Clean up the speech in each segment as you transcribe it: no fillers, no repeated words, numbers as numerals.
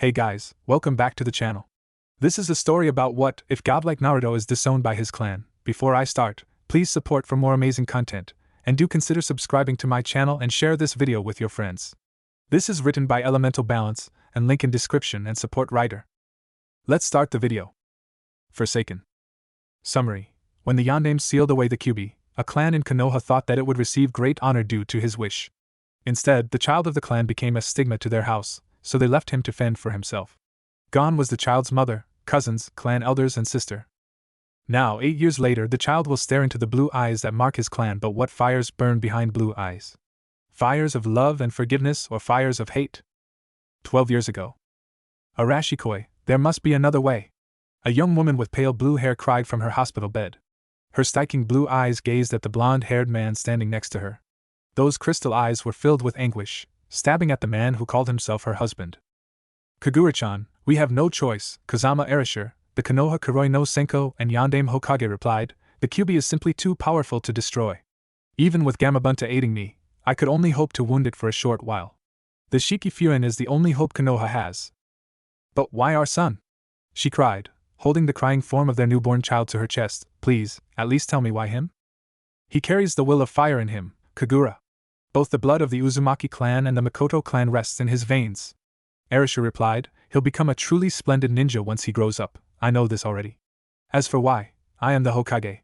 Hey guys, welcome back to the channel. This is a story about what if Godlike Naruto is disowned by his clan. Before I start, please support for more amazing content, and do consider subscribing to my channel and share this video with your friends. This is written by Elemental Balance, and link in description and support writer. Let's start the video. Forsaken. Summary. When the Yondaime sealed away the Kyuubi, a clan in Konoha thought that it would receive great honor due to his wish. Instead, the child of the clan became a stigma to their house, so they left him to fend for himself. Gone was the child's mother, cousins, clan elders, and sister. Now, 8 years later, the child will stare into the blue eyes that mark his clan, but what fires burn behind blue eyes? Fires of love and forgiveness, or fires of hate? 12 years ago. Arashikoi, there must be another way. A young woman with pale blue hair cried from her hospital bed. Her striking blue eyes gazed at the blonde-haired man standing next to her. Those crystal eyes were filled with anguish, stabbing at the man who called himself her husband. Kagura-chan, we have no choice, Kazama Erasure, the Konoha Kuroi no Senko and Yondaime Hokage replied. The Kyuubi is simply too powerful to destroy. Even with Gamabunta aiding me, I could only hope to wound it for a short while. The Shiki Furin is the only hope Konoha has. But why our son? She cried, holding the crying form of their newborn child to her chest. Please, at least tell me why him? He carries the will of fire in him, Kagura. Both the blood of the Uzumaki clan and the Mikoto clan rests in his veins. Erasure replied, he'll become a truly splendid ninja once he grows up, I know this already. As for why, I am the Hokage.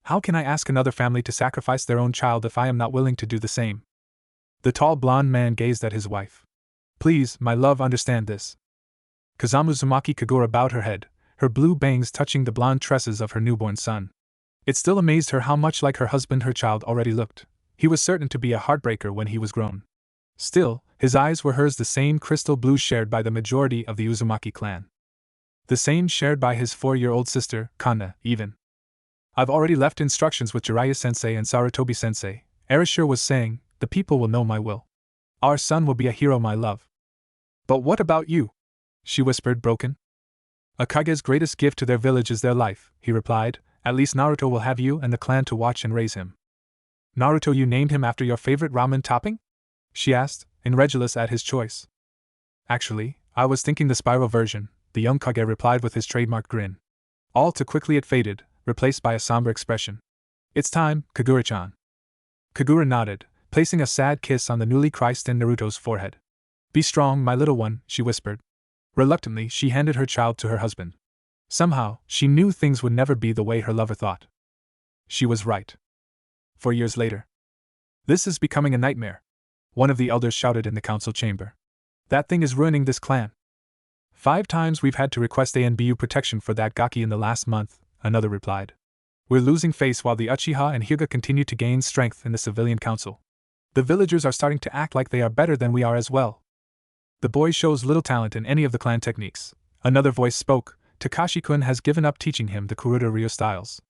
How can I ask another family to sacrifice their own child if I am not willing to do the same? The tall blonde man gazed at his wife. Please, my love, understand this. Kazama Uzumaki Kagura bowed her head, her blue bangs touching the blonde tresses of her newborn son. It still amazed her how much like her husband her child already looked. He was certain to be a heartbreaker when he was grown. Still, his eyes were hers, the same crystal blue shared by the majority of the Uzumaki clan. The same shared by his 4-year-old sister, Kana, even. I've already left instructions with Jiraiya-sensei and Sarutobi-sensei, Erasure was saying, the people will know my will. Our son will be a hero, my love. But what about you? She whispered, broken. Akage's greatest gift to their village is their life, he replied. At least Naruto will have you and the clan to watch and raise him. Naruto, you named him after your favorite ramen topping? She asked, incredulous at his choice. Actually, I was thinking the spiral version, the young Kage replied with his trademark grin. All too quickly it faded, replaced by a somber expression. It's time, Kagura-chan. Kagura nodded, placing a sad kiss on the newly christened Naruto's forehead. Be strong, my little one, she whispered. Reluctantly, she handed her child to her husband. Somehow, she knew things would never be the way her lover thought. She was right. 4 years later. This is becoming a nightmare, one of the elders shouted in the council chamber. That thing is ruining this clan. 5 times we've had to request ANBU protection for that Gaki in the last month, another replied. We're losing face while the Uchiha and Hyuga continue to gain strength in the civilian council. The villagers are starting to act like they are better than we are as well. The boy shows little talent in any of the clan techniques, another voice spoke. Takashi-kun has given up teaching him the Kuruda Ryo styles.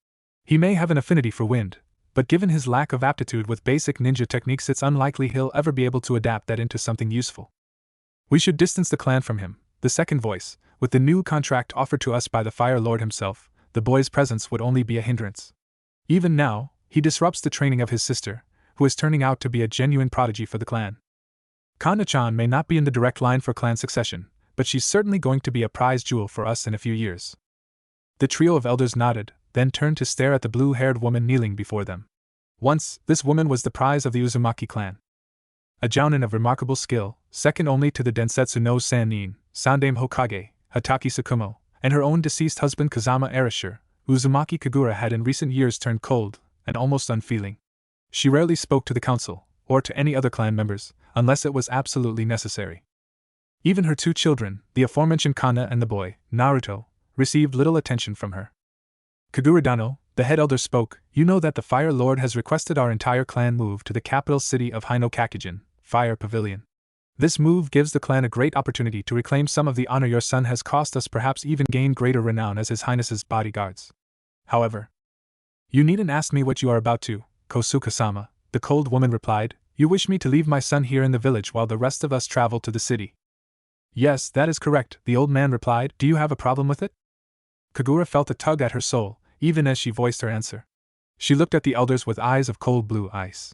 He may have an affinity for wind, but given his lack of aptitude with basic ninja techniques, it's unlikely he'll ever be able to adapt that into something useful. We should distance the clan from him, the second voice. With the new contract offered to us by the Fire Lord himself, the boy's presence would only be a hindrance. Even now, he disrupts the training of his sister, who is turning out to be a genuine prodigy for the clan. Kana-chan may not be in the direct line for clan succession, but she's certainly going to be a prize jewel for us in a few years. The trio of elders nodded, then turned to stare at the blue-haired woman kneeling before them. Once, this woman was the prize of the Uzumaki clan. A jounin of remarkable skill, second only to the Densetsu no Sannin, Sandaime Hokage, Hataki Tsukumo, and her own deceased husband Kazama Erasure, Uzumaki Kagura had in recent years turned cold and almost unfeeling. She rarely spoke to the council, or to any other clan members, unless it was absolutely necessary. Even her 2 children, the aforementioned Kana and the boy, Naruto, received little attention from her. Kagura-dano, the head elder spoke, you know that the Fire Lord has requested our entire clan move to the capital city of Hinokakujin, Fire Pavilion. This move gives the clan a great opportunity to reclaim some of the honor your son has cost us, perhaps even gain greater renown as His Highness's bodyguards. However, you needn't ask me what you are about to, Kosuke-sama, the cold woman replied. You wish me to leave my son here in the village while the rest of us travel to the city. Yes, that is correct, the old man replied. Do you have a problem with it? Kagura felt a tug at her soul, even as she voiced her answer. She looked at the elders with eyes of cold blue ice.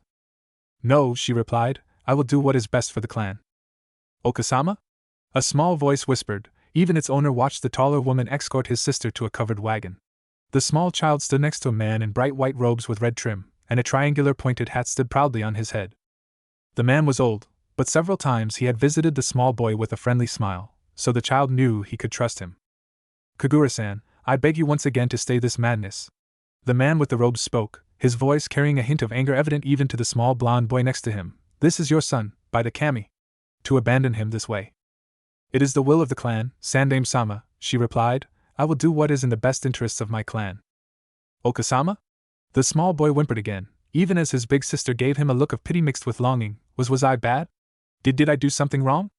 No, she replied, I will do what is best for the clan. Okasama? A small voice whispered. Even its owner watched the taller woman escort his sister to a covered wagon. The small child stood next to a man in bright white robes with red trim, and a triangular pointed hat stood proudly on his head. The man was old, but several times he had visited the small boy with a friendly smile, so the child knew he could trust him. Kagura-san, I beg you once again to stay this madness. The man with the robes spoke, his voice carrying a hint of anger evident even to the small blonde boy next to him. This is your son, by the kami. To abandon him this way. It is the will of the clan, Sandaime-sama, she replied. I will do what is in the best interests of my clan. Okasama? The small boy whimpered again, even as his big sister gave him a look of pity mixed with longing. Was I bad? Did I do something wrong?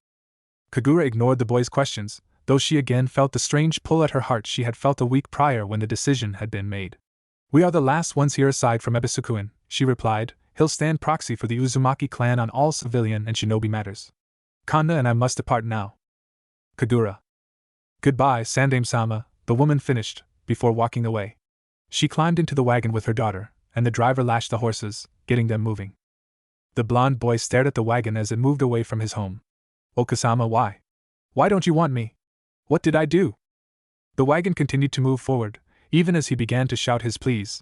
Kagura ignored the boy's questions, though she again felt the strange pull at her heart she had felt a week prior when the decision had been made. We are the last ones here aside from Ebisukuin, she replied. He'll stand proxy for the Uzumaki clan on all civilian and shinobi matters. Kanda and I must depart now. Kagura. Goodbye, Sandaime-sama, the woman finished, before walking away. She climbed into the wagon with her daughter, and the driver lashed the horses, getting them moving. The blonde boy stared at the wagon as it moved away from his home. Okasama, why? Why don't you want me? What did I do? The wagon continued to move forward, even as he began to shout his pleas.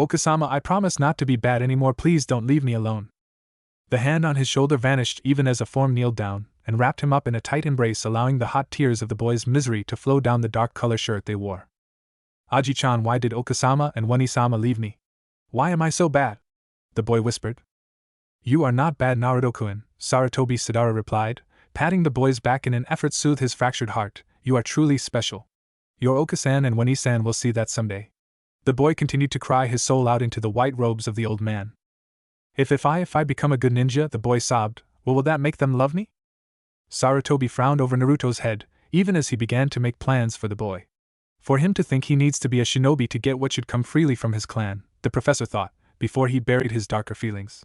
Okasama, I promise not to be bad anymore, please don't leave me alone. The hand on his shoulder vanished even as a form kneeled down, and wrapped him up in a tight embrace, allowing the hot tears of the boy's misery to flow down the dark color shirt they wore. Aji-chan, why did Okasama and Wani-sama leave me? Why am I so bad? The boy whispered. You are not bad, Naruto-kun, Sarutobi Sadara replied, patting the boy's back in an effort to soothe his fractured heart. You are truly special. Your Okasan and Wani-san will see that someday. The boy continued to cry his soul out into the white robes of the old man. If I become a good ninja, the boy sobbed, will that make them love me? Sarutobi frowned over Naruto's head, even as he began to make plans for the boy. For him to think he needs to be a shinobi to get what should come freely from his clan, the professor thought, before he buried his darker feelings.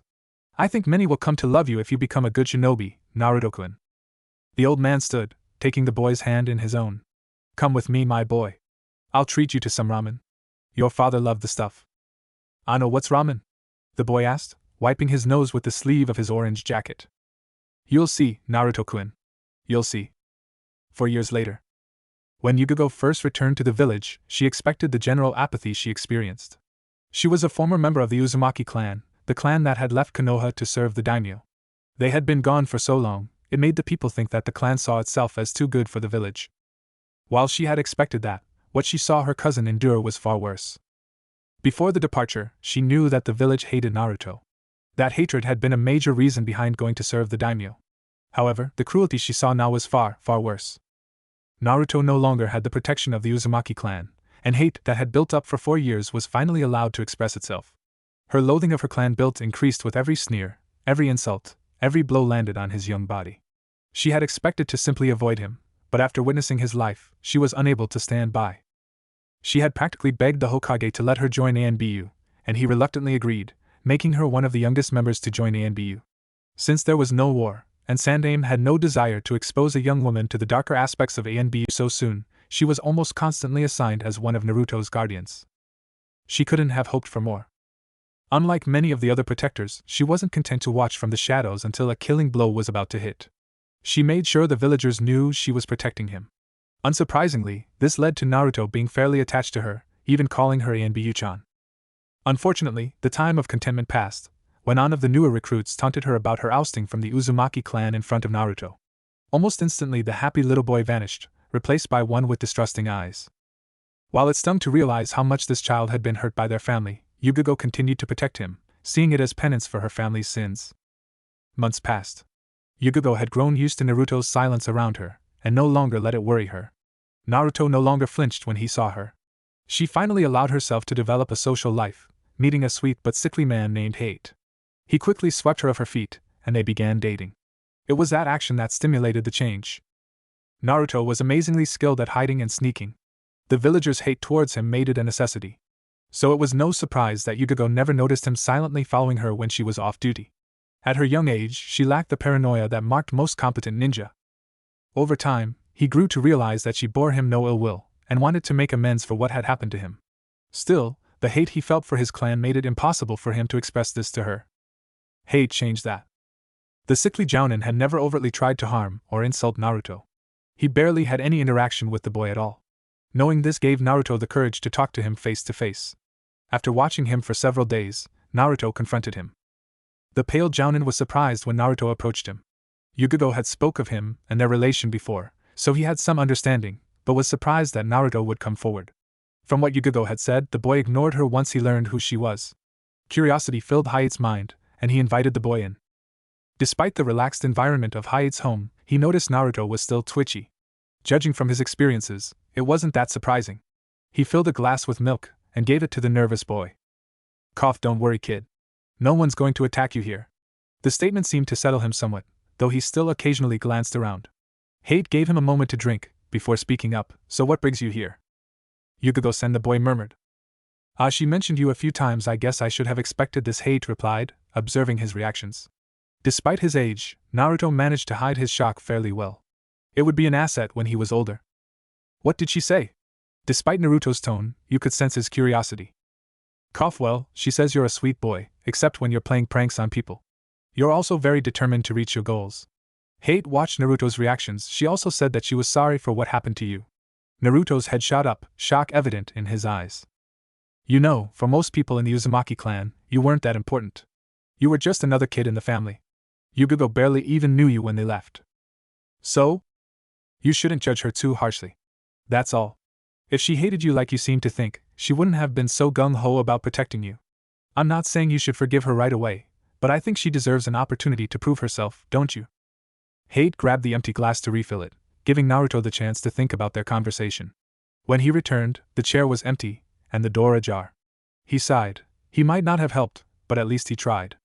I think many will come to love you if you become a good shinobi, Naruto-kun. The old man stood, taking the boy's hand in his own. Come with me, my boy. I'll treat you to some ramen. Your father loved the stuff. Ano, what's ramen? The boy asked, wiping his nose with the sleeve of his orange jacket. You'll see, Naruto-kun. You'll see. 4 years later. When Yugo first returned to the village, she expected the general apathy she experienced. She was a former member of the Uzumaki clan, the clan that had left Konoha to serve the daimyo. They had been gone for so long, it made the people think that the clan saw itself as too good for the village. While she had expected that, what she saw her cousin endure was far worse. Before the departure, she knew that the village hated Naruto. That hatred had been a major reason behind going to serve the daimyo. However, the cruelty she saw now was far, far worse. Naruto no longer had the protection of the Uzumaki clan, and hate that had built up for 4 years was finally allowed to express itself. Her loathing of her clan increased with every sneer, every insult, every blow landed on his young body. She had expected to simply avoid him, but after witnessing his life, she was unable to stand by. She had practically begged the Hokage to let her join ANBU, and he reluctantly agreed, making her one of the youngest members to join ANBU. Since there was no war, and Sandaime had no desire to expose a young woman to the darker aspects of ANBU so soon, she was almost constantly assigned as one of Naruto's guardians. She couldn't have hoped for more. Unlike many of the other protectors, she wasn't content to watch from the shadows until a killing blow was about to hit. She made sure the villagers knew she was protecting him. Unsurprisingly, this led to Naruto being fairly attached to her, even calling her ANBU-chan. Unfortunately, the time of contentment passed, when one of the newer recruits taunted her about her ousting from the Uzumaki clan in front of Naruto. Almost instantly the happy little boy vanished, replaced by one with distrusting eyes. While it stung to realize how much this child had been hurt by their family, Yugo continued to protect him, seeing it as penance for her family's sins. Months passed. Yugo had grown used to Naruto's silence around her, and no longer let it worry her. Naruto no longer flinched when he saw her. She finally allowed herself to develop a social life, meeting a sweet but sickly man named Hate. He quickly swept her off her feet, and they began dating. It was that action that stimulated the change. Naruto was amazingly skilled at hiding and sneaking. The villagers' hate towards him made it a necessity. So it was no surprise that Yugo never noticed him silently following her when she was off duty. At her young age, she lacked the paranoia that marked most competent ninja. Over time, he grew to realize that she bore him no ill will, and wanted to make amends for what had happened to him. Still, the hate he felt for his clan made it impossible for him to express this to her. Hate changed that. The sickly Jounin had never overtly tried to harm or insult Naruto. He barely had any interaction with the boy at all. Knowing this gave Naruto the courage to talk to him face to face. After watching him for several days, Naruto confronted him. The pale Jounin was surprised when Naruto approached him. Yugo had spoke of him and their relation before, so he had some understanding, but was surprised that Naruto would come forward. From what Yugo had said, the boy ignored her once he learned who she was. Curiosity filled Hyate's mind, and he invited the boy in. Despite the relaxed environment of Hyate's home, he noticed Naruto was still twitchy. Judging from his experiences, it wasn't that surprising. He filled a glass with milk and gave it to the nervous boy. Cough, don't worry, kid. No one's going to attack you here. The statement seemed to settle him somewhat, though he still occasionally glanced around. Hate gave him a moment to drink, before speaking up. So what brings you here? Yugo-sen, the boy murmured. She mentioned you a few times. I guess I should have expected this, Hate replied, observing his reactions. Despite his age, Naruto managed to hide his shock fairly well. It would be an asset when he was older. What did she say? Despite Naruto's tone, you could sense his curiosity. Cough, well, she says you're a sweet boy, except when you're playing pranks on people. You're also very determined to reach your goals. Hate watched Naruto's reactions. She also said that she was sorry for what happened to you. Naruto's head shot up, shock evident in his eyes. You know, for most people in the Uzumaki clan, you weren't that important. You were just another kid in the family. Yugo barely even knew you when they left. So? You shouldn't judge her too harshly. That's all. If she hated you like you seem to think, she wouldn't have been so gung-ho about protecting you. I'm not saying you should forgive her right away, but I think she deserves an opportunity to prove herself, don't you? Hate grabbed the empty glass to refill it, giving Naruto the chance to think about their conversation. When he returned, the chair was empty, and the door ajar. He sighed. He might not have helped, but at least he tried.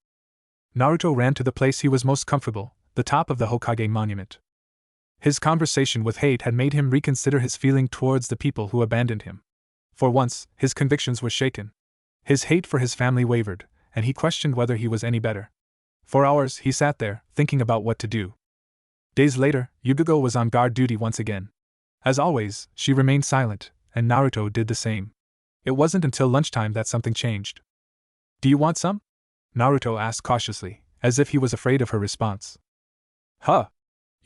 Naruto ran to the place he was most comfortable, the top of the Hokage monument. His conversation with Hate had made him reconsider his feeling towards the people who abandoned him. For once, his convictions were shaken. His hate for his family wavered, and he questioned whether he was any better. For hours, he sat there, thinking about what to do. Days later, Yugo was on guard duty once again. As always, she remained silent, and Naruto did the same. It wasn't until lunchtime that something changed. Do you want some? Naruto asked cautiously, as if he was afraid of her response. Huh?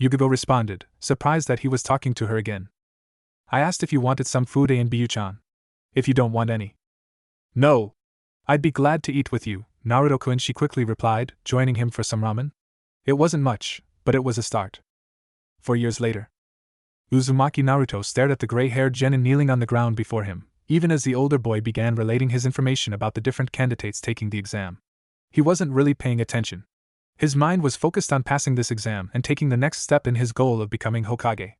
Yugo responded, surprised that he was talking to her again. I asked if you wanted some food and Byu-chan. If you don't want any. No. I'd be glad to eat with you, Naruto-kun, she quickly replied, joining him for some ramen. It wasn't much, but it was a start. 4 years later. Uzumaki Naruto stared at the gray-haired genin kneeling on the ground before him, even as the older boy began relating his information about the different candidates taking the exam. He wasn't really paying attention. His mind was focused on passing this exam and taking the next step in his goal of becoming Hokage.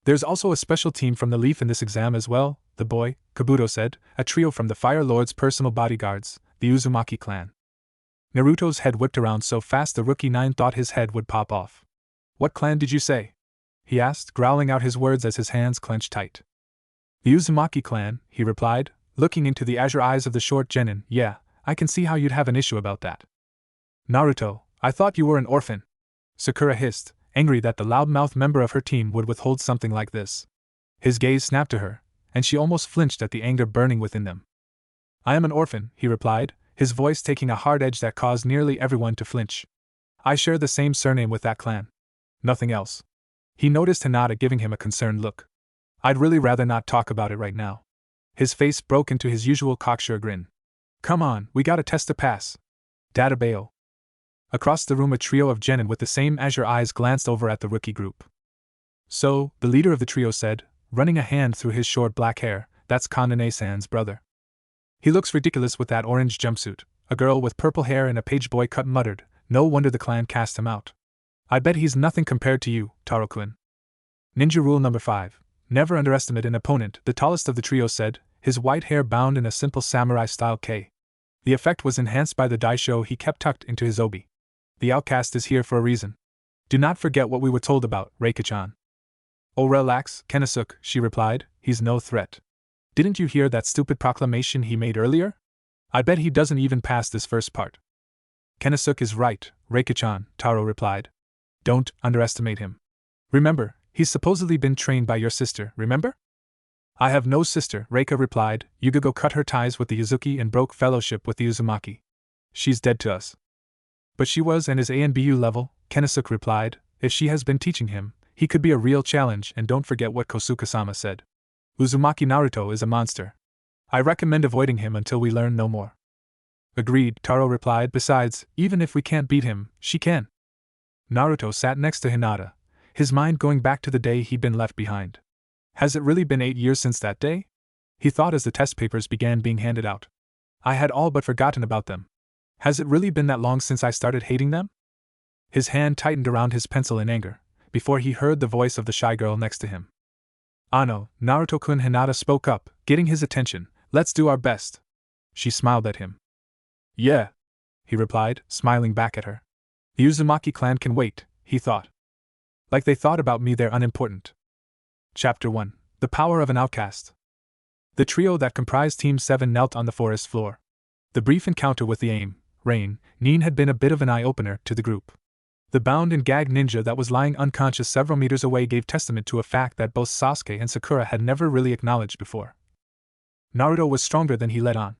There's also a special team from the Leaf in this exam as well, the boy, Kabuto said, a trio from the Fire Lord's personal bodyguards, the Uzumaki clan. Naruto's head whipped around so fast the rookie 9 thought his head would pop off. What clan did you say? He asked, growling out his words as his hands clenched tight. The Uzumaki clan, he replied, looking into the azure eyes of the short genin. Yeah, I can see how you'd have an issue about that. Naruto, I thought you were an orphan. Sakura hissed, angry that the loudmouth member of her team would withhold something like this. His gaze snapped to her, and she almost flinched at the anger burning within them. I am an orphan, he replied, his voice taking a hard edge that caused nearly everyone to flinch. I share the same surname with that clan. Nothing else. He noticed Hinata giving him a concerned look. I'd really rather not talk about it right now. His face broke into his usual cocksure grin. Come on, we got a test to pass. Databeo. Across the room a trio of genin with the same azure eyes glanced over at the rookie group. So, the leader of the trio said, running a hand through his short black hair, that's Kanane-san's brother. He looks ridiculous with that orange jumpsuit, a girl with purple hair and a page boy cut muttered, no wonder the clan cast him out. I bet he's nothing compared to you, Taro-kun. Ninja rule number 5. Never underestimate an opponent, the tallest of the trio said, his white hair bound in a simple samurai-style K. The effect was enhanced by the daisho he kept tucked into his obi. The outcast is here for a reason. Do not forget what we were told about, Reika-chan. Oh relax, Kenosuke, she replied, he's no threat. Didn't you hear that stupid proclamation he made earlier? I bet he doesn't even pass this first part. Kenosuke is right, Reika-chan, Taro replied. Don't underestimate him. Remember, he's supposedly been trained by your sister, remember? I have no sister, Reika replied. Yugo cut her ties with the Yuzuki and broke fellowship with the Uzumaki. She's dead to us. But she was and is ANBU level, Kenosuke replied. If she has been teaching him, he could be a real challenge, and don't forget what Kosuke-sama said. Uzumaki Naruto is a monster. I recommend avoiding him until we learn no more. Agreed, Taro replied. Besides, even if we can't beat him, she can. Naruto sat next to Hinata, his mind going back to the day he'd been left behind. Has it really been 8 years since that day? He thought as the test papers began being handed out. I had all but forgotten about them. Has it really been that long since I started hating them? His hand tightened around his pencil in anger, before he heard the voice of the shy girl next to him. Ano, Naruto-kun. Hinata spoke up, getting his attention. Let's do our best. She smiled at him. Yeah, he replied, smiling back at her. The Uzumaki clan can wait, he thought. Like they thought about me, they're unimportant. Chapter 1. The Power of an Outcast. The trio that comprised Team 7 knelt on the forest floor. The brief encounter with the Rain, Nin had been a bit of an eye-opener to the group. The bound and gagged ninja that was lying unconscious several meters away gave testament to a fact that both Sasuke and Sakura had never really acknowledged before. Naruto was stronger than he let on.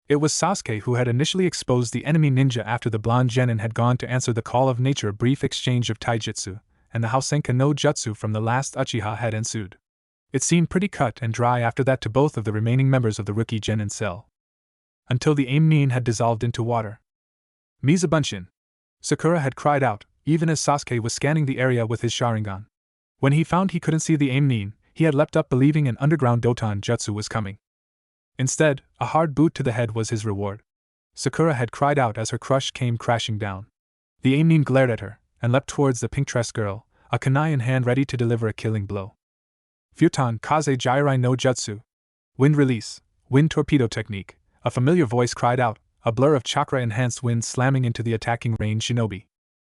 It was Sasuke who had initially exposed the enemy ninja after the blonde genin had gone to answer the call of nature. A brief exchange of taijutsu, and the Hausenka no Jutsu from the last Uchiha had ensued. It seemed pretty cut and dry after that to both of the remaining members of the rookie genin cell. Until the Nin had dissolved into water. Mizabunshin! Sakura had cried out, even as Sasuke was scanning the area with his Sharingan. When he found he couldn't see the Nin, he had leapt up believing an underground Doton Jutsu was coming. Instead, a hard boot to the head was his reward. Sakura had cried out as her crush came crashing down. The Nin glared at her, and leapt towards the pink-dressed girl, a kunai in hand ready to deliver a killing blow. Futon Kaze Jirai no Jutsu. Wind release, wind torpedo technique, a familiar voice cried out, a blur of chakra-enhanced wind slamming into the attacking rain shinobi.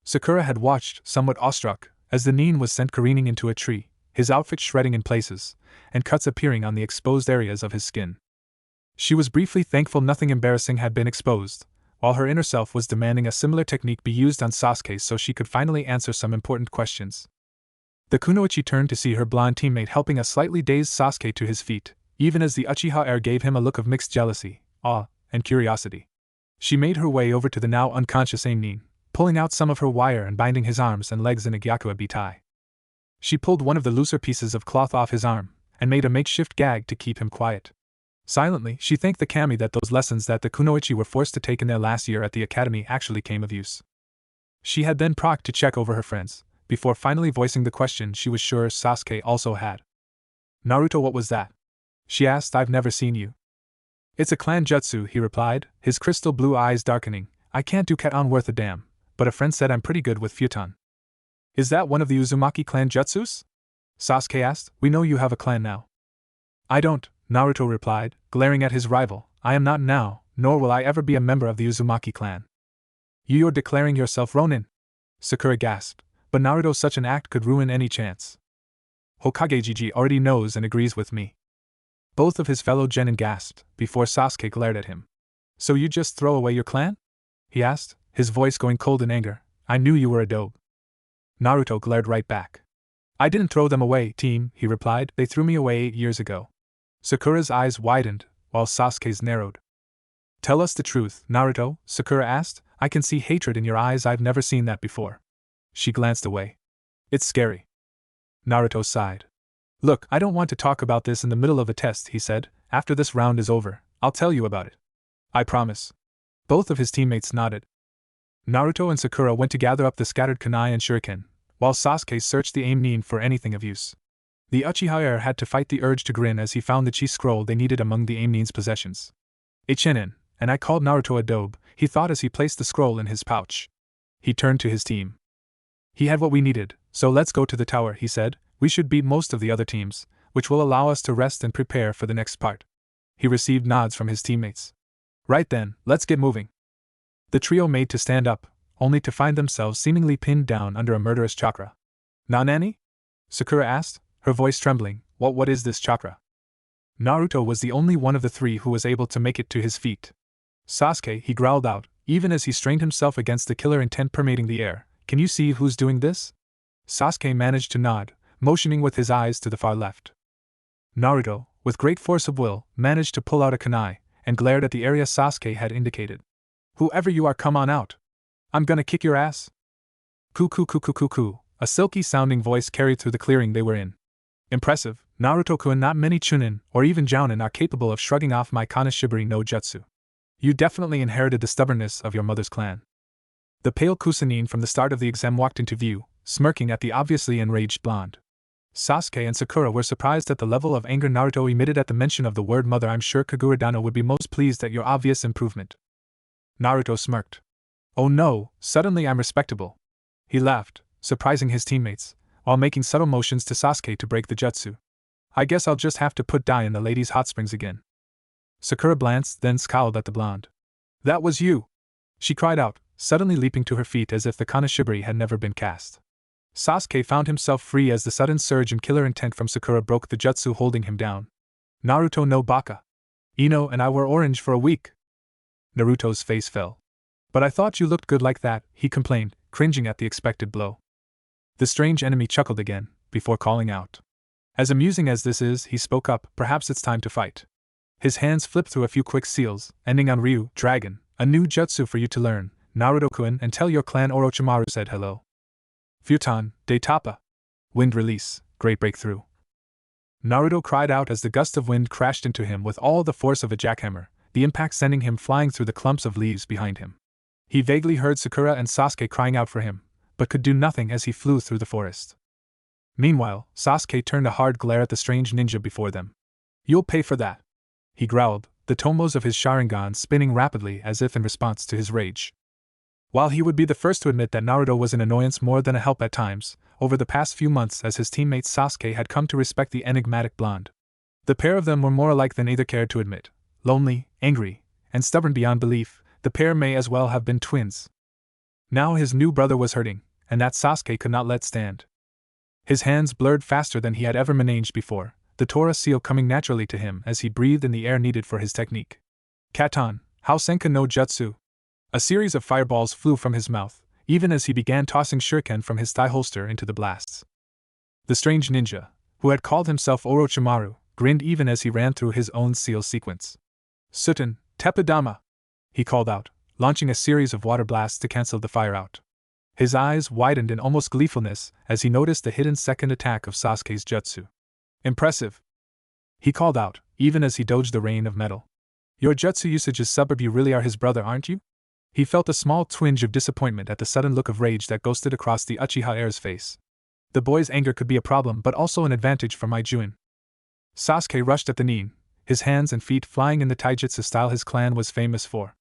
Sakura had watched, somewhat awestruck, as the Nin was sent careening into a tree, his outfit shredding in places, and cuts appearing on the exposed areas of his skin. She was briefly thankful nothing embarrassing had been exposed, while her inner self was demanding a similar technique be used on Sasuke so she could finally answer some important questions. The kunoichi turned to see her blonde teammate helping a slightly dazed Sasuke to his feet, even as the Uchiha heir gave him a look of mixed jealousy, awe, and curiosity. She made her way over to the now unconscious Nin, pulling out some of her wire and binding his arms and legs in a gyakua tie. She pulled one of the looser pieces of cloth off his arm, and made a makeshift gag to keep him quiet. Silently, she thanked the kami that those lessons that the kunoichi were forced to take in their last year at the academy actually came of use. She had then procced to check over her friends, before finally voicing the question she was sure Sasuke also had. Naruto, what was that? She asked. I've never seen you. It's a clan jutsu, he replied, his crystal blue eyes darkening. I can't do Ket-on worth a damn, but a friend said I'm pretty good with Futon. Is that one of the Uzumaki clan jutsus? Sasuke asked. We know you have a clan now. I don't, Naruto replied, glaring at his rival. I am not now, nor will I ever be a member of the Uzumaki clan. You're declaring yourself Ronin? Sakura gasped, but Naruto, such an act could ruin any chance. Hokage Gigi already knows and agrees with me. Both of his fellow genin gasped, before Sasuke glared at him. So you just throw away your clan? He asked, his voice going cold in anger. I knew you were a dope. Naruto glared right back. I didn't throw them away, team, he replied. They threw me away 8 years ago. Sakura's eyes widened, while Sasuke's narrowed. Tell us the truth, Naruto, Sakura asked. I can see hatred in your eyes. I've never seen that before. She glanced away. It's scary. Naruto sighed. Look, I don't want to talk about this in the middle of a test, he said. After this round is over, I'll tell you about it. I promise. Both of his teammates nodded. Naruto and Sakura went to gather up the scattered kunai and shuriken, while Sasuke searched the Nin for anything of use. The Uchiha heir had to fight the urge to grin as he found the chi scroll they needed among the Nin's possessions. A chinin, and I called Naruto a dobe, he thought as he placed the scroll in his pouch. He turned to his team. He had what we needed, so let's go to the tower, he said. We should beat most of the other teams, which will allow us to rest and prepare for the next part. He received nods from his teammates. Right then, let's get moving. The trio made to stand up, only to find themselves seemingly pinned down under a murderous chakra. Nanani? Sakura asked, her voice trembling. What is this chakra? Naruto was the only one of the three who was able to make it to his feet. Sasuke, he growled out, even as he strained himself against the killer intent permeating the air. Can you see who's doing this? Sasuke managed to nod, motioning with his eyes to the far left. Naruto, with great force of will, managed to pull out a kunai, and glared at the area Sasuke had indicated. Whoever you are, come on out. I'm gonna kick your ass. Coo, a silky-sounding voice carried through the clearing they were in. Impressive, Naruto-kun. Not many Chunin, or even Jounin, are capable of shrugging off my Kanashibari no Jutsu. You definitely inherited the stubbornness of your mother's clan. The pale Kusanine from the start of the exam walked into view, smirking at the obviously enraged blonde. Sasuke and Sakura were surprised at the level of anger Naruto emitted at the mention of the word mother. I'm sure Kagura-dano would be most pleased at your obvious improvement. Naruto smirked. Oh no, suddenly I'm respectable. He laughed, surprising his teammates, while making subtle motions to Sasuke to break the jutsu. I guess I'll just have to put dye in the ladies' hot springs again. Sakura glanced, then scowled at the blonde. That was you! She cried out, suddenly leaping to her feet as if the Kanashibari had never been cast. Sasuke found himself free as the sudden surge in killer intent from Sakura broke the jutsu holding him down. Naruto no baka. Ino and I were orange for a week. Naruto's face fell. But I thought you looked good like that, he complained, cringing at the expected blow. The strange enemy chuckled again, before calling out. As amusing as this is, he spoke up, perhaps it's time to fight. His hands flipped through a few quick seals, ending on Ryu, Dragon, a new jutsu for you to learn, Naruto-kun, and tell your clan Orochimaru said hello. Futon, de Tapa. Wind release, great breakthrough. Naruto cried out as the gust of wind crashed into him with all the force of a jackhammer, the impact sending him flying through the clumps of leaves behind him. He vaguely heard Sakura and Sasuke crying out for him, but could do nothing as he flew through the forest. Meanwhile, Sasuke turned a hard glare at the strange ninja before them. You'll pay for that, he growled, the tomos of his Sharingan spinning rapidly as if in response to his rage. While he would be the first to admit that Naruto was an annoyance more than a help at times, over the past few months as his teammate Sasuke had come to respect the enigmatic blonde. The pair of them were more alike than either cared to admit. Lonely, angry, and stubborn beyond belief, the pair may as well have been twins. Now his new brother was hurting, and that Sasuke could not let stand. His hands blurred faster than he had ever managed before, the Tora seal coming naturally to him as he breathed in the air needed for his technique. Katon, Hausenka no Jutsu. A series of fireballs flew from his mouth, even as he began tossing shuriken from his thigh holster into the blasts. The strange ninja, who had called himself Orochimaru, grinned even as he ran through his own seal sequence. Suten, Teppadama! He called out, launching a series of water blasts to cancel the fire out. His eyes widened in almost gleefulness as he noticed the hidden second attack of Sasuke's jutsu. Impressive! He called out, even as he dodged the rain of metal. Your jutsu usage is superb. You really are his brother, aren't you? He felt a small twinge of disappointment at the sudden look of rage that ghosted across the Uchiha heir's face. The boy's anger could be a problem but also an advantage for Maijuin. Sasuke rushed at the Nin, his hands and feet flying in the taijutsu style his clan was famous for.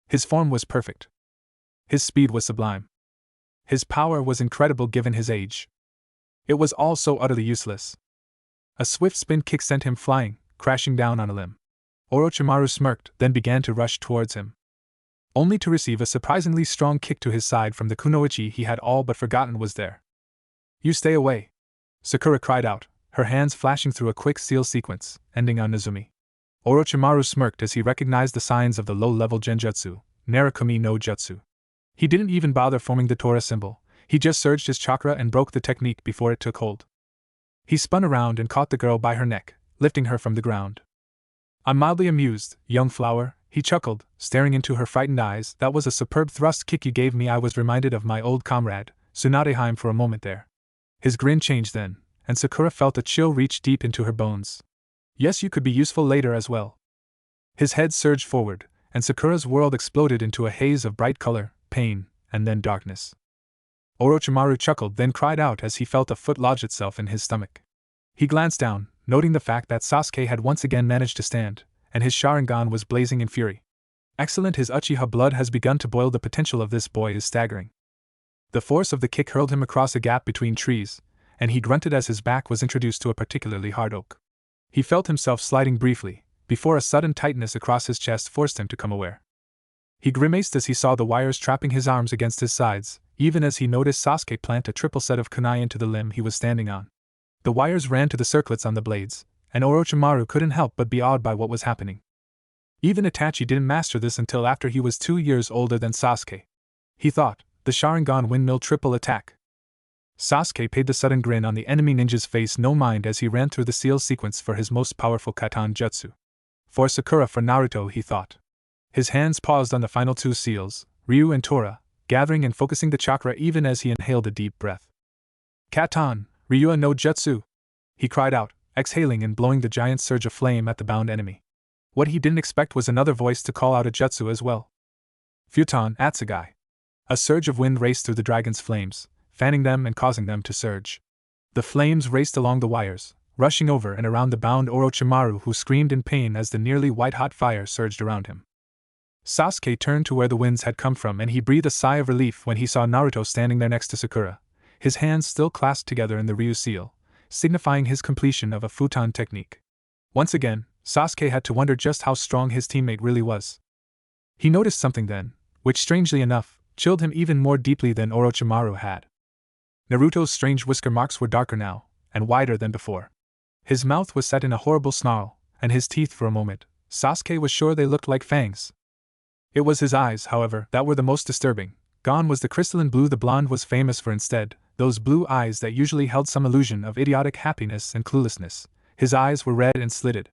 His form was perfect. His speed was sublime. His power was incredible given his age. It was all so utterly useless. A swift spin kick sent him flying, crashing down on a limb. Orochimaru smirked, then began to rush towards him. Only to receive a surprisingly strong kick to his side from the kunoichi he had all but forgotten was there. You stay away! Sakura cried out, her hands flashing through a quick seal sequence, ending on Nezumi. Orochimaru smirked as he recognized the signs of the low-level genjutsu, Narakumi no Jutsu. He didn't even bother forming the Tora symbol, he just surged his chakra and broke the technique before it took hold. He spun around and caught the girl by her neck, lifting her from the ground. I'm mildly amused, young flower, he chuckled, staring into her frightened eyes. That was a superb thrust kick you gave me. I was reminded of my old comrade, Tsunadeheim, for a moment there. His grin changed then, and Sakura felt a chill reach deep into her bones. Yes, you could be useful later as well. His head surged forward, and Sakura's world exploded into a haze of bright color, pain, and then darkness. Orochimaru chuckled, then cried out as he felt a foot lodge itself in his stomach. He glanced down, noting the fact that Sasuke had once again managed to stand, and his Sharingan was blazing in fury. Excellent, his Uchiha blood has begun to boil. The potential of this boy is staggering. The force of the kick hurled him across a gap between trees, and he grunted as his back was introduced to a particularly hard oak. He felt himself sliding briefly, before a sudden tightness across his chest forced him to come aware. He grimaced as he saw the wires trapping his arms against his sides, even as he noticed Sasuke plant a triple set of kunai into the limb he was standing on. The wires ran to the circlets on the blades, and Orochimaru couldn't help but be awed by what was happening. Even Itachi didn't master this until after he was 2 years older than Sasuke. He thought, the Sharingan windmill triple attack. Sasuke paid the sudden grin on the enemy ninja's face no mind as he ran through the seal sequence for his most powerful Katan Jutsu. For Sakura, for Naruto, he thought. His hands paused on the final 2 seals, Ryu and Tora, gathering and focusing the chakra even as he inhaled a deep breath. Katan, Ryua no Jutsu! He cried out, exhaling and blowing the giant surge of flame at the bound enemy. What he didn't expect was another voice to call out a jutsu as well. Futon Atsugai. A surge of wind raced through the dragon's flames, fanning them and causing them to surge. The flames raced along the wires, rushing over and around the bound Orochimaru, who screamed in pain as the nearly white-hot fire surged around him. Sasuke turned to where the winds had come from and he breathed a sigh of relief when he saw Naruto standing there next to Sakura, his hands still clasped together in the Ryu seal, signifying his completion of a futon technique. Once again, Sasuke had to wonder just how strong his teammate really was. He noticed something then, which strangely enough, chilled him even more deeply than Orochimaru had. Naruto's strange whisker marks were darker now, and wider than before. His mouth was set in a horrible snarl, and his teeth for a moment, Sasuke was sure they looked like fangs. It was his eyes, however, that were the most disturbing. Gone was the crystalline blue the blonde was famous for instead, those blue eyes that usually held some illusion of idiotic happiness and cluelessness. His eyes were red and slitted.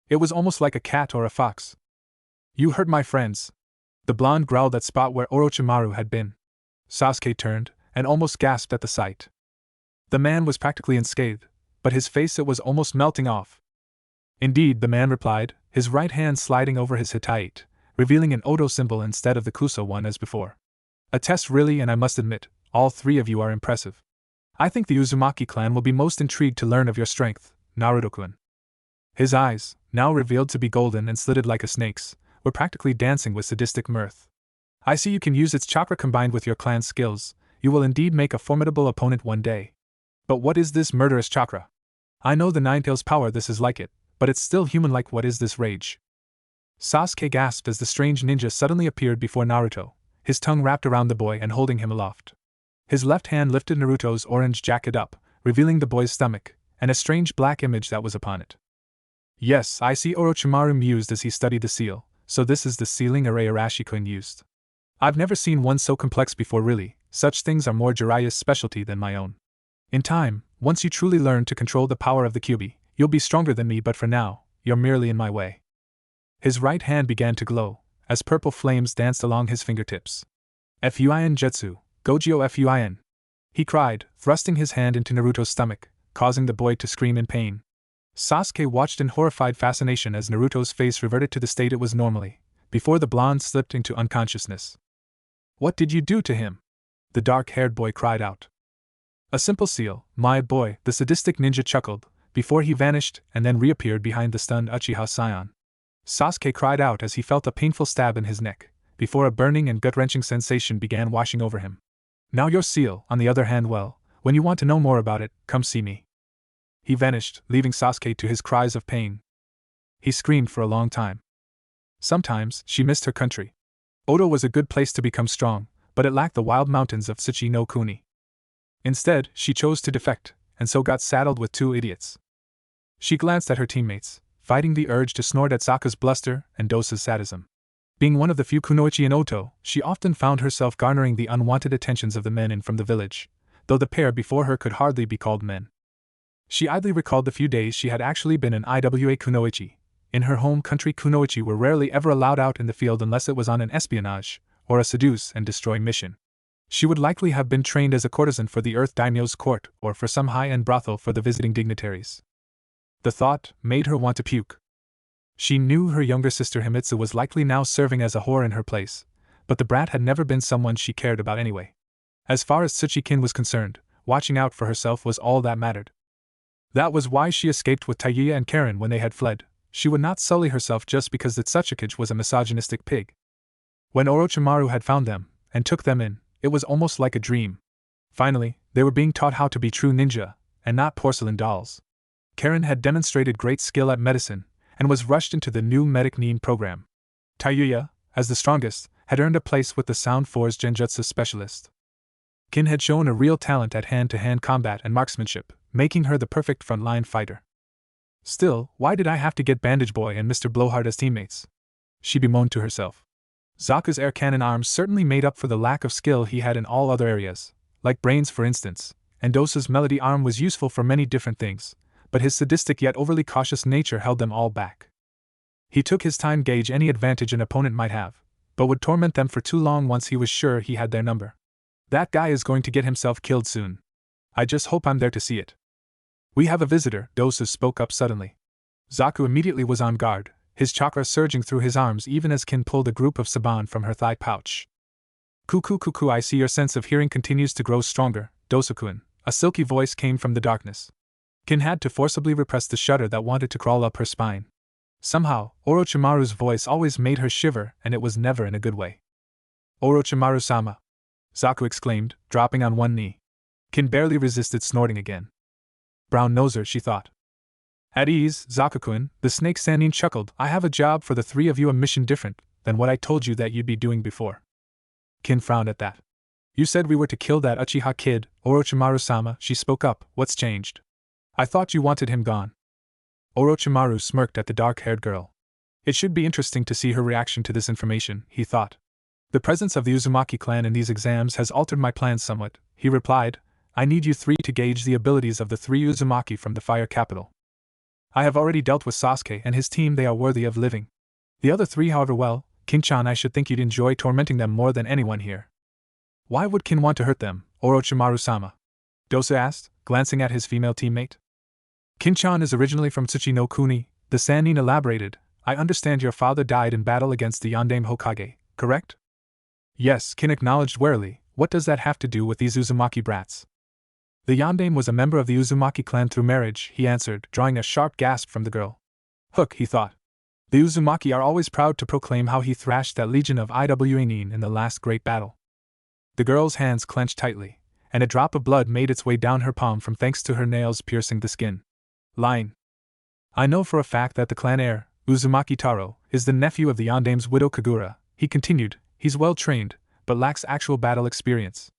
It was almost like a cat or a fox. You hurt my friends. The blonde growled at spot where Orochimaru had been. Sasuke turned, and almost gasped at the sight. The man was practically unscathed, but his face it was almost melting off. Indeed, the man replied, his right hand sliding over his Hittite, revealing an Odo symbol instead of the Kusa one as before. A test really, and I must admit, all three of you are impressive. I think the Uzumaki clan will be most intrigued to learn of your strength, Naruto-kun. His eyes, now revealed to be golden and slitted like a snake's, were practically dancing with sadistic mirth. I see you can use its chakra combined with your clan's skills. You will indeed make a formidable opponent one day. But what is this murderous chakra? I know the Ninetales power this is like it, but it's still human-like. What is this rage? Sasuke gasped as the strange ninja suddenly appeared before Naruto, his tongue wrapped around the boy and holding him aloft. His left hand lifted Naruto's orange jacket up, revealing the boy's stomach, and a strange black image that was upon it. Yes, I see, Orochimaru mused as he studied the seal, so this is the sealing array Arashi-kun used. I've never seen one so complex before really, such things are more Jiraiya's specialty than my own. In time, once you truly learn to control the power of the Kyuubi, you'll be stronger than me, but for now, you're merely in my way. His right hand began to glow, as purple flames danced along his fingertips. Fuin Jutsu, Gojio Fuin! He cried, thrusting his hand into Naruto's stomach, causing the boy to scream in pain. Sasuke watched in horrified fascination as Naruto's face reverted to the state it was normally, before the blonde slipped into unconsciousness. What did you do to him? The dark-haired boy cried out. A simple seal, my boy, the sadistic ninja chuckled, before he vanished and then reappeared behind the stunned Uchiha Scion. Sasuke cried out as he felt a painful stab in his neck, before a burning and gut-wrenching sensation began washing over him. Now your seal, on the other hand, well, when you want to know more about it, come see me. He vanished, leaving Sasuke to his cries of pain. He screamed for a long time. Sometimes, she missed her country. Odo was a good place to become strong, but it lacked the wild mountains of Tsuchi no Kuni. Instead, she chose to defect, and so got saddled with two idiots. She glanced at her teammates, fighting the urge to snort at Sokka's bluster and Dosa's sadism. Being one of the few kunoichi in Oto, she often found herself garnering the unwanted attentions of the men in from the village, though the pair before her could hardly be called men. She idly recalled the few days she had actually been an IWA kunoichi. In her home country, kunoichi were rarely ever allowed out in the field unless it was on an espionage, or a seduce and destroy mission. She would likely have been trained as a courtesan for the Earth Daimyo's court or for some high-end brothel for the visiting dignitaries. The thought made her want to puke. She knew her younger sister Himitsu was likely now serving as a whore in her place, but the brat had never been someone she cared about anyway. As far as Tsuchikin was concerned, watching out for herself was all that mattered. That was why she escaped with Taiya and Karen when they had fled. She would not sully herself just because the Tsuchikage was a misogynistic pig. When Orochimaru had found them, and took them in, it was almost like a dream. Finally, they were being taught how to be true ninja, and not porcelain dolls. Karen had demonstrated great skill at medicine, and was rushed into the new Medic Nin program. Taiya, as the strongest, had earned a place with the Sound Force Genjutsu specialist. Kin had shown a real talent at hand-to-hand combat and marksmanship, making her the perfect frontline fighter. Still, why did I have to get Bandage Boy and Mr. Blowhard as teammates? She bemoaned to herself. Zaka's air cannon arms certainly made up for the lack of skill he had in all other areas, like brains for instance, and Dosa's melody arm was useful for many different things, but his sadistic yet overly cautious nature held them all back. He took his time to gauge any advantage an opponent might have, but would torment them for too long once he was sure he had their number. That guy is going to get himself killed soon. I just hope I'm there to see it. We have a visitor, Dosu spoke up suddenly. Zaku immediately was on guard, his chakra surging through his arms even as Kin pulled a group of saban from her thigh pouch. Cuckoo, I see your sense of hearing continues to grow stronger, Dosu-kun, a silky voice came from the darkness. Kin had to forcibly repress the shudder that wanted to crawl up her spine. Somehow, Orochimaru's voice always made her shiver, and it was never in a good way. Orochimaru-sama! Zaku exclaimed, dropping on one knee. Kin barely resisted snorting again. Brown noser, she thought. At ease, Zaku-kun, the snake Sannin chuckled. I have a job for the three of you, a mission different than what I told you that you'd be doing before. Kin frowned at that. You said we were to kill that Uchiha kid, Orochimaru-sama, she spoke up. What's changed? I thought you wanted him gone. Orochimaru smirked at the dark-haired girl. It should be interesting to see her reaction to this information, he thought. The presence of the Uzumaki clan in these exams has altered my plans somewhat, he replied. I need you three to gauge the abilities of the three Uzumaki from the Fire Capital. I have already dealt with Sasuke and his team, they are worthy of living. The other three, however, well, Kin-chan, I should think you'd enjoy tormenting them more than anyone here. Why would Kin want to hurt them, Orochimaru-sama? Dosu asked, glancing at his female teammate. Kin-chan is originally from Tsuchi no Kuni, the Sannin elaborated. I understand your father died in battle against the Yondaime Hokage, correct? Yes, Kin acknowledged warily. What does that have to do with these Uzumaki brats? The Yondaime was a member of the Uzumaki clan through marriage, he answered, drawing a sharp gasp from the girl. Hook, he thought. The Uzumaki are always proud to proclaim how he thrashed that legion of Iwanin in the last great battle. The girl's hands clenched tightly, and a drop of blood made its way down her palm from thanks to her nails piercing the skin. Lying. I know for a fact that the clan heir, Uzumaki Taro, is the nephew of the Yondaime's widow Kagura, he continued. He's well trained, but lacks actual battle experience.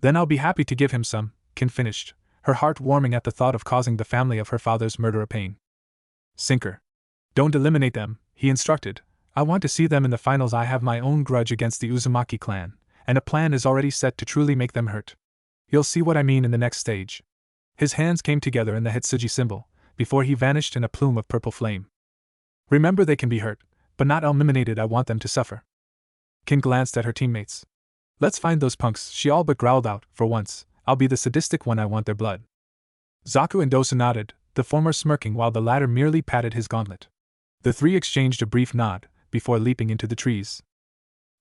Then I'll be happy to give him some, Kin finished, her heart warming at the thought of causing the family of her father's murderer pain. Sinker. Don't eliminate them, he instructed. I want to see them in the finals. I have my own grudge against the Uzumaki clan, and a plan is already set to truly make them hurt. You'll see what I mean in the next stage. His hands came together in the Hitsuji symbol, before he vanished in a plume of purple flame. Remember, they can be hurt, but not eliminated. I want them to suffer. Kin glanced at her teammates. Let's find those punks, she all but growled out. For once, I'll be the sadistic one. I want their blood. Zaku and Dosu nodded, the former smirking while the latter merely patted his gauntlet. The three exchanged a brief nod, before leaping into the trees.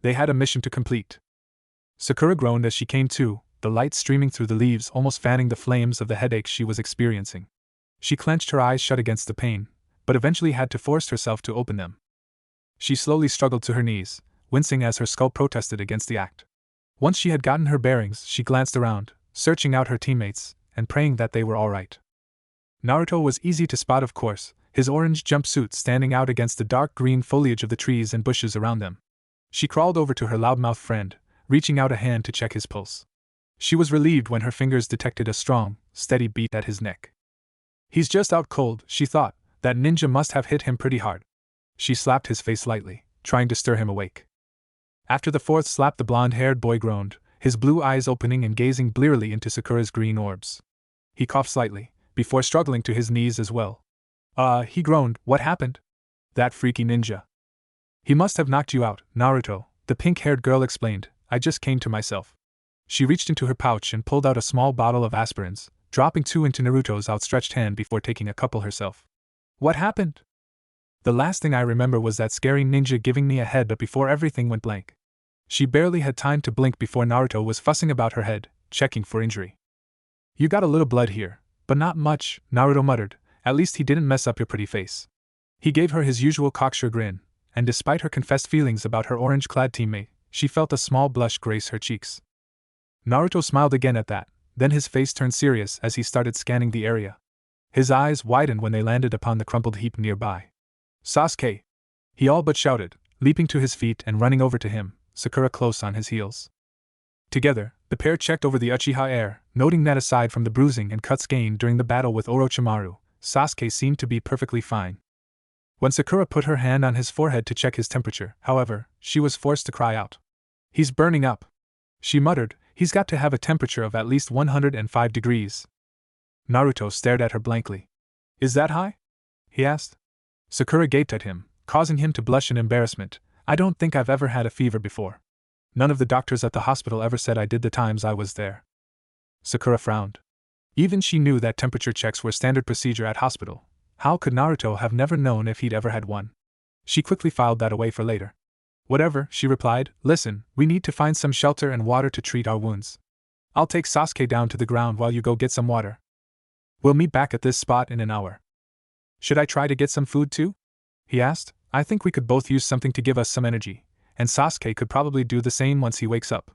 They had a mission to complete. Sakura groaned as she came to, the light streaming through the leaves almost fanning the flames of the headache she was experiencing. She clenched her eyes shut against the pain, but eventually had to force herself to open them. She slowly struggled to her knees, wincing as her skull protested against the act. Once she had gotten her bearings, she glanced around, searching out her teammates, and praying that they were all right. Naruto was easy to spot, of course, his orange jumpsuit standing out against the dark green foliage of the trees and bushes around them. She crawled over to her loudmouth friend, reaching out a hand to check his pulse. She was relieved when her fingers detected a strong, steady beat at his neck. He's just out cold, she thought. That ninja must have hit him pretty hard. She slapped his face lightly, trying to stir him awake. After the fourth slap, the blonde-haired boy groaned, his blue eyes opening and gazing blearily into Sakura's green orbs. He coughed slightly, before struggling to his knees as well. He groaned, what happened? That freaky ninja. He must have knocked you out, Naruto, the pink-haired girl explained. I just came to myself. She reached into her pouch and pulled out a small bottle of aspirins, dropping 2 into Naruto's outstretched hand before taking a couple herself. What happened? The last thing I remember was that scary ninja giving me a head, but before everything went blank. She barely had time to blink before Naruto was fussing about her head, checking for injury. You got a little blood here, but not much, Naruto muttered. At least he didn't mess up your pretty face. He gave her his usual cocksure grin, and despite her confessed feelings about her orange-clad teammate, she felt a small blush grace her cheeks. Naruto smiled again at that, then his face turned serious as he started scanning the area. His eyes widened when they landed upon the crumpled heap nearby. Sasuke! He all but shouted, leaping to his feet and running over to him, Sakura close on his heels. Together, the pair checked over the Uchiha heir, noting that aside from the bruising and cuts gained during the battle with Orochimaru, Sasuke seemed to be perfectly fine. When Sakura put her hand on his forehead to check his temperature, however, she was forced to cry out. He's burning up. She muttered, he's got to have a temperature of at least 105 degrees. Naruto stared at her blankly. Is that high? He asked. Sakura gaped at him, causing him to blush in embarrassment. I don't think I've ever had a fever before. None of the doctors at the hospital ever said I did the times I was there. Sakura frowned. Even she knew that temperature checks were standard procedure at hospital. How could Naruto have never known if he'd ever had one? She quickly filed that away for later. Whatever, she replied. Listen, we need to find some shelter and water to treat our wounds. I'll take Sasuke down to the ground while you go get some water. We'll meet back at this spot in an hour. Should I try to get some food too? He asked. I think we could both use something to give us some energy, and Sasuke could probably do the same once he wakes up.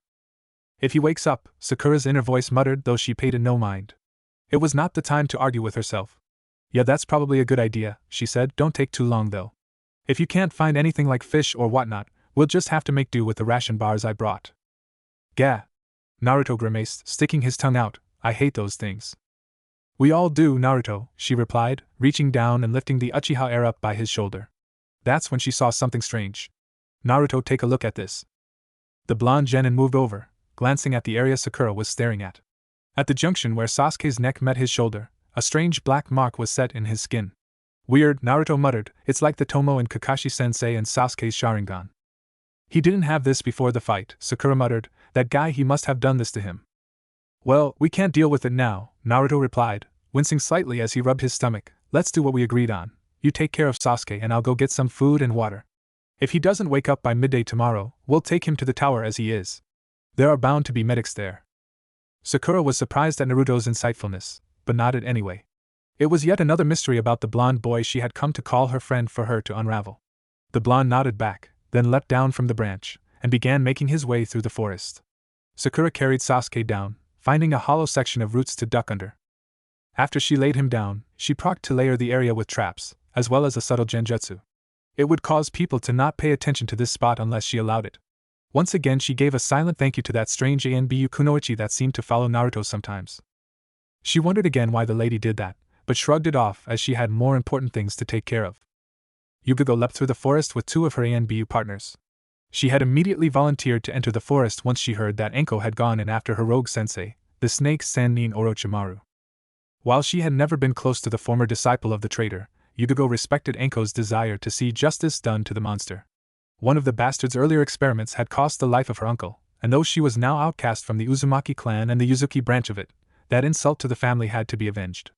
If he wakes up, Sakura's inner voice muttered, though she paid it no mind. It was not the time to argue with herself. Yeah, that's probably a good idea, she said. Don't take too long though. If you can't find anything like fish or whatnot, we'll just have to make do with the ration bars I brought. Gah! Naruto grimaced, sticking his tongue out. I hate those things. We all do, Naruto, she replied, reaching down and lifting the Uchiha heir up by his shoulder. That's when she saw something strange. Naruto, take a look at this. The blonde genin moved over, glancing at the area Sakura was staring at. At the junction where Sasuke's neck met his shoulder, a strange black mark was set in his skin. Weird, Naruto muttered. It's like the Tomo in Kakashi-sensei and Sasuke's Sharingan. He didn't have this before the fight, Sakura muttered. That guy, he must have done this to him. Well, we can't deal with it now, Naruto replied, wincing slightly as he rubbed his stomach. Let's do what we agreed on. You take care of Sasuke and I'll go get some food and water. If he doesn't wake up by midday tomorrow, we'll take him to the tower as he is. There are bound to be medics there. Sakura was surprised at Naruto's insightfulness, but nodded anyway. It was yet another mystery about the blonde boy she had come to call her friend for her to unravel. The blonde nodded back, then leapt down from the branch, and began making his way through the forest. Sakura carried Sasuke down, finding a hollow section of roots to duck under. After she laid him down, she procced to layer the area with traps, as well as a subtle genjutsu. It would cause people to not pay attention to this spot unless she allowed it. Once again she gave a silent thank you to that strange Anbu kunoichi that seemed to follow Naruto sometimes. She wondered again why the lady did that, but shrugged it off as she had more important things to take care of. Yugo leapt through the forest with two of her Anbu partners. She had immediately volunteered to enter the forest once she heard that Anko had gone in after her rogue sensei, the snake Sannin Orochimaru. While she had never been close to the former disciple of the traitor, Yugo respected Anko's desire to see justice done to the monster. One of the bastard's earlier experiments had cost the life of her uncle, and though she was now outcast from the Uzumaki clan and the Yuzuki branch of it, that insult to the family had to be avenged.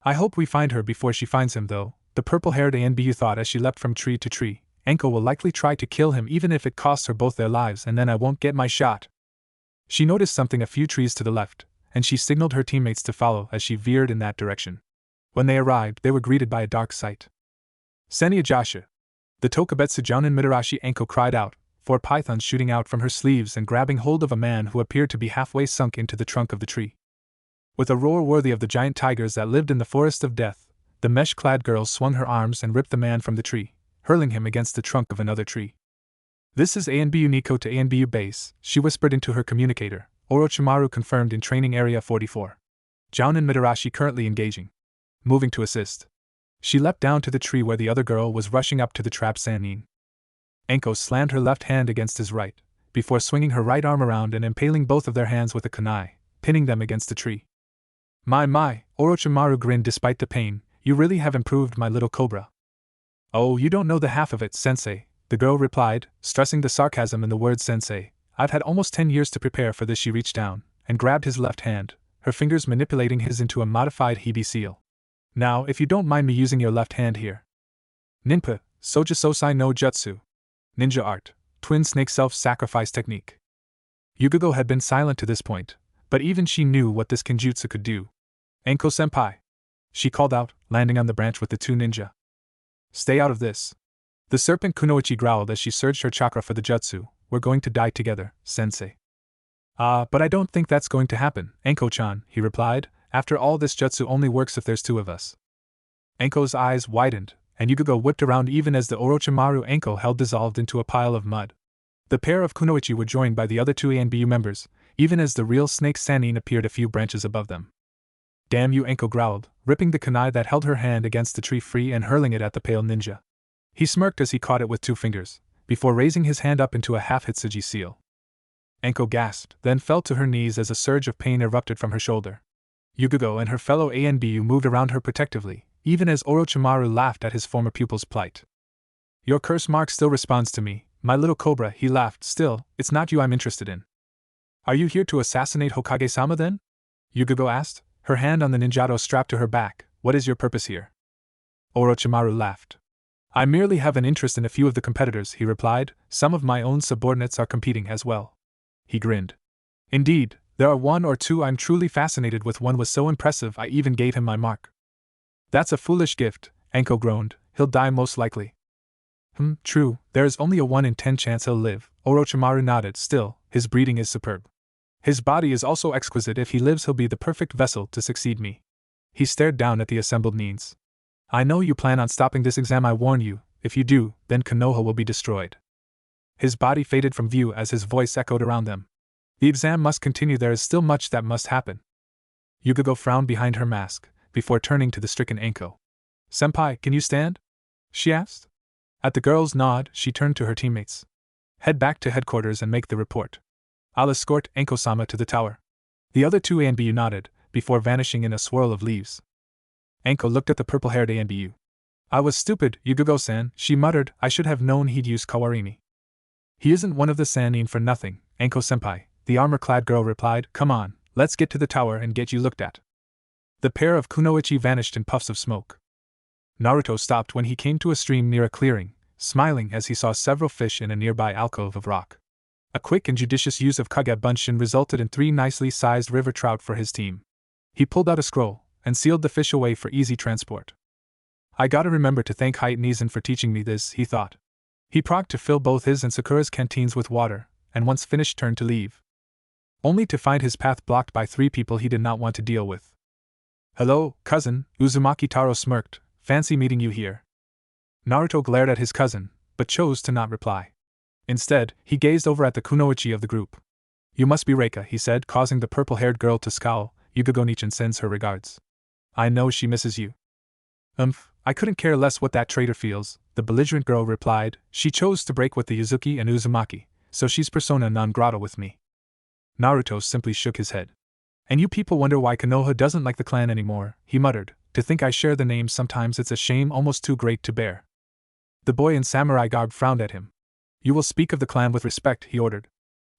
I hope we find her before she finds him though, the purple-haired Anbu thought as she leapt from tree to tree. Anko will likely try to kill him even if it costs her both their lives, and then I won't get my shot. She noticed something a few trees to the left, and she signaled her teammates to follow as she veered in that direction. When they arrived, they were greeted by a dark sight. Seniyajasha! The Tokubetsu Jounin Mitarashi, Anko cried out, four pythons shooting out from her sleeves and grabbing hold of a man who appeared to be halfway sunk into the trunk of the tree. With a roar worthy of the giant tigers that lived in the forest of death, the mesh-clad girl swung her arms and ripped the man from the tree, hurling him against the trunk of another tree. This is Anbu Nico to Anbu base, she whispered into her communicator. Orochimaru confirmed in training area 44. Jounin Mitarashi currently engaging. Moving to assist. She leapt down to the tree where the other girl was rushing up to the trapped Sannin. Anko slammed her left hand against his right, before swinging her right arm around and impaling both of their hands with a kunai, pinning them against the tree. My, Orochimaru grinned despite the pain. You really have improved, my little cobra. Oh, you don't know the half of it, sensei, the girl replied, stressing the sarcasm in the word sensei. I've had almost 10 years to prepare for this. She reached down and grabbed his left hand, her fingers manipulating his into a modified Hebe seal. Now, if you don't mind me using your left hand here. Ninpa, Soja Sosai no Jutsu. Ninja art, twin snake self-sacrifice technique. Yugo had been silent to this point, but even she knew what this kenjutsu could do. Anko-senpai, she called out, landing on the branch with the two ninja. Stay out of this. The serpent kunoichi growled as she surged her chakra for the jutsu. We're going to die together, sensei. But I don't think that's going to happen, Anko-chan, he replied. After all, this jutsu only works if there's two of us. Anko's eyes widened, and Yugo whipped around even as the Orochimaru Anko held dissolved into a pile of mud. The pair of kunoichi were joined by the other two Anbu members, even as the real snake Sannin appeared a few branches above them. Damn you, Anko growled, ripping the kunai that held her hand against the tree free and hurling it at the pale ninja. He smirked as he caught it with two fingers, before raising his hand up into a half-hitsuji seal. Anko gasped, then fell to her knees as a surge of pain erupted from her shoulder. Yugo and her fellow Anbu moved around her protectively, even as Orochimaru laughed at his former pupil's plight. Your curse mark still responds to me, my little cobra, he laughed. Still, it's not you I'm interested in. Are you here to assassinate Hokage-sama then? Yugo asked, her hand on the ninjato strapped to her back. What is your purpose here? Orochimaru laughed. I merely have an interest in a few of the competitors, he replied. Some of my own subordinates are competing as well. He grinned. Indeed, there are one or two I'm truly fascinated with. One was so impressive I even gave him my mark. That's a foolish gift, Anko groaned. He'll die most likely. True, there is only a 1 in 10 chance he'll live, Orochimaru nodded. Still, his breeding is superb. His body is also exquisite. If he lives, he'll be the perfect vessel to succeed me. He stared down at the assembled Nins. I know you plan on stopping this exam. I warn you, if you do, then Konoha will be destroyed. His body faded from view as his voice echoed around them. The exam must continue. There is still much that must happen. Yugo frowned behind her mask, before turning to the stricken Anko. Senpai, can you stand? She asked. At the girl's nod, she turned to her teammates. Head back to headquarters and make the report. I'll escort Anko-sama to the tower. The other two ANBU nodded, before vanishing in a swirl of leaves. Anko looked at the purple-haired ANBU. I was stupid, Yugo-san, she muttered. I should have known he'd use Kawarini. He isn't one of the Sannin for nothing, Anko-senpai, the armor-clad girl replied. Come on, let's get to the tower and get you looked at. The pair of kunoichi vanished in puffs of smoke. Naruto stopped when he came to a stream near a clearing, smiling as he saw several fish in a nearby alcove of rock. A quick and judicious use of Kage Bunshin resulted in 3 nicely sized river trout for his team. He pulled out a scroll, and sealed the fish away for easy transport. I gotta remember to thank Height Nizan for teaching me this, he thought. He progged to fill both his and Sakura's canteens with water, and once finished turned to leave. Only to find his path blocked by 3 people he did not want to deal with. Hello, cousin, Uzumaki. Taro smirked. Fancy meeting you here. Naruto glared at his cousin, but chose to not reply. Instead, he gazed over at the kunoichi of the group. You must be Reika, he said, causing the purple-haired girl to scowl. Yugo-nichan sends her regards. I know she misses you. I couldn't care less what that traitor feels, the belligerent girl replied. She chose to break with the Yuzuki and Uzumaki, so she's persona non grata with me. Naruto simply shook his head. And you people wonder why Konoha doesn't like the clan anymore, he muttered. To think I share the name sometimes, it's a shame almost too great to bear. The boy in samurai garb frowned at him. You will speak of the clan with respect, he ordered.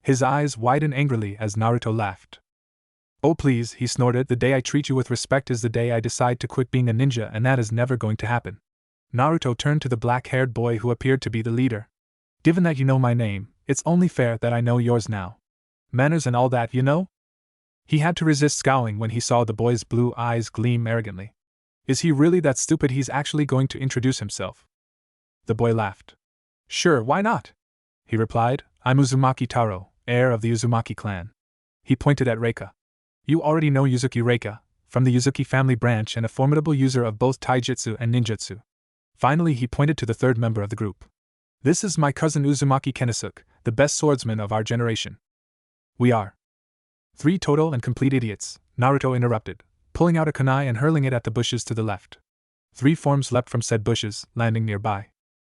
His eyes widened angrily as Naruto laughed. Oh please, he snorted, the day I treat you with respect is the day I decide to quit being a ninja, and that is never going to happen. Naruto turned to the black-haired boy who appeared to be the leader. Given that you know my name, it's only fair that I know yours now. Manners and all that, you know? He had to resist scowling when he saw the boy's blue eyes gleam arrogantly. Is he really that stupid he's actually going to introduce himself? The boy laughed. Sure, why not? He replied, I'm Uzumaki Taro, heir of the Uzumaki clan. He pointed at Reika. You already know Yuzuki Reika, from the Yuzuki family branch and a formidable user of both taijutsu and ninjutsu. Finally he pointed to the third member of the group. This is my cousin Uzumaki Kenisuke, the best swordsman of our generation. We are 3 total and complete idiots, Naruto interrupted, pulling out a kunai and hurling it at the bushes to the left. 3 forms leapt from said bushes, landing nearby.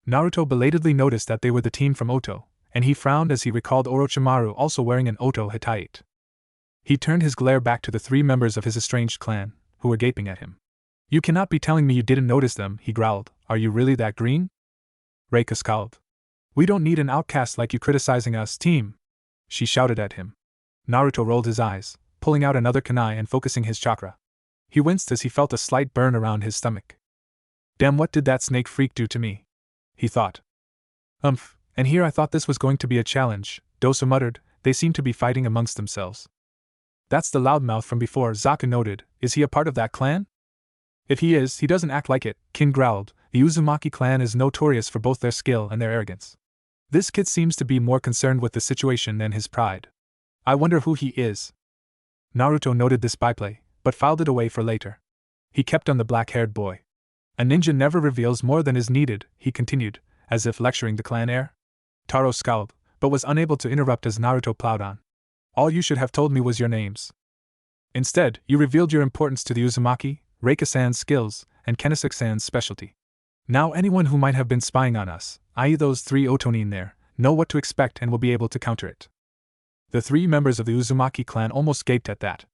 Naruto belatedly noticed that they were the team from Oto, and he frowned as he recalled Orochimaru also wearing an Oto Hittite. He turned his glare back to the 3 members of his estranged clan, who were gaping at him. You cannot be telling me you didn't notice them, he growled. Are you really that green? Reika scowled. We don't need an outcast like you criticizing us, team, she shouted at him. Naruto rolled his eyes, pulling out another kunai and focusing his chakra. He winced as he felt a slight burn around his stomach. Damn, what did that snake freak do to me? He thought. And here I thought this was going to be a challenge, Dosa muttered. They seem to be fighting amongst themselves. That's the loudmouth from before, Zaku noted. Is he a part of that clan? If he is, he doesn't act like it, Kin growled. The Uzumaki clan is notorious for both their skill and their arrogance. This kid seems to be more concerned with the situation than his pride. I wonder who he is. Naruto noted this byplay, but filed it away for later. He kept on the black-haired boy. A ninja never reveals more than is needed, he continued, as if lecturing the clan heir. Taro scowled, but was unable to interrupt as Naruto plowed on. All you should have told me was your names. Instead, you revealed your importance to the Uzumaki, Reika-san's skills, and Kenisuke-san's specialty. Now anyone who might have been spying on us, i.e. those 3 Otonin there, know what to expect and will be able to counter it. The 3 members of the Uzumaki clan almost gaped at that.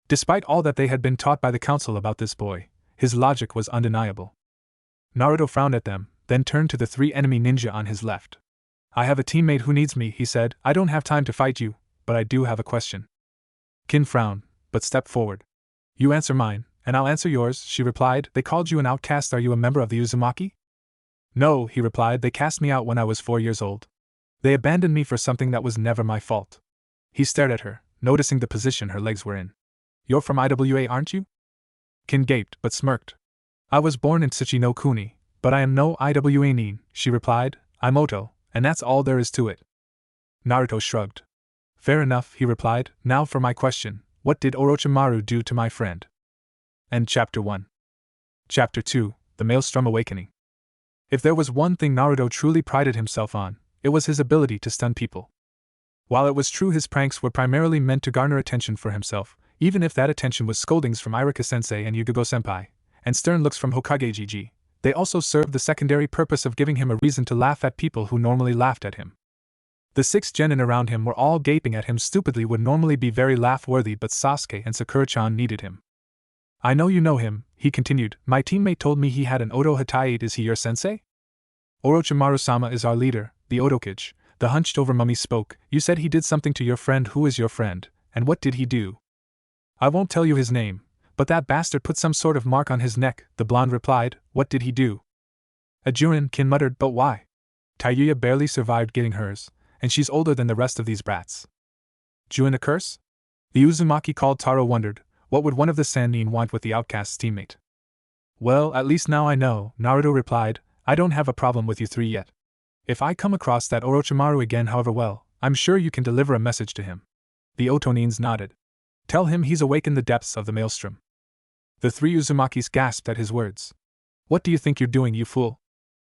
Despite all that they had been taught by the council about this boy, his logic was undeniable. Naruto frowned at them, then turned to the 3 enemy ninja on his left. I have a teammate who needs me, he said. I don't have time to fight you, but I do have a question. Kin frowned, but stepped forward. You answer mine, and I'll answer yours, she replied. They called you an outcast. Are you a member of the Uzumaki? No, he replied. They cast me out when I was 4 years old. They abandoned me for something that was never my fault. He stared at her, noticing the position her legs were in. You're from IWA, aren't you? Kin gaped, but smirked. I was born in Tsuchi no Kuni, but I am no IWA nin, she replied. I'm Oto, and that's all there is to it. Naruto shrugged. Fair enough, he replied. Now for my question, what did Orochimaru do to my friend? End Chapter 1. Chapter 2, The Maelstrom Awakening. If there was one thing Naruto truly prided himself on, it was his ability to stun people. While it was true his pranks were primarily meant to garner attention for himself, even if that attention was scoldings from Irika-sensei and Yugo-senpai, and stern looks from Hokage Gigi, they also served the secondary purpose of giving him a reason to laugh at people who normally laughed at him. The 6 genin around him were all gaping at him stupidly would normally be very laugh-worthy, but Sasuke and Sakura-chan needed him. I know you know him, he continued. My teammate told me he had an Oto Hatayate. Is he your sensei? Orochimaru-sama is our leader, the Otokage. The hunched-over mummy spoke. You said he did something to your friend. Who is your friend, and what did he do? I won't tell you his name, but that bastard put some sort of mark on his neck, the blonde replied. What did he do? A Junin, Kin muttered. But why? Tayuya barely survived getting hers, and she's older than the rest of these brats. Juin a curse? The Uzumaki called. Taro wondered, what would one of the Sannin want with the outcast's teammate? Well, at least now I know, Naruto replied. I don't have a problem with you 3 yet. If I come across that Orochimaru again, however well, I'm sure you can deliver a message to him. The Otonins nodded. Tell him he's awakened the depths of the maelstrom. The 3 Uzumakis gasped at his words. What do you think you're doing, you fool?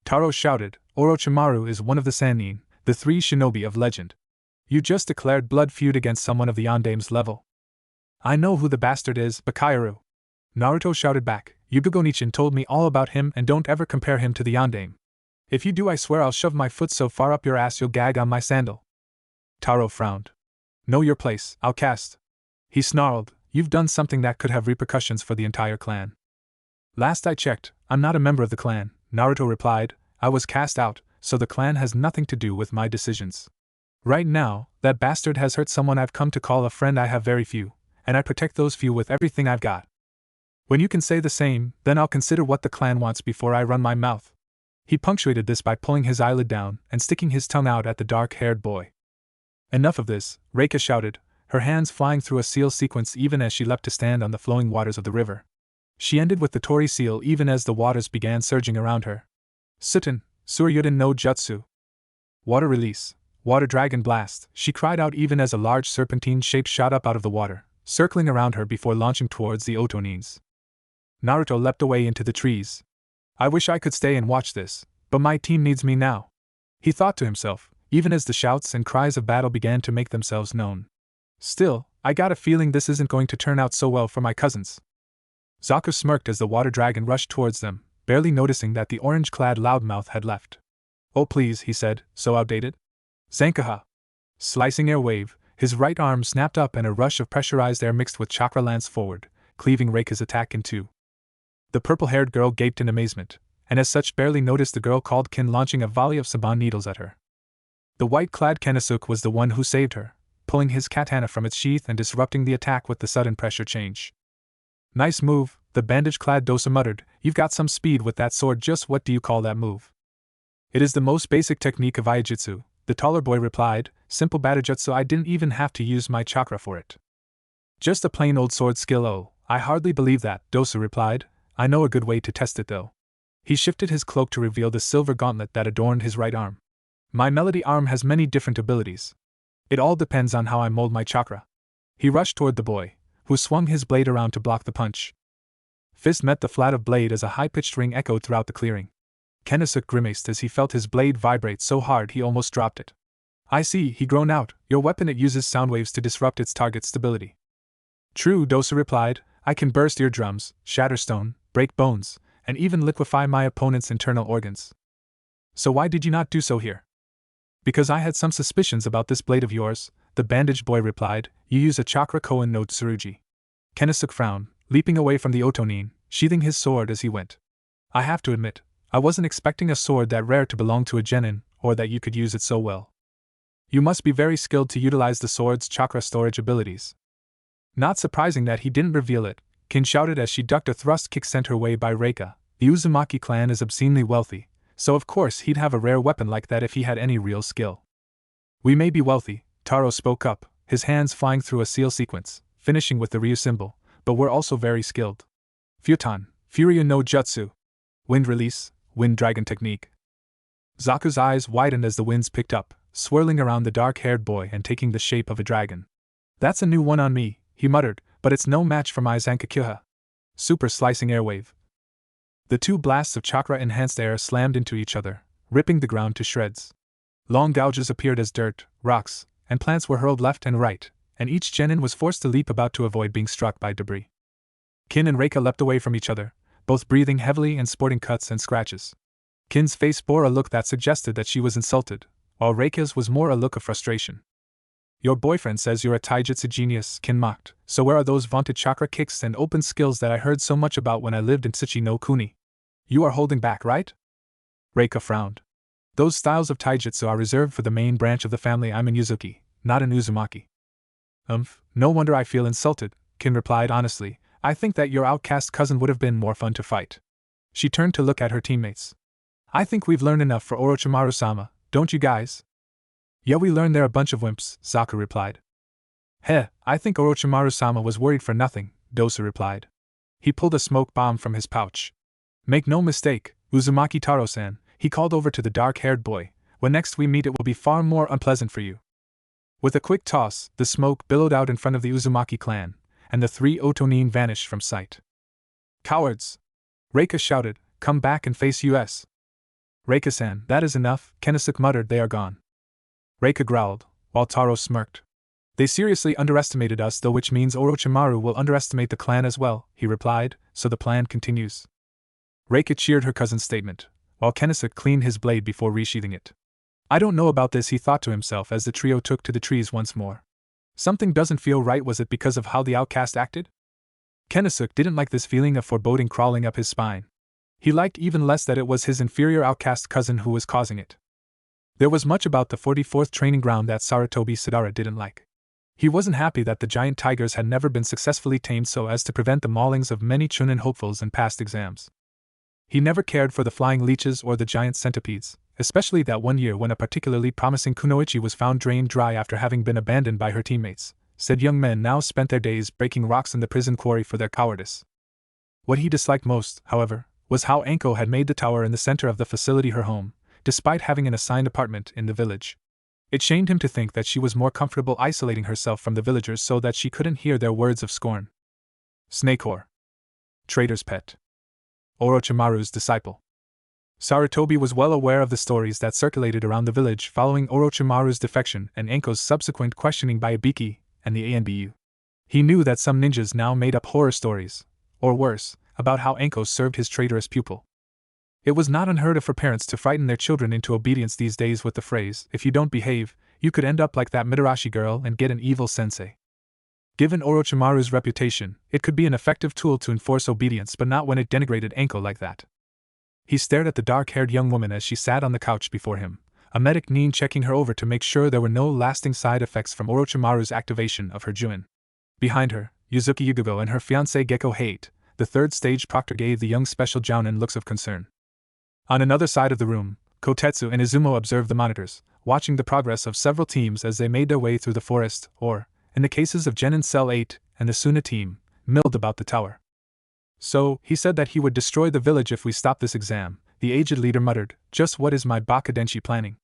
Taro shouted. Orochimaru is one of the Sannin, the 3 shinobi of legend. You just declared blood feud against someone of the Yondame's level. I know who the bastard is, Bakairu. Naruto shouted back. Yugo Nichin told me all about him, and don't ever compare him to the Yondame. If you do, I swear I'll shove my foot so far up your ass you'll gag on my sandal. Taro frowned. Know your place, outcast. He snarled. You've done something that could have repercussions for the entire clan. Last I checked, I'm not a member of the clan, Naruto replied. I was cast out, so the clan has nothing to do with my decisions. Right now, that bastard has hurt someone I've come to call a friend. I have very few, and I protect those few with everything I've got. When you can say the same, then I'll consider what the clan wants before I run my mouth. He punctuated this by pulling his eyelid down and sticking his tongue out at the dark-haired boy. Enough of this, Reika shouted, her hands flying through a seal sequence even as she leapt to stand on the flowing waters of the river. She ended with the Tori seal even as the waters began surging around her. Suten, Suryuden no Jutsu. Water release, water dragon blast, she cried out even as a large serpentine shape shot up out of the water, circling around her before launching towards the Otonins. Naruto leapt away into the trees. I wish I could stay and watch this, but my team needs me now, he thought to himself, even as the shouts and cries of battle began to make themselves known. Still, I got a feeling this isn't going to turn out so well for my cousins. Zaku smirked as the water dragon rushed towards them, barely noticing that the orange-clad loudmouth had left. Oh please, he said, so outdated. Zankaha. Slicing air wave, his right arm snapped up and a rush of pressurized air mixed with chakra lanced forward, cleaving Reika's attack in two. The purple-haired girl gaped in amazement, and as such barely noticed the girl called Kin launching a volley of saban needles at her. The white-clad Kenasuke was the one who saved her, pulling his katana from its sheath and disrupting the attack with the sudden pressure change. Nice move, the bandage-clad Dosa muttered, you've got some speed with that sword. Just what do you call that move? It is the most basic technique of Aijutsu, the taller boy replied, simple Batojutsu. I didn't even have to use my chakra for it. Just a plain old sword skill. Oh, I hardly believe that, Dosa replied. I know a good way to test it though. He shifted his cloak to reveal the silver gauntlet that adorned his right arm. My melody arm has many different abilities. It all depends on how I mold my chakra. He rushed toward the boy, who swung his blade around to block the punch. Fist met the flat of blade as a high-pitched ring echoed throughout the clearing. Kenasuke grimaced as he felt his blade vibrate so hard he almost dropped it. I see, he groaned out, your weapon, it uses sound waves to disrupt its target's stability. True, Dosa replied, I can burst eardrums, shatter stone, break bones, and even liquefy my opponent's internal organs. So why did you not do so here? Because I had some suspicions about this blade of yours, the bandaged boy replied. You use a chakra koan no tsurugi. Kenasuke frowned, leaping away from the Otonin, sheathing his sword as he went. I have to admit, I wasn't expecting a sword that rare to belong to a genin, or that you could use it so well. You must be very skilled to utilize the sword's chakra storage abilities. Not surprising that he didn't reveal it, Kin shouted as she ducked a thrust kick sent her way by Reika. The Uzumaki clan is obscenely wealthy, so of course he'd have a rare weapon like that if he had any real skill. We may be wealthy, Taro spoke up, his hands flying through a seal sequence, finishing with the Ryu symbol, but we're also very skilled. Futon, Furya no Jutsu. Wind release, wind dragon technique. Zaku's eyes widened as the winds picked up, swirling around the dark-haired boy and taking the shape of a dragon. That's a new one on me, he muttered, but it's no match for my Zankakuha. Super slicing airwave. The two blasts of chakra-enhanced air slammed into each other, ripping the ground to shreds. Long gouges appeared as dirt, rocks, and plants were hurled left and right, and each genin was forced to leap about to avoid being struck by debris. Kin and Reika leapt away from each other, both breathing heavily and sporting cuts and scratches. Kin's face bore a look that suggested that she was insulted, while Reika's was more a look of frustration. Your boyfriend says you're a taijutsu genius, Kin mocked, so where are those vaunted chakra kicks and open skills that I heard so much about when I lived in Tsuchi no Kuni? You are holding back, right? Reika frowned. Those styles of taijutsu are reserved for the main branch of the family. I'm in Yuzuki, not in Uzumaki. No wonder I feel insulted, Kin replied honestly. I think that your outcast cousin would have been more fun to fight. She turned to look at her teammates. I think we've learned enough for Orochimaru-sama, don't you guys? Yeah, we learned they're a bunch of wimps, Zaku replied. Heh, I think Orochimaru-sama was worried for nothing, Dosa replied. He pulled a smoke bomb from his pouch. Make no mistake, Uzumaki Taro-san, he called over to the dark-haired boy, when next we meet it will be far more unpleasant for you. With a quick toss, the smoke billowed out in front of the Uzumaki clan, and the three Otonin vanished from sight. Cowards! Reika shouted, come back and face us. Reika-san, that is enough, Konosuke muttered. They are gone. Reika growled, while Taro smirked. They seriously underestimated us though, which means Orochimaru will underestimate the clan as well, he replied, so the plan continues. Reika cheered her cousin's statement, while Konosuke cleaned his blade before resheathing it. I don't know about this, he thought to himself as the trio took to the trees once more. Something doesn't feel right. Was it because of how the outcast acted? Konosuke didn't like this feeling of foreboding crawling up his spine. He liked even less that it was his inferior outcast cousin who was causing it. There was much about the 44th training ground that Sarutobi Sadara didn't like. He wasn't happy that the giant tigers had never been successfully tamed so as to prevent the maulings of many Chunin hopefuls in past exams. He never cared for the flying leeches or the giant centipedes, especially that one year when a particularly promising kunoichi was found drained dry after having been abandoned by her teammates. Said young men now spent their days breaking rocks in the prison quarry for their cowardice. What he disliked most, however, was how Anko had made the tower in the center of the facility her home, despite having an assigned apartment in the village. It shamed him to think that she was more comfortable isolating herself from the villagers so that she couldn't hear their words of scorn. Snake whore. Traitor's pet. Orochimaru's disciple. Sarutobi was well aware of the stories that circulated around the village following Orochimaru's defection and Anko's subsequent questioning by Ibiki and the ANBU. He knew that some ninjas now made up horror stories, or worse, about how Anko served his traitorous pupil. It was not unheard of for parents to frighten their children into obedience these days with the phrase, if you don't behave, you could end up like that Mitarashi girl and get an evil sensei. Given Orochimaru's reputation, it could be an effective tool to enforce obedience, but not when it denigrated Anko like that. He stared at the dark-haired young woman as she sat on the couch before him, a medic nin checking her over to make sure there were no lasting side effects from Orochimaru's activation of her Juin. Behind her, Yuzuki Yugo and her fiancé Gekko Hate, the third stage proctor, gave the young special jounin looks of concern. On another side of the room, Kotetsu and Izumo observed the monitors, watching the progress of several teams as they made their way through the forest, or, in the cases of Genin Cell 8 and the Suna team, milled about the tower. So, he said that he would destroy the village if we stopped this exam, the aged leader muttered. Just what is my Bakadenshi planning?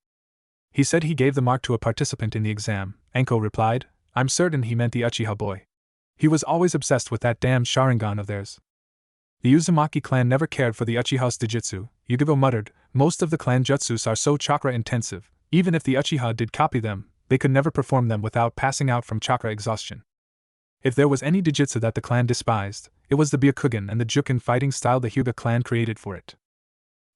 He said he gave the mark to a participant in the exam, Anko replied. I'm certain he meant the Uchiha boy. He was always obsessed with that damn Sharingan of theirs. The Uzumaki clan never cared for the Uchiha's Dijutsu, Yugo muttered. Most of the clan jutsus are so chakra intensive, even if the Uchiha did copy them, they could never perform them without passing out from chakra exhaustion. If there was any Dijutsu that the clan despised, it was the Byakugan and the Jukin fighting style the Hyuga clan created for it.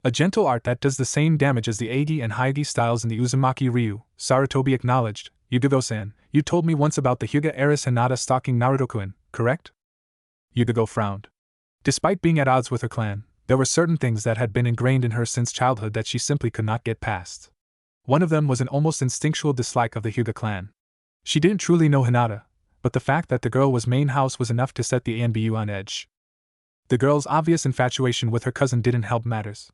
A gentle art that does the same damage as the Eigi and Hyuga styles in the Uzumaki Ryu, Sarutobi acknowledged. Yugo-san, you told me once about the Hyuga heiress Hinata stalking Naruto-kun, correct? Yugo frowned. Despite being at odds with her clan, there were certain things that had been ingrained in her since childhood that she simply could not get past. One of them was an almost instinctual dislike of the Hyuga clan. She didn't truly know Hinata, but the fact that the girl was main house was enough to set the ANBU on edge. The girl's obvious infatuation with her cousin didn't help matters.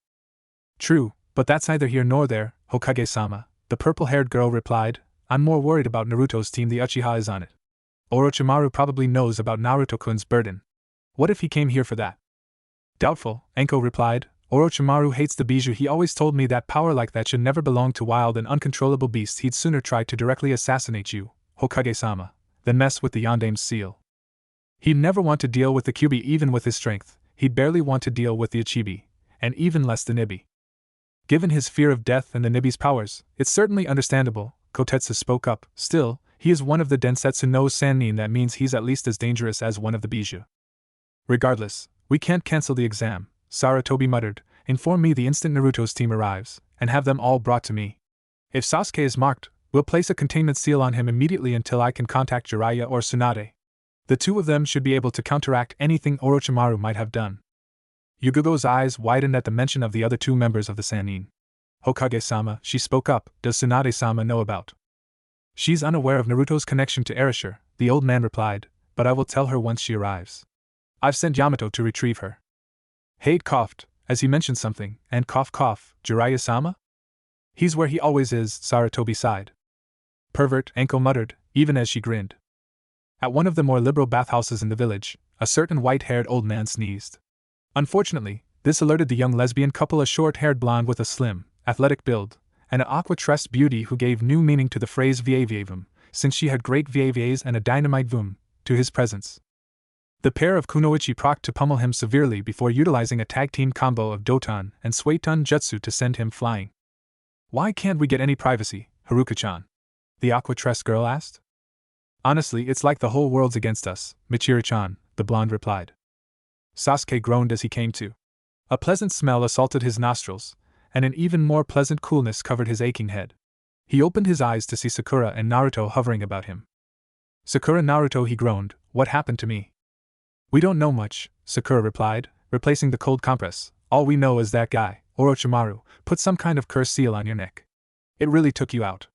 True, but that's neither here nor there, Hokage-sama, the purple-haired girl replied. I'm more worried about Naruto's team. The Uchiha is on it. Orochimaru probably knows about Naruto-kun's burden. What if he came here for that? Doubtful, Anko replied. Orochimaru hates the bijou. He always told me that power like that should never belong to wild and uncontrollable beasts. He'd sooner try to directly assassinate you, Hokage-sama, than mess with the Yondame's seal. He'd never want to deal with the Kyuubi even with his strength. He'd barely want to deal with the Ichibi, and even less the Nibi. Given his fear of death and the Nibi's powers, it's certainly understandable, Kotetsu spoke up. Still, he is one of the Densetsu no Sannin. That means he's at least as dangerous as one of the bijou. Regardless, we can't cancel the exam, Sarutobi muttered. Inform me the instant Naruto's team arrives, and have them all brought to me. If Sasuke is marked, we'll place a containment seal on him immediately until I can contact Jiraiya or Tsunade. The two of them should be able to counteract anything Orochimaru might have done. Yugo's eyes widened at the mention of the other two members of the Sannin. Hokage-sama, she spoke up, does Tsunade-sama know about? She's unaware of Naruto's connection to Erasure, the old man replied, but I will tell her once she arrives. I've sent Yamato to retrieve her. Hade coughed, as he mentioned something, and cough, Jiraiya-sama? He's where he always is, Sarutobi sighed. Pervert, Anko muttered, even as she grinned. At one of the more liberal bathhouses in the village, a certain white-haired old man sneezed. Unfortunately, this alerted the young lesbian couple, a short-haired blonde with a slim, athletic build, and an aqua-tressed beauty who gave new meaning to the phrase vievum, since she had great vieves and a dynamite vum, to his presence. The pair of kunoichi proc to pummel him severely before utilizing a tag-team combo of Doton and Suiton Jutsu to send him flying. Why can't we get any privacy, Haruka-chan? The aqua-tressed girl asked. Honestly, it's like the whole world's against us, Michiru-chan, the blonde replied. Sasuke groaned as he came to. A pleasant smell assaulted his nostrils, and an even more pleasant coolness covered his aching head. He opened his eyes to see Sakura and Naruto hovering about him. Sakura, Naruto, he groaned, what happened to me? We don't know much, Sakura replied, replacing the cold compress. All we know is that guy, Orochimaru, put some kind of curse seal on your neck. It really took you out.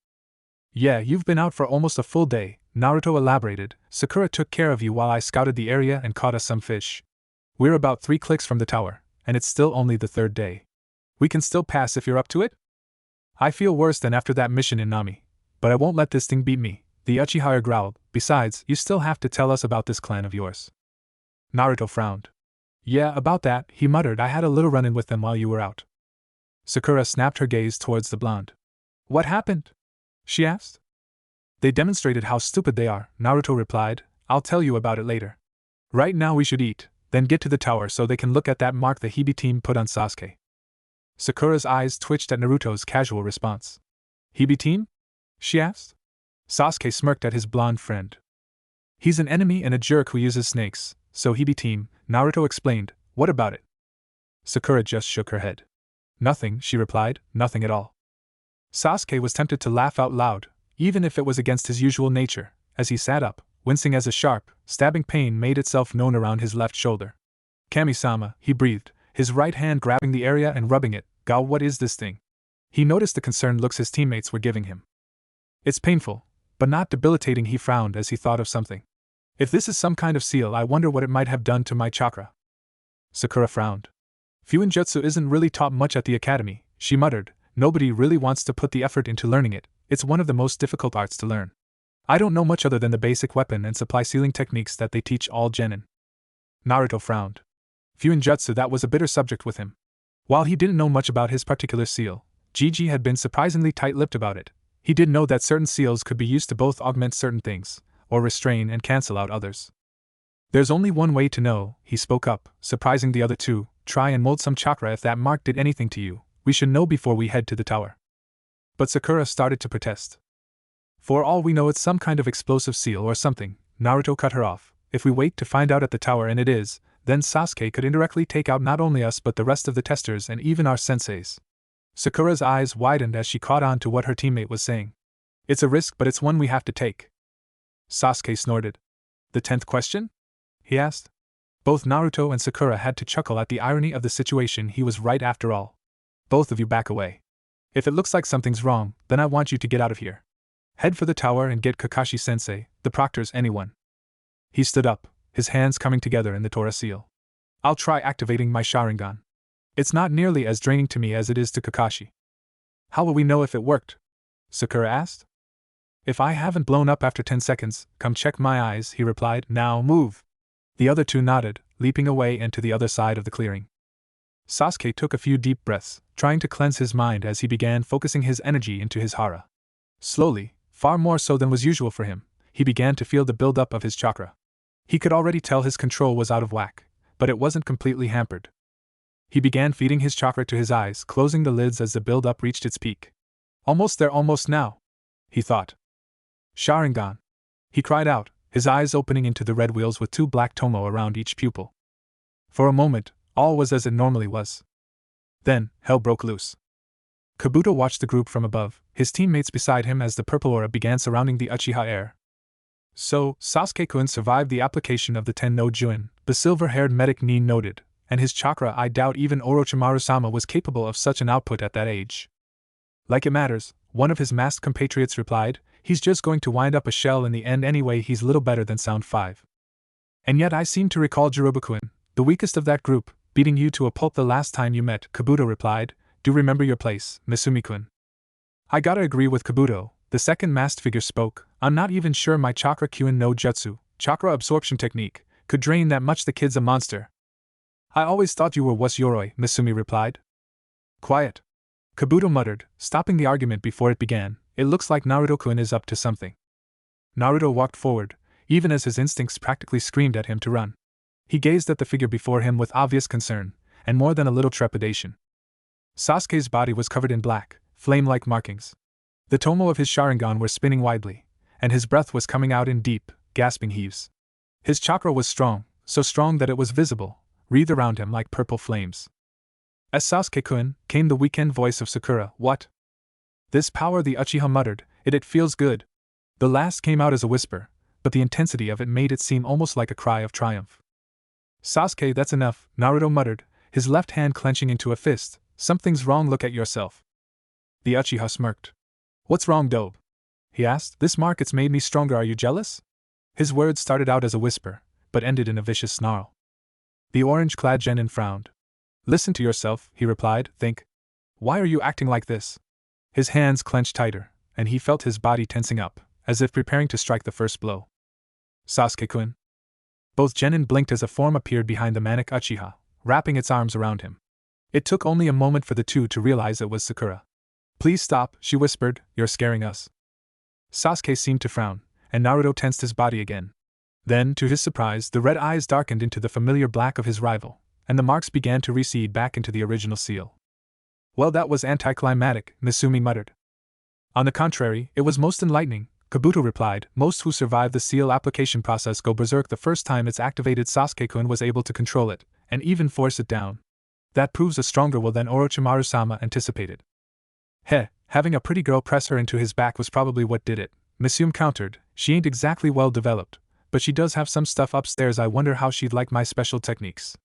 Yeah, you've been out for almost a full day, Naruto elaborated. Sakura took care of you while I scouted the area and caught us some fish. We're about 3 clicks from the tower, and it's still only the 3rd day. We can still pass if you're up to it? I feel worse than after that mission in Nami, but I won't let this thing beat me, the Uchiha growled. Besides, you still have to tell us about this clan of yours. Naruto frowned. Yeah, about that, he muttered. I had a little run-in with them while you were out. Sakura snapped her gaze towards the blonde. What happened? She asked. They demonstrated how stupid they are, Naruto replied. I'll tell you about it later. Right now we should eat, then get to the tower so they can look at that mark the Hibi team put on Sasuke. Sakura's eyes twitched at Naruto's casual response. Hibi team? She asked. Sasuke smirked at his blonde friend. He's an enemy and a jerk who uses snakes, so Hibi team, Naruto explained. What about it? Sakura just shook her head. Nothing, she replied, nothing at all. Sasuke was tempted to laugh out loud, even if it was against his usual nature, as he sat up, wincing as a sharp, stabbing pain made itself known around his left shoulder. Kami-sama, he breathed, his right hand grabbing the area and rubbing it. Gal, what is this thing? He noticed the concerned looks his teammates were giving him. It's painful, but not debilitating, he frowned as he thought of something. If this is some kind of seal, I wonder what it might have done to my chakra. Sakura frowned. Fuinjutsu isn't really taught much at the academy, she muttered. Nobody really wants to put the effort into learning it. It's one of the most difficult arts to learn. I don't know much other than the basic weapon and supply sealing techniques that they teach all genin. Naruto frowned. Fuinjutsu, that was a bitter subject with him. While he didn't know much about his particular seal, Gigi had been surprisingly tight-lipped about it. He did know that certain seals could be used to both augment certain things, or restrain and cancel out others. There's only one way to know, he spoke up, surprising the other two. Try and mold some chakra. If that mark did anything to you, we should know before we head to the tower. But Sakura started to protest. For all we know, it's some kind of explosive seal or something, Naruto cut her off. If we wait to find out at the tower and it is, then Sasuke could indirectly take out not only us but the rest of the testers and even our senseis. Sakura's eyes widened as she caught on to what her teammate was saying. It's a risk, but it's one we have to take. Sasuke snorted. The 10th question? He asked. Both Naruto and Sakura had to chuckle at the irony of the situation. He was right after all. Both of you back away. If it looks like something's wrong, then I want you to get out of here. Head for the tower and get Kakashi-sensei, the proctors, anyone. He stood up, his hands coming together in the Tora seal. I'll try activating my Sharingan. It's not nearly as draining to me as it is to Kakashi. How will we know if it worked? Sakura asked. If I haven't blown up after 10 seconds, come check my eyes, he replied. Now move. The other two nodded, leaping away and to the other side of the clearing. Sasuke took a few deep breaths, trying to cleanse his mind as he began focusing his energy into his hara. Slowly, far more so than was usual for him, he began to feel the buildup of his chakra. He could already tell his control was out of whack, but it wasn't completely hampered. He began feeding his chakra to his eyes, closing the lids as the buildup reached its peak. Almost there, almost now, he thought. Sharingan! He cried out, his eyes opening into the red wheels with two black tomo around each pupil. For a moment, all was as it normally was. Then, hell broke loose. Kabuto watched the group from above, his teammates beside him as the purple aura began surrounding the Uchiha air. So, Sasuke-kun survived the application of the Ten no Juin, the silver-haired medic Nin noted, and his chakra. I doubt even Orochimaru-sama was capable of such an output at that age. Like it matters, one of his masked compatriots replied, he's just going to wind up a shell in the end anyway, he's little better than Sound 5. And yet I seem to recall Jiroba-kun, the weakest of that group, beating you to a pulp the last time you met, Kabuto replied. Do remember your place, Misumi-kun. I gotta agree with Kabuto, the second masked figure spoke. I'm not even sure my chakra Kyuin no Jutsu, chakra absorption technique, could drain that much. The kid's a monster. I always thought you were was Yoroi, Misumi replied. Quiet. Kabuto muttered, stopping the argument before it began. It looks like Naruto-kun is up to something. Naruto walked forward, even as his instincts practically screamed at him to run. He gazed at the figure before him with obvious concern, and more than a little trepidation. Sasuke's body was covered in black, flame-like markings. The tomo of his Sharingan were spinning widely, and his breath was coming out in deep, gasping heaves. His chakra was strong, so strong that it was visible, wreathed around him like purple flames. As Sasuke-kun, came the weakened voice of Sakura. What? This power, the Uchiha muttered. It feels good. The last came out as a whisper, but the intensity of it made it seem almost like a cry of triumph. Sasuke, that's enough, Naruto muttered, his left hand clenching into a fist. Something's wrong, look at yourself. The Uchiha smirked. What's wrong, Dobe? He asked. This mark, it's made me stronger, are you jealous? His words started out as a whisper, but ended in a vicious snarl. The orange-clad genin frowned. Listen to yourself, he replied. Think. Why are you acting like this? His hands clenched tighter, and he felt his body tensing up, as if preparing to strike the first blow. Sasuke-kun. Both genin blinked as a form appeared behind the manic Uchiha, wrapping its arms around him. It took only a moment for the two to realize it was Sakura. Please stop, she whispered, you're scaring us. Sasuke seemed to frown, and Naruto tensed his body again. Then, to his surprise, the red eyes darkened into the familiar black of his rival, and the marks began to recede back into the original seal. Well, that was anticlimactic, Misumi muttered. On the contrary, it was most enlightening, Kabuto replied. Most who survive the seal application process go berserk the first time it's activated. Sasuke-kun was able to control it, and even force it down. That proves a stronger will than Orochimaru-sama anticipated. Having a pretty girl press her into his back was probably what did it, Misumi countered. She ain't exactly well developed, but she does have some stuff upstairs. I wonder how she'd like my special techniques.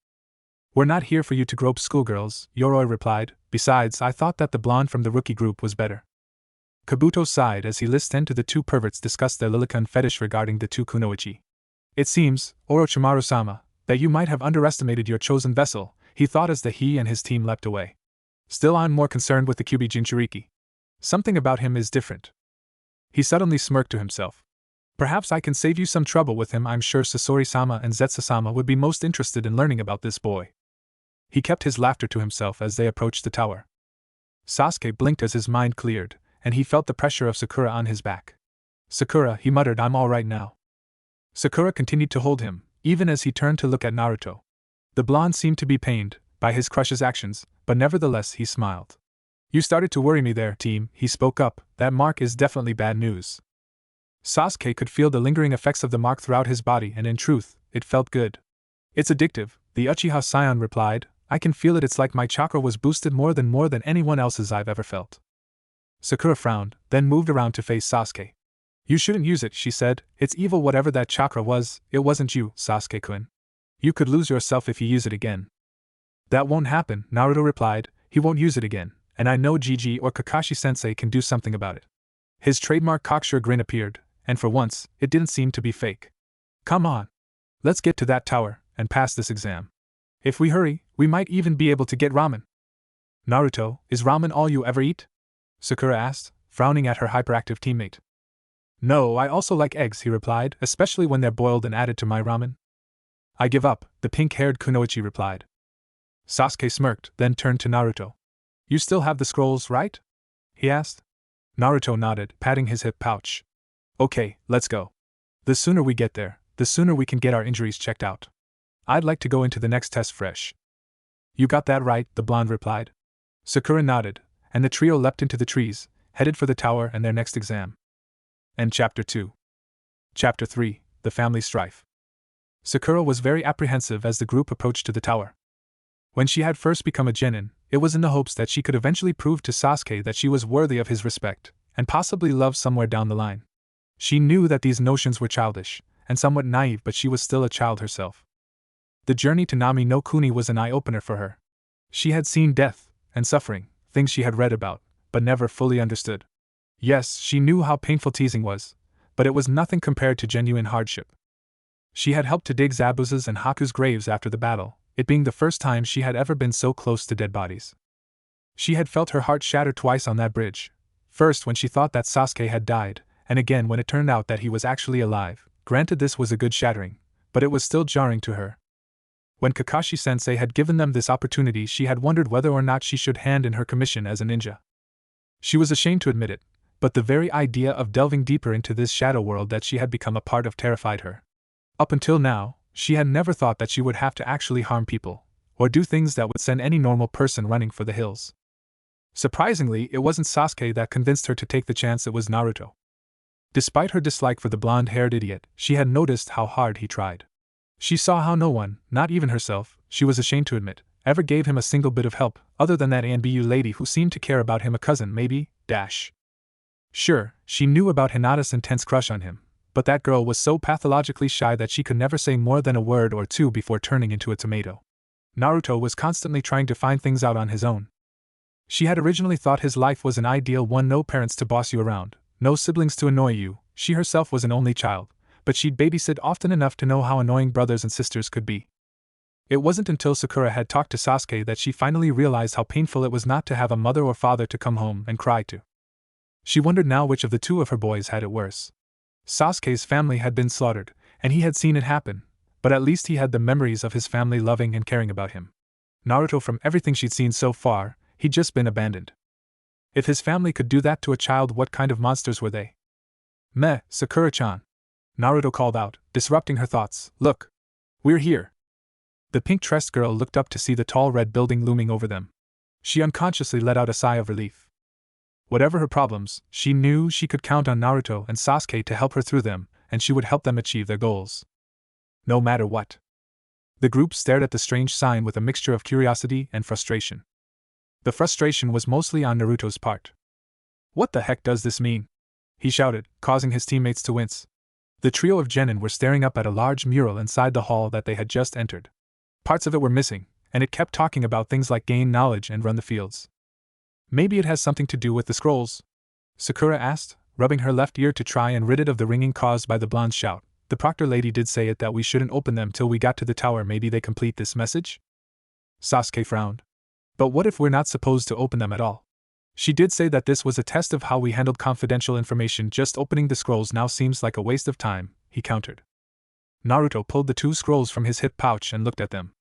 We're not here for you to grope schoolgirls, Yoroi replied. Besides, I thought that the blonde from the rookie group was better. Kabuto sighed as he listened to the two perverts discuss their lilicon fetish regarding the two kunoichi. It seems, Orochimaru-sama, that you might have underestimated your chosen vessel, he thought as he and his team leapt away. Still, I'm more concerned with the Kyuubi Jinchuriki. Something about him is different. He suddenly smirked to himself. Perhaps I can save you some trouble with him. I'm sure Sasori-sama and Zetsu-sama would be most interested in learning about this boy. He kept his laughter to himself as they approached the tower. Sasuke blinked as his mind cleared, and he felt the pressure of Sakura on his back. Sakura, he muttered, I'm all right now. Sakura continued to hold him, even as he turned to look at Naruto. The blonde seemed to be pained by his crush's actions, but nevertheless he smiled. You started to worry me there, team, he spoke up. That mark is definitely bad news. Sasuke could feel the lingering effects of the mark throughout his body, and in truth, it felt good. It's addictive, the Uchiha Scion replied. I can feel it. It's like my chakra was boosted more than anyone else's I've ever felt. Sakura frowned, then moved around to face Sasuke. You shouldn't use it, she said. It's evil. Whatever that chakra was, it wasn't you, Sasuke-kun. You could lose yourself if you use it again. That won't happen, Naruto replied. He won't use it again, and I know Gigi or Kakashi-sensei can do something about it. His trademark cocksure grin appeared, and for once, it didn't seem to be fake. Come on. Let's get to that tower and pass this exam. If we hurry, we might even be able to get ramen. Naruto, is ramen all you ever eat? Sakura asked, frowning at her hyperactive teammate. No, I also like eggs, he replied, especially when they're boiled and added to my ramen. I give up, the pink-haired Kunoichi replied. Sasuke smirked, then turned to Naruto. You still have the scrolls, right? He asked. Naruto nodded, patting his hip pouch. Okay, let's go. The sooner we get there, the sooner we can get our injuries checked out. I'd like to go into the next test fresh. You got that right, the blonde replied. Sakura nodded, and the trio leapt into the trees, headed for the tower and their next exam. End Chapter 2. Chapter 3, The Family Strife. Sakura was very apprehensive as the group approached to the tower. When she had first become a genin, it was in the hopes that she could eventually prove to Sasuke that she was worthy of his respect, and possibly love somewhere down the line. She knew that these notions were childish, and somewhat naive, but she was still a child herself. The journey to Nami no Kuni was an eye-opener for her. She had seen death and suffering, things she had read about, but never fully understood. Yes, she knew how painful teasing was, but it was nothing compared to genuine hardship. She had helped to dig Zabuza's and Haku's graves after the battle, it being the first time she had ever been so close to dead bodies. She had felt her heart shatter twice on that bridge, first when she thought that Sasuke had died, and again when it turned out that he was actually alive. Granted, this was a good shattering, but it was still jarring to her. When Kakashi-sensei had given them this opportunity, she had wondered whether or not she should hand in her commission as a ninja. She was ashamed to admit it, but the very idea of delving deeper into this shadow world that she had become a part of terrified her. Up until now, she had never thought that she would have to actually harm people, or do things that would send any normal person running for the hills. Surprisingly, it wasn't Sasuke that convinced her to take the chance, it was Naruto. Despite her dislike for the blonde-haired idiot, she had noticed how hard he tried. She saw how no one, not even herself, she was ashamed to admit, ever gave him a single bit of help, other than that Anbu lady who seemed to care about him, a cousin maybe, dash. Sure, she knew about Hinata's intense crush on him, but that girl was so pathologically shy that she could never say more than a word or two before turning into a tomato. Naruto was constantly trying to find things out on his own. She had originally thought his life was an ideal one, no parents to boss you around, no siblings to annoy you. She herself was an only child, but she'd babysit often enough to know how annoying brothers and sisters could be. It wasn't until Sakura had talked to Sasuke that she finally realized how painful it was not to have a mother or father to come home and cry to. She wondered now which of the two of her boys had it worse. Sasuke's family had been slaughtered, and he had seen it happen, but at least he had the memories of his family loving and caring about him. Naruto, from everything she'd seen so far, he'd just been abandoned. If his family could do that to a child, what kind of monsters were they? Meh, Sakura-chan. Naruto called out, disrupting her thoughts. Look! We're here! The pink-dressed girl looked up to see the tall red building looming over them. She unconsciously let out a sigh of relief. Whatever her problems, she knew she could count on Naruto and Sasuke to help her through them, and she would help them achieve their goals. No matter what. The group stared at the strange sign with a mixture of curiosity and frustration. The frustration was mostly on Naruto's part. What the heck does this mean? He shouted, causing his teammates to wince. The trio of genin were staring up at a large mural inside the hall that they had just entered. Parts of it were missing, and it kept talking about things like gain knowledge and run the fields. Maybe it has something to do with the scrolls? Sakura asked, rubbing her left ear to try and rid it of the ringing caused by the blonde's shout. The proctor lady did say it that we shouldn't open them till we got to the tower. Maybe they complete this message? Sasuke frowned. But what if we're not supposed to open them at all? She did say that this was a test of how we handled confidential information. Just opening the scrolls now seems like a waste of time, he countered. Naruto pulled the 2 scrolls from his hip pouch and looked at them.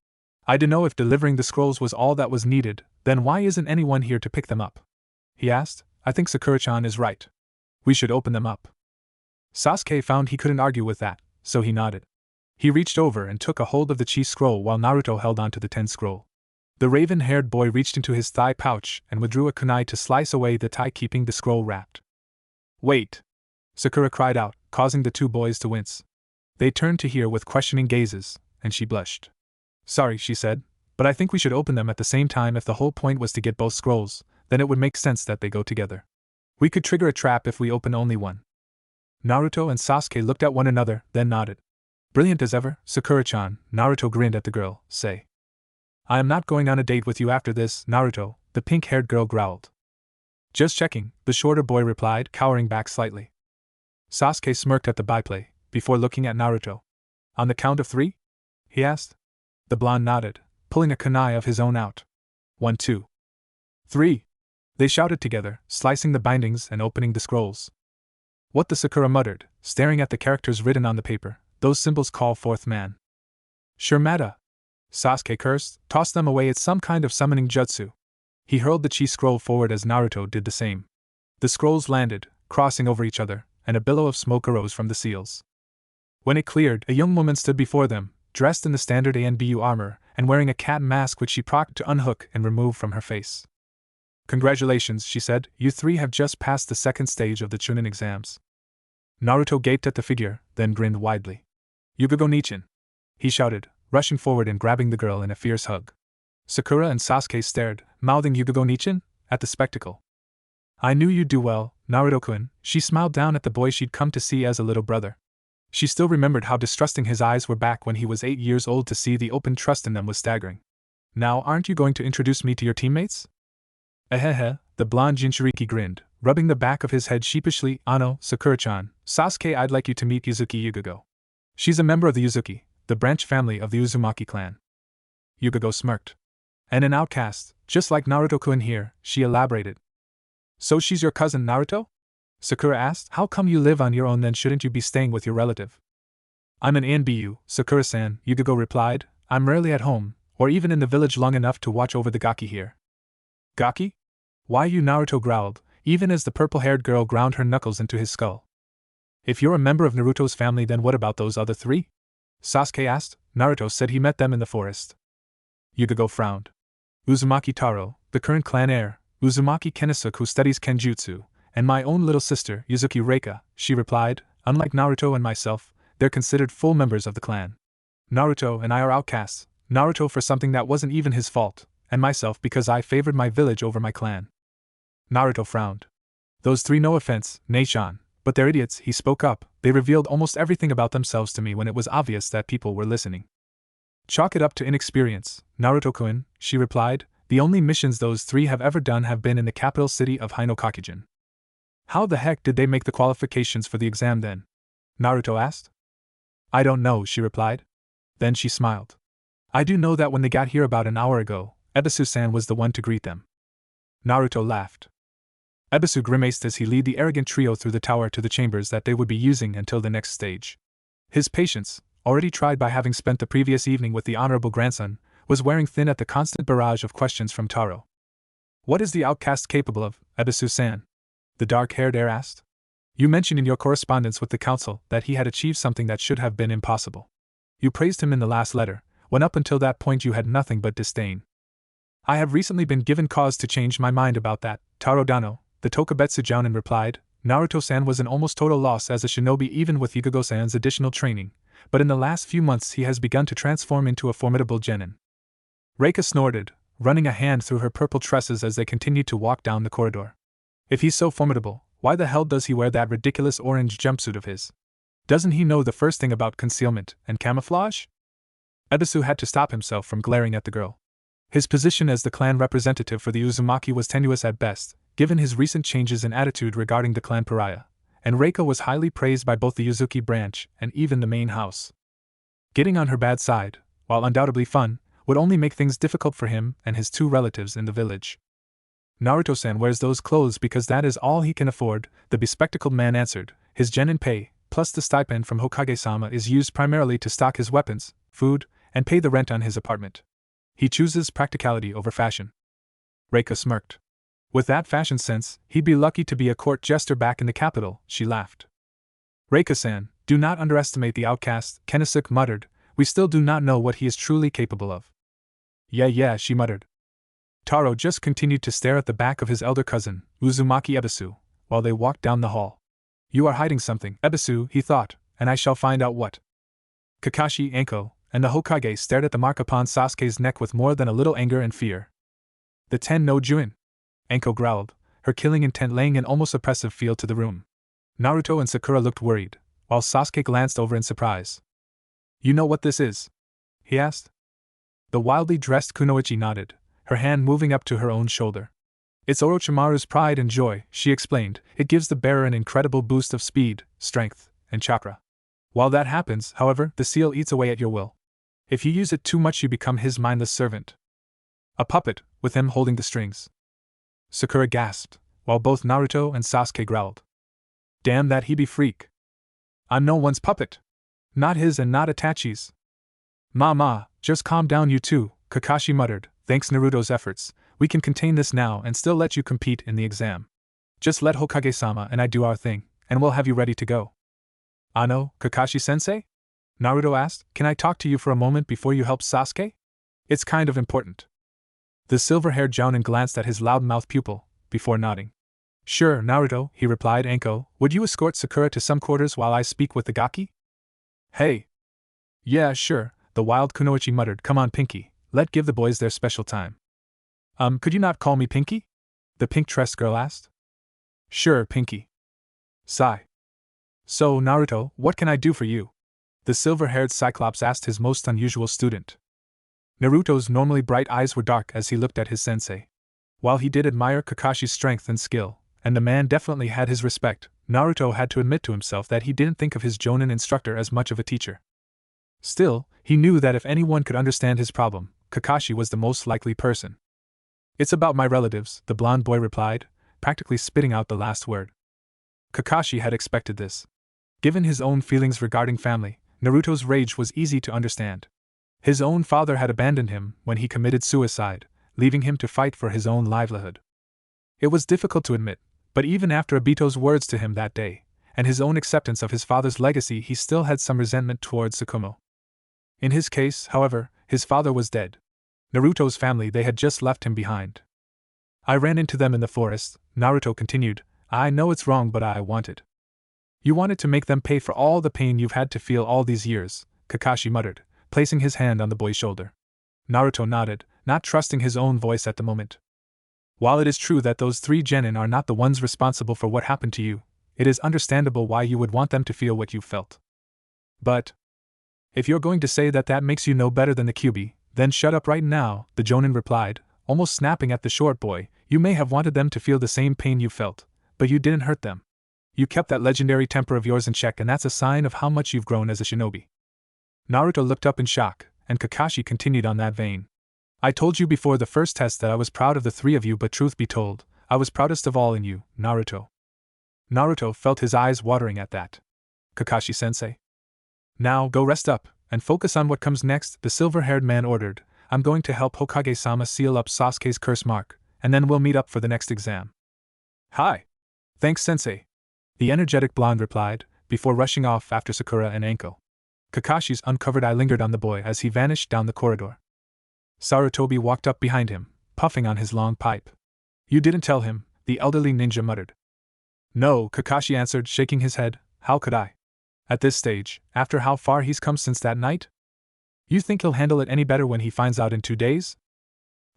I don't know if delivering the scrolls was all that was needed, then why isn't anyone here to pick them up? He asked. I think Sakura-chan is right. We should open them up. Sasuke found he couldn't argue with that, so he nodded. He reached over and took a hold of the chi scroll while Naruto held onto the 10 scroll. The raven-haired boy reached into his thigh pouch and withdrew a kunai to slice away the tie, keeping the scroll wrapped. Wait! Sakura cried out, causing the 2 boys to wince. They turned to her with questioning gazes, and she blushed. Sorry, she said, but I think we should open them at the same time. If the whole point was to get both scrolls, then it would make sense that they go together. We could trigger a trap if we open only one. Naruto and Sasuke looked at one another, then nodded. Brilliant as ever, Sakura-chan. Naruto grinned at the girl. Say. I am not going on a date with you after this, Naruto, the pink-haired girl growled. Just checking, the shorter boy replied, cowering back slightly. Sasuke smirked at the byplay, before looking at Naruto. On the count of 3? He asked. The blonde nodded, pulling a kunai of his own out. 1, 2, 3. They shouted together, slicing the bindings and opening the scrolls. What the Sakura muttered, staring at the characters written on the paper. Those symbols call forth man. Sure Mata. Sasuke cursed, tossed them away. It's some kind of summoning jutsu. He hurled the chi scroll forward as Naruto did the same. The scrolls landed, crossing over each other, and a billow of smoke arose from the seals. When it cleared, a young woman stood before them, dressed in the standard ANBU armor, and wearing a cat mask which she procked to unhook and remove from her face. Congratulations, she said, you 3 have just passed the second stage of the Chunin exams. Naruto gaped at the figure, then grinned widely. Yugo Nichin! He shouted, rushing forward and grabbing the girl in a fierce hug. Sakura and Sasuke stared, mouthing Yugo Nichin, at the spectacle. I knew you'd do well, Naruto-kun. She smiled down at the boy she'd come to see as a little brother. She still remembered how distrusting his eyes were back when he was 8 years old. To see the open trust in them was staggering. Now aren't you going to introduce me to your teammates? Ehehe, the blonde Jinchuriki grinned, rubbing the back of his head sheepishly. Ano, Sakura-chan, Sasuke, I'd like you to meet Yuzuki Yugo. She's a member of the Yuzuki, the branch family of the Uzumaki clan. Yugo smirked. And an outcast, just like Naruto-kun here, she elaborated. So she's your cousin Naruto? Sakura asked. How come you live on your own then? Shouldn't you be staying with your relative? I'm an ANBU, Sakura-san, Yugo replied. I'm rarely at home, or even in the village long enough to watch over the gaki here. Gaki? Why you? Naruto growled, even as the purple-haired girl ground her knuckles into his skull. If you're a member of Naruto's family, then what about those other 3? Sasuke asked. Naruto said he met them in the forest. Yugo frowned. Uzumaki Taro, the current clan heir, Uzumaki Kenosuke who studies Kenjutsu, and my own little sister, Yuzuki Reika, she replied. Unlike Naruto and myself, they're considered full members of the clan. Naruto and I are outcasts, Naruto for something that wasn't even his fault, and myself because I favored my village over my clan. Naruto frowned. Those 3, no offense, Neishan, but they're idiots. He spoke up. They revealed almost everything about themselves to me when it was obvious that people were listening. Chalk it up to inexperience, Naruto-kun, she replied. The only missions those 3 have ever done have been in the capital city of Hinokakujin. How the heck did they make the qualifications for the exam then? Naruto asked. I don't know, she replied. Then she smiled. I do know that when they got here about an hour ago, Ebisu-san was the one to greet them. Naruto laughed. Ebisu grimaced as he led the arrogant trio through the tower to the chambers that they would be using until the next stage. His patience, already tried by having spent the previous evening with the honorable grandson, was wearing thin at the constant barrage of questions from Taro. What is the outcast capable of, Ebisu-san? The dark-haired heir asked. You mentioned in your correspondence with the council that he had achieved something that should have been impossible. You praised him in the last letter, when up until that point you had nothing but disdain. I have recently been given cause to change my mind about that, Taro Dano, the Tokubetsu Jounin replied. Naruto-san was an almost total loss as a shinobi even with Yugo-san's additional training, but in the last few months he has begun to transform into a formidable genin. Reika snorted, running a hand through her purple tresses as they continued to walk down the corridor. If he's so formidable, why the hell does he wear that ridiculous orange jumpsuit of his? Doesn't he know the first thing about concealment and camouflage? Ebisu had to stop himself from glaring at the girl. His position as the clan representative for the Uzumaki was tenuous at best, given his recent changes in attitude regarding the clan pariah, and Reika was highly praised by both the Yuzuki branch and even the main house. Getting on her bad side, while undoubtedly fun, would only make things difficult for him and his 2 relatives in the village. Naruto-san wears those clothes because that is all he can afford, the bespectacled man answered. His genin pay, plus the stipend from Hokage-sama, is used primarily to stock his weapons, food, and pay the rent on his apartment. He chooses practicality over fashion. Reika smirked. With that fashion sense, he'd be lucky to be a court jester back in the capital, she laughed. Reika-san, do not underestimate the outcast, Kenosuke muttered. We still do not know what he is truly capable of. Yeah, she muttered. Taro just continued to stare at the back of his elder cousin, Uzumaki Ebisu, while they walked down the hall. You are hiding something, Ebisu, he thought, and I shall find out what. Kakashi, Anko, and the Hokage stared at the mark upon Sasuke's neck with more than a little anger and fear. The Ten no Juin, Anko growled, her killing intent laying an almost oppressive feel to the room. Naruto and Sakura looked worried, while Sasuke glanced over in surprise. You know what this is? He asked. The wildly dressed Kunoichi nodded, her hand moving up to her own shoulder. It's Orochimaru's pride and joy, she explained. It gives the bearer an incredible boost of speed, strength, and chakra. While that happens, however, the seal eats away at your will. If you use it too much, you become his mindless servant. A puppet, with him holding the strings. Sakura gasped, while both Naruto and Sasuke growled. Damn that he be freak. I'm no one's puppet. Not his and not Itachi's. Ma, just calm down you two, Kakashi muttered. Thanks Naruto's efforts, we can contain this now and still let you compete in the exam. Just let Hokage-sama and I do our thing, and we'll have you ready to go. Ano, Kakashi-sensei? Naruto asked, can I talk to you for a moment before you help Sasuke? It's kind of important. The silver-haired jounin glanced at his loudmouth pupil, before nodding. Sure, Naruto, he replied. Anko, would you escort Sakura to some quarters while I speak with the Gaki? Hey. Yeah, sure, the wild Kunoichi muttered. Come on, Pinky, let give the boys their special time. Could you not call me Pinky? The pink-dressed girl asked. Sure, Pinky. Sigh. So, Naruto, what can I do for you? The silver-haired Cyclops asked his most unusual student. Naruto's normally bright eyes were dark as he looked at his sensei. While he did admire Kakashi's strength and skill, and the man definitely had his respect, Naruto had to admit to himself that he didn't think of his Jonin instructor as much of a teacher. Still, he knew that if anyone could understand his problem, Kakashi was the most likely person. It's about my relatives, the blonde boy replied, practically spitting out the last word. Kakashi had expected this. Given his own feelings regarding family, Naruto's rage was easy to understand. His own father had abandoned him when he committed suicide, leaving him to fight for his own livelihood. It was difficult to admit, but even after Obito's words to him that day, and his own acceptance of his father's legacy, he still had some resentment towards Tsukumo. In his case, however, his father was dead. Naruto's family, they had just left him behind. I ran into them in the forest, Naruto continued. I know it's wrong, but I wanted. You wanted to make them pay for all the pain you've had to feel all these years, Kakashi muttered, placing his hand on the boy's shoulder. Naruto nodded, not trusting his own voice at the moment. While it is true that those three genin are not the ones responsible for what happened to you, it is understandable why you would want them to feel what you felt. But if you're going to say that that makes you no better than the Kyuubi, then shut up right now, the Jonin replied, almost snapping at the short boy. You may have wanted them to feel the same pain you felt, but you didn't hurt them. You kept that legendary temper of yours in check, and that's a sign of how much you've grown as a shinobi. Naruto looked up in shock, and Kakashi continued on that vein. I told you before the first test that I was proud of the three of you, but truth be told, I was proudest of all in you, Naruto. Naruto felt his eyes watering at that. Kakashi-sensei. Now go rest up, and focus on what comes next, the silver-haired man ordered. I'm going to help Hokage-sama seal up Sasuke's curse mark, and then we'll meet up for the next exam. Hi. Thanks, sensei. The energetic blonde replied, before rushing off after Sakura and Anko. Kakashi's uncovered eye lingered on the boy as he vanished down the corridor. Sarutobi walked up behind him, puffing on his long pipe. You didn't tell him, the elderly ninja muttered. No, Kakashi answered, shaking his head. How could I? At this stage, after how far he's come since that night? You think he'll handle it any better when he finds out in 2 days?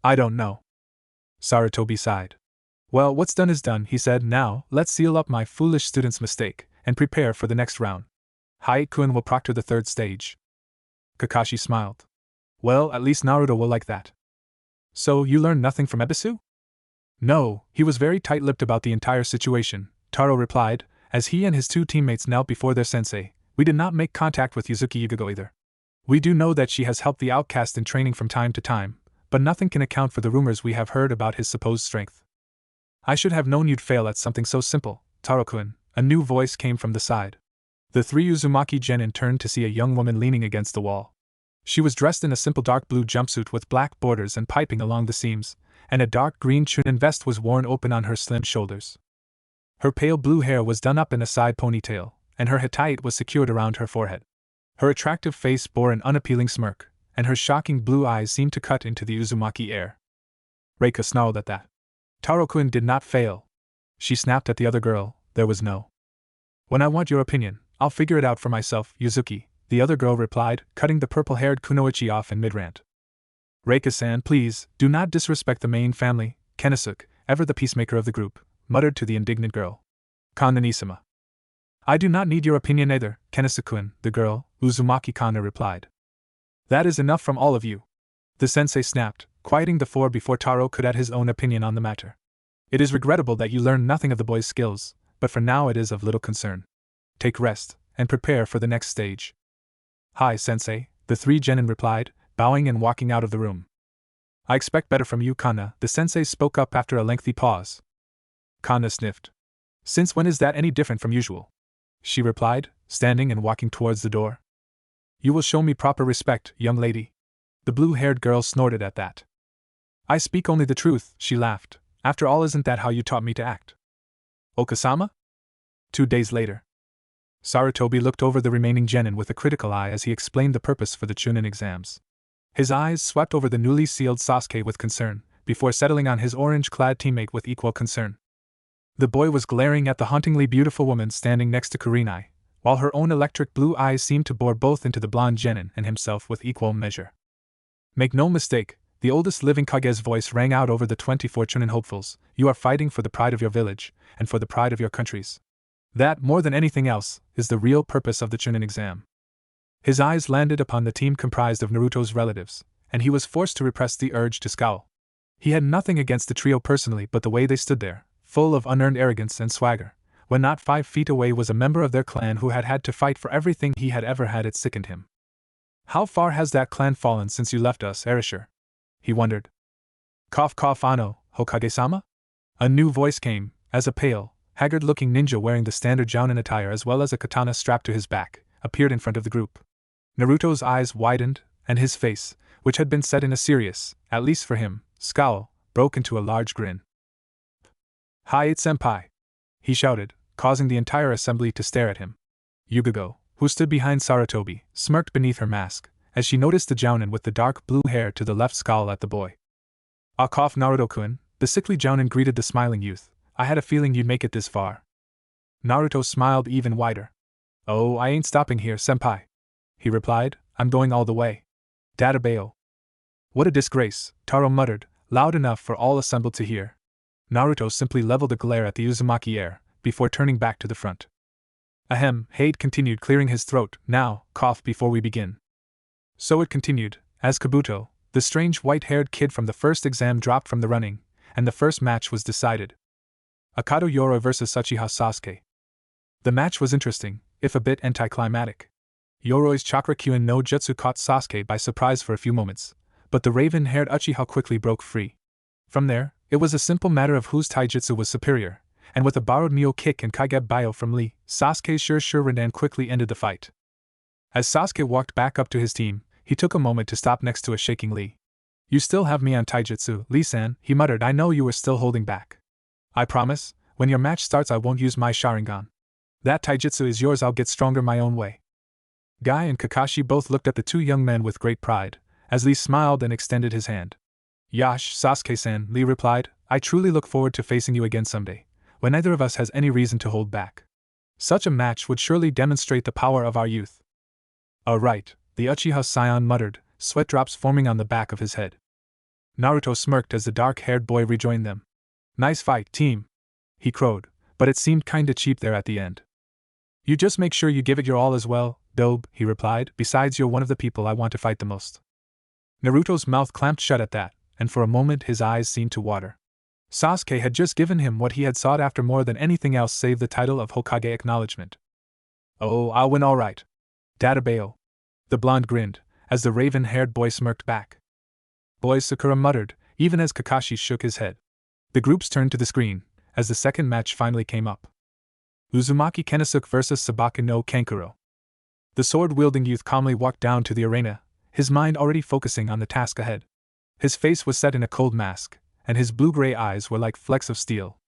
I don't know. Sarutobi sighed. Well, what's done is done, he said. Now, let's seal up my foolish student's mistake, and prepare for the next round. Haikun will proctor the 3rd stage. Kakashi smiled. Well, at least Naruto will like that. So, you learned nothing from Ebisu? No, he was very tight-lipped about the entire situation, Taro replied, as he and his 2 teammates knelt before their sensei. We did not make contact with Yuzuki Yugo either. We do know that she has helped the outcast in training from time to time, but nothing can account for the rumors we have heard about his supposed strength. I should have known you'd fail at something so simple, Taro-kun, a new voice came from the side. The 3 Uzumaki genin turned to see a young woman leaning against the wall. She was dressed in a simple dark blue jumpsuit with black borders and piping along the seams, and a dark green chunin vest was worn open on her slim shoulders. Her pale blue hair was done up in a side ponytail, and her hatayite was secured around her forehead. Her attractive face bore an unappealing smirk, and her shocking blue eyes seemed to cut into the Uzumaki air. Reika snarled at that. Taro-kun did not fail. She snapped at the other girl. There was no. When I want your opinion, I'll figure it out for myself, Yuzuki, the other girl replied, cutting the purple-haired Kunoichi off in mid-rant. Reika-san, please, do not disrespect the main family, Kenosuke, ever the peacemaker of the group, muttered to the indignant girl. Kannanisama. I do not need your opinion either, Kenosuke-kun, the girl, Uzumaki Kana replied. That is enough from all of you. The sensei snapped, quieting the 4 before Taro could add his own opinion on the matter. It is regrettable that you learned nothing of the boy's skills, but for now it is of little concern. Take rest, and prepare for the next stage. Hi, sensei, the three genin replied, bowing and walking out of the room. I expect better from you, Kana, the sensei spoke up after a lengthy pause. Kana sniffed. Since when is that any different from usual? She replied, standing and walking towards the door. You will show me proper respect, young lady. The blue-haired girl snorted at that. I speak only the truth, she laughed. After all, isn't that how you taught me to act? Okasama? 2 days later. Sarutobi looked over the remaining genin with a critical eye as he explained the purpose for the Chunin exams. His eyes swept over the newly sealed Sasuke with concern, before settling on his orange-clad teammate with equal concern. The boy was glaring at the hauntingly beautiful woman standing next to Kurenai, while her own electric blue eyes seemed to bore both into the blonde genin and himself with equal measure. Make no mistake, the oldest living Kage's voice rang out over the 24 Chunin hopefuls. You are fighting for the pride of your village, and for the pride of your countries. That, more than anything else, is the real purpose of the Chunin exam. His eyes landed upon the team comprised of Naruto's relatives, and he was forced to repress the urge to scowl. He had nothing against the trio personally, but the way they stood there, full of unearned arrogance and swagger, when not 5 feet away was a member of their clan who had had to fight for everything he had ever had, it sickened him. How far has that clan fallen since you left us, Erasure? He wondered. Cough cough Ano, Hokage-sama? A new voice came, as a pale, haggard-looking ninja wearing the standard jounin attire as well as a katana strapped to his back, appeared in front of the group. Naruto's eyes widened, and his face, which had been set in a serious, at least for him, scowl, broke into a large grin. Hi, it's Senpai! He shouted, causing the entire assembly to stare at him. Yugo, who stood behind Sarutobi, smirked beneath her mask, as she noticed the jounin with the dark blue hair to the left scowl at the boy. Ah, cough Naruto-kun, the sickly jounin greeted the smiling youth. I had a feeling you'd make it this far. Naruto smiled even wider. Oh, I ain't stopping here, senpai. He replied, I'm going all the way. Databao. What a disgrace, Taro muttered, loud enough for all assembled to hear. Naruto simply leveled a glare at the Uzumaki heir, before turning back to the front. Ahem, Hade continued, clearing his throat. Now, cough before we begin. So it continued, as Kabuto, the strange white-haired kid from the first exam, dropped from the running, and the first match was decided. Akato Yoroi vs Uchiha Sasuke. The match was interesting, if a bit anticlimactic. Yoroi's chakra Kyuin no jutsu caught Sasuke by surprise for a few moments, but the raven-haired Uchiha quickly broke free. From there, it was a simple matter of whose taijutsu was superior, and with a borrowed Mio kick and Kaige Bio from Lee, Sasuke's sure Rindan quickly ended the fight. As Sasuke walked back up to his team, he took a moment to stop next to a shaking Lee. You still have me on taijutsu, Lee-san, he muttered. I know you were still holding back. I promise, when your match starts I won't use my Sharingan. That taijutsu is yours, I'll get stronger my own way. Guy and Kakashi both looked at the two young men with great pride, as Lee smiled and extended his hand. Yash, Sasuke-san, Lee replied, I truly look forward to facing you again someday, when neither of us has any reason to hold back. Such a match would surely demonstrate the power of our youth. Right, the Uchiha scion muttered, sweat drops forming on the back of his head. Naruto smirked as the dark-haired boy rejoined them. Nice fight, team, he crowed, but it seemed kinda cheap there at the end. You just make sure you give it your all as well, Dobe, he replied, besides you're one of the people I want to fight the most. Naruto's mouth clamped shut at that, and for a moment his eyes seemed to water. Sasuke had just given him what he had sought after more than anything else save the title of Hokage acknowledgement. Oh, I'll win all right. Databao. The blonde grinned, as the raven-haired boy smirked back. Boys, Sakura muttered, even as Kakashi shook his head. The groups turned to the screen, as the second match finally came up. Uzumaki Kensuke vs Sabaki no Kankuro. The sword-wielding youth calmly walked down to the arena, his mind already focusing on the task ahead. His face was set in a cold mask, and his blue-gray eyes were like flecks of steel.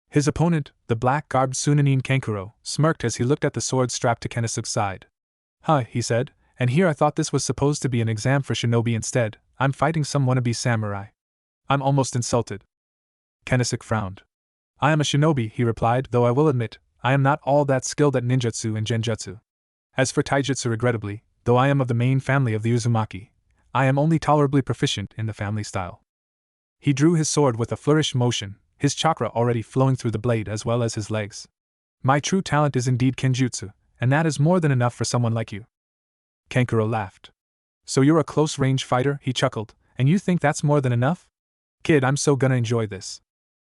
His opponent, the black-garbed Sunanin Kankuro, smirked as he looked at the sword strapped to Kensuke's side. Huh, he said, and here I thought this was supposed to be an exam for shinobi instead, I'm fighting some wannabe samurai. I'm almost insulted. Kensuke frowned. I am a shinobi, he replied, though I will admit, I am not all that skilled at ninjutsu and genjutsu. As for taijutsu, regrettably, though I am of the main family of the Uzumaki, I am only tolerably proficient in the family style. He drew his sword with a flourish motion, his chakra already flowing through the blade as well as his legs. My true talent is indeed kenjutsu, and that is more than enough for someone like you. Kankuro laughed. So you're a close-range fighter, he chuckled, and you think that's more than enough? Kid, I'm so gonna enjoy this.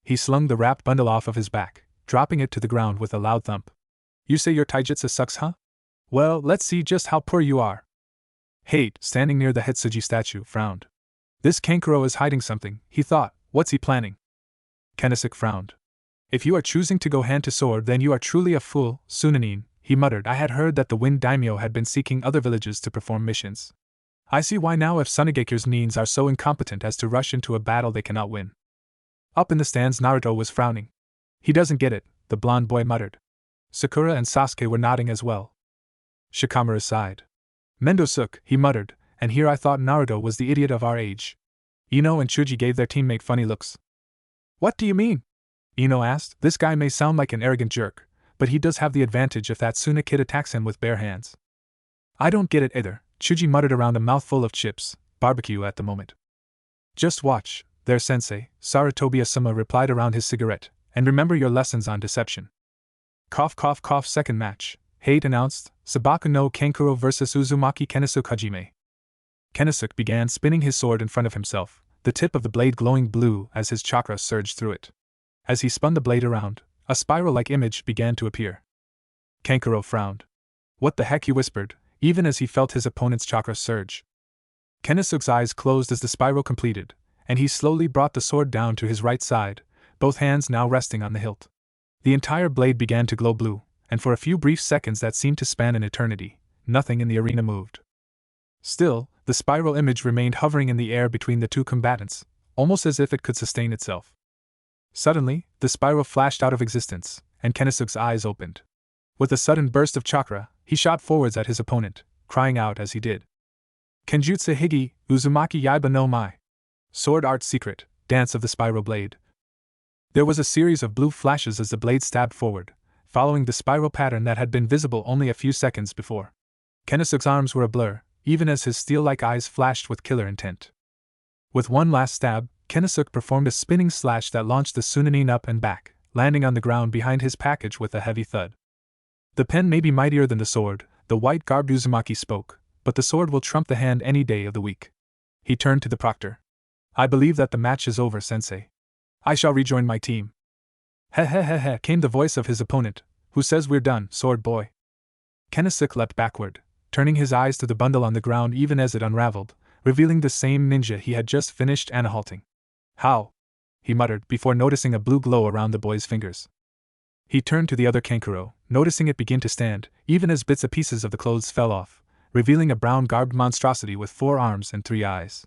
He slung the wrapped bundle off of his back, dropping it to the ground with a loud thump. You say your taijutsu sucks, huh? Well, let's see just how poor you are. Hate, standing near the Hitsuji statue, frowned. This Kankuro is hiding something, he thought. What's he planning? Kenisuke frowned. If you are choosing to go hand to sword, then you are truly a fool, Sunanin, he muttered. I had heard that the Wind Daimyo had been seeking other villages to perform missions. I see why now if Sunagekyu's nins are so incompetent as to rush into a battle they cannot win. Up in the stands, Naruto was frowning. He doesn't get it, the blonde boy muttered. Sakura and Sasuke were nodding as well. Shikamaru sighed. Mendosuke, he muttered, and here I thought Naruto was the idiot of our age. Ino and Chuji gave their teammate funny looks. What do you mean? Ino asked. This guy may sound like an arrogant jerk, but he does have the advantage if that Suna kid attacks him with bare hands. I don't get it either, Chuji muttered around a mouthful of chips, barbecue at the moment. Just watch, there sensei, Sarutobi-sama replied around his cigarette, and remember your lessons on deception. Cough cough cough. Second match, Hate announced, Sabaku no Kankuro vs Uzumaki Kenisuke Hajime. Kenisuke began spinning his sword in front of himself, the tip of the blade glowing blue as his chakra surged through it. As he spun the blade around, a spiral-like image began to appear. Kankuro frowned. What the heck, he whispered, even as he felt his opponent's chakra surge. Kenisuke's eyes closed as the spiral completed, and he slowly brought the sword down to his right side, both hands now resting on the hilt. The entire blade began to glow blue, and for a few brief seconds that seemed to span an eternity, nothing in the arena moved. Still, the spiral image remained hovering in the air between the two combatants, almost as if it could sustain itself. Suddenly, the spiral flashed out of existence, and Kenisuke's eyes opened. With a sudden burst of chakra, he shot forwards at his opponent, crying out as he did. Kenjutsu Higi, Uzumaki Yaiba no Mai. Sword Art Secret, Dance of the Spiral Blade. There was a series of blue flashes as the blade stabbed forward, following the spiral pattern that had been visible only a few seconds before. Kenisuke's arms were a blur, even as his steel-like eyes flashed with killer intent. With one last stab, Kenisuke performed a spinning slash that launched the Sunanin up and back, landing on the ground behind his package with a heavy thud. The pen may be mightier than the sword, the white-garbed Uzumaki spoke, but the sword will trump the hand any day of the week. He turned to the proctor. I believe that the match is over, sensei. I shall rejoin my team. Heh heh heh heh, came the voice of his opponent. Who says we're done, sword boy? Kenisuke leapt backward, turning his eyes to the bundle on the ground even as it unraveled, revealing the same ninja he had just finished annihilating. How? He muttered before noticing a blue glow around the boy's fingers. He turned to the other Kankuro, noticing it begin to stand, even as bits and pieces of the clothes fell off, revealing a brown-garbed monstrosity with 4 arms and 3 eyes.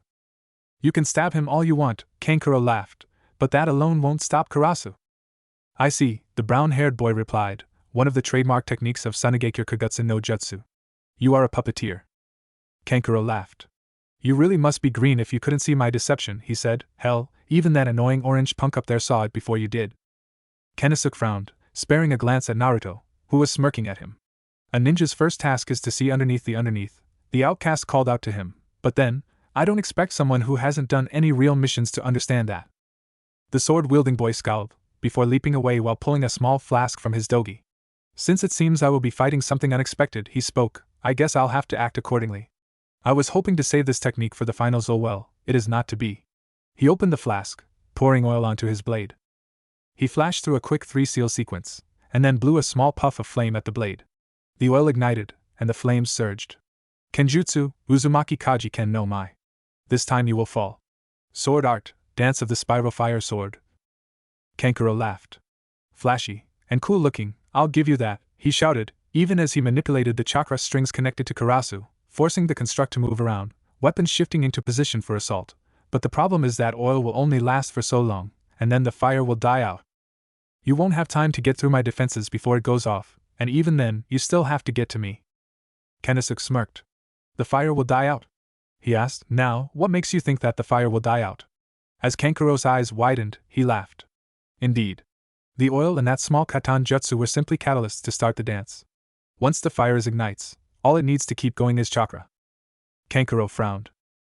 You can stab him all you want, Kankuro laughed, but that alone won't stop Karasu. I see, the brown-haired boy replied, one of the trademark techniques of Sunagekyo Kagutsu no Jutsu. You are a puppeteer. Kankuro laughed. You really must be green if you couldn't see my deception, he said. Hell, even that annoying orange punk up there saw it before you did. Kenisuke frowned, sparing a glance at Naruto, who was smirking at him. A ninja's first task is to see underneath, the outcast called out to him, but then, I don't expect someone who hasn't done any real missions to understand that. The sword-wielding boy scowled, before leaping away while pulling a small flask from his dogi. Since it seems I will be fighting something unexpected, he spoke, I guess I'll have to act accordingly. I was hoping to save this technique for the finals, oh well, it is not to be. He opened the flask, pouring oil onto his blade. He flashed through a quick 3-seal sequence, and then blew a small puff of flame at the blade. The oil ignited, and the flames surged. Kenjutsu, Uzumaki Kaji Ken no Mai. This time you will fall. Sword Art, Dance of the Spiral Fire Sword. Kankuro laughed. Flashy, and cool looking, I'll give you that, he shouted, even as he manipulated the chakra strings connected to Karasu, forcing the construct to move around, weapons shifting into position for assault. But the problem is that oil will only last for so long, and then the fire will die out. You won't have time to get through my defenses before it goes off, and even then, you still have to get to me. Kenisuke smirked. The fire will die out? He asked. Now, what makes you think that the fire will die out? As Kankuro's eyes widened, he laughed. Indeed. The oil and that small katan jutsu were simply catalysts to start the dance. Once the fire ignites, all it needs to keep going is chakra. Kankuro frowned.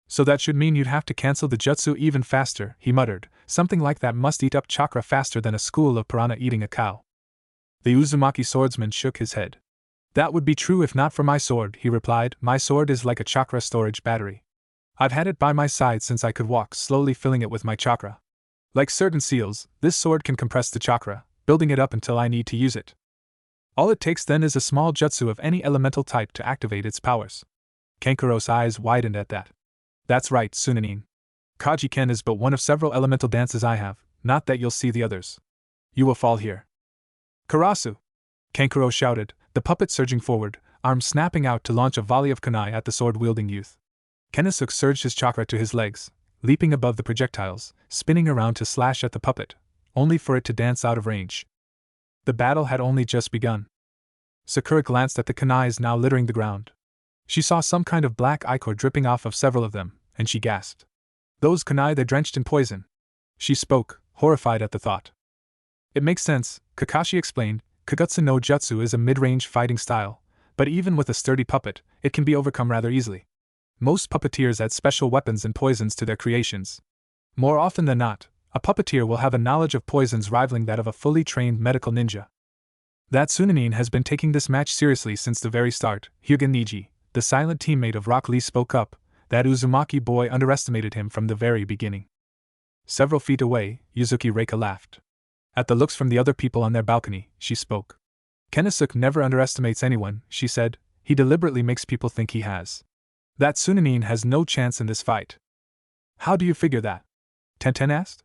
So that should mean you'd have to cancel the jutsu even faster, he muttered. Something like that must eat up chakra faster than a school of piranha eating a cow. The Uzumaki swordsman shook his head. That would be true if not for my sword, he replied. My sword is like a chakra storage battery. I've had it by my side since I could walk, slowly filling it with my chakra. Like certain seals, this sword can compress the chakra, building it up until I need to use it. All it takes then is a small jutsu of any elemental type to activate its powers. Kankuro's eyes widened at that. That's right, Sunanin. Kaji-ken is but one of several elemental dances I have, not that you'll see the others. You will fall here. Karasu! Kankuro shouted, the puppet surging forward, arms snapping out to launch a volley of kunai at the sword-wielding youth. Konosuke surged his chakra to his legs, leaping above the projectiles, spinning around to slash at the puppet, only for it to dance out of range. The battle had only just begun. Sakura glanced at the kunais now littering the ground. She saw some kind of black ichor dripping off of several of them, and she gasped. Those kunai, they're drenched in poison. She spoke, horrified at the thought. It makes sense, Kakashi explained. Kagutsu no Jutsu is a mid-range fighting style, but even with a sturdy puppet, it can be overcome rather easily. Most puppeteers add special weapons and poisons to their creations. More often than not, a puppeteer will have a knowledge of poisons rivaling that of a fully trained medical ninja. That Sunanin has been taking this match seriously since the very start. Hyuga Niji, the silent teammate of Rock Lee, spoke up. That Uzumaki boy underestimated him from the very beginning. Several feet away, Yuzuki Reika laughed. At the looks from the other people on their balcony, she spoke. Konosuke never underestimates anyone, she said. He deliberately makes people think he has. That Sunanin has no chance in this fight. How do you figure that? Tenten asked.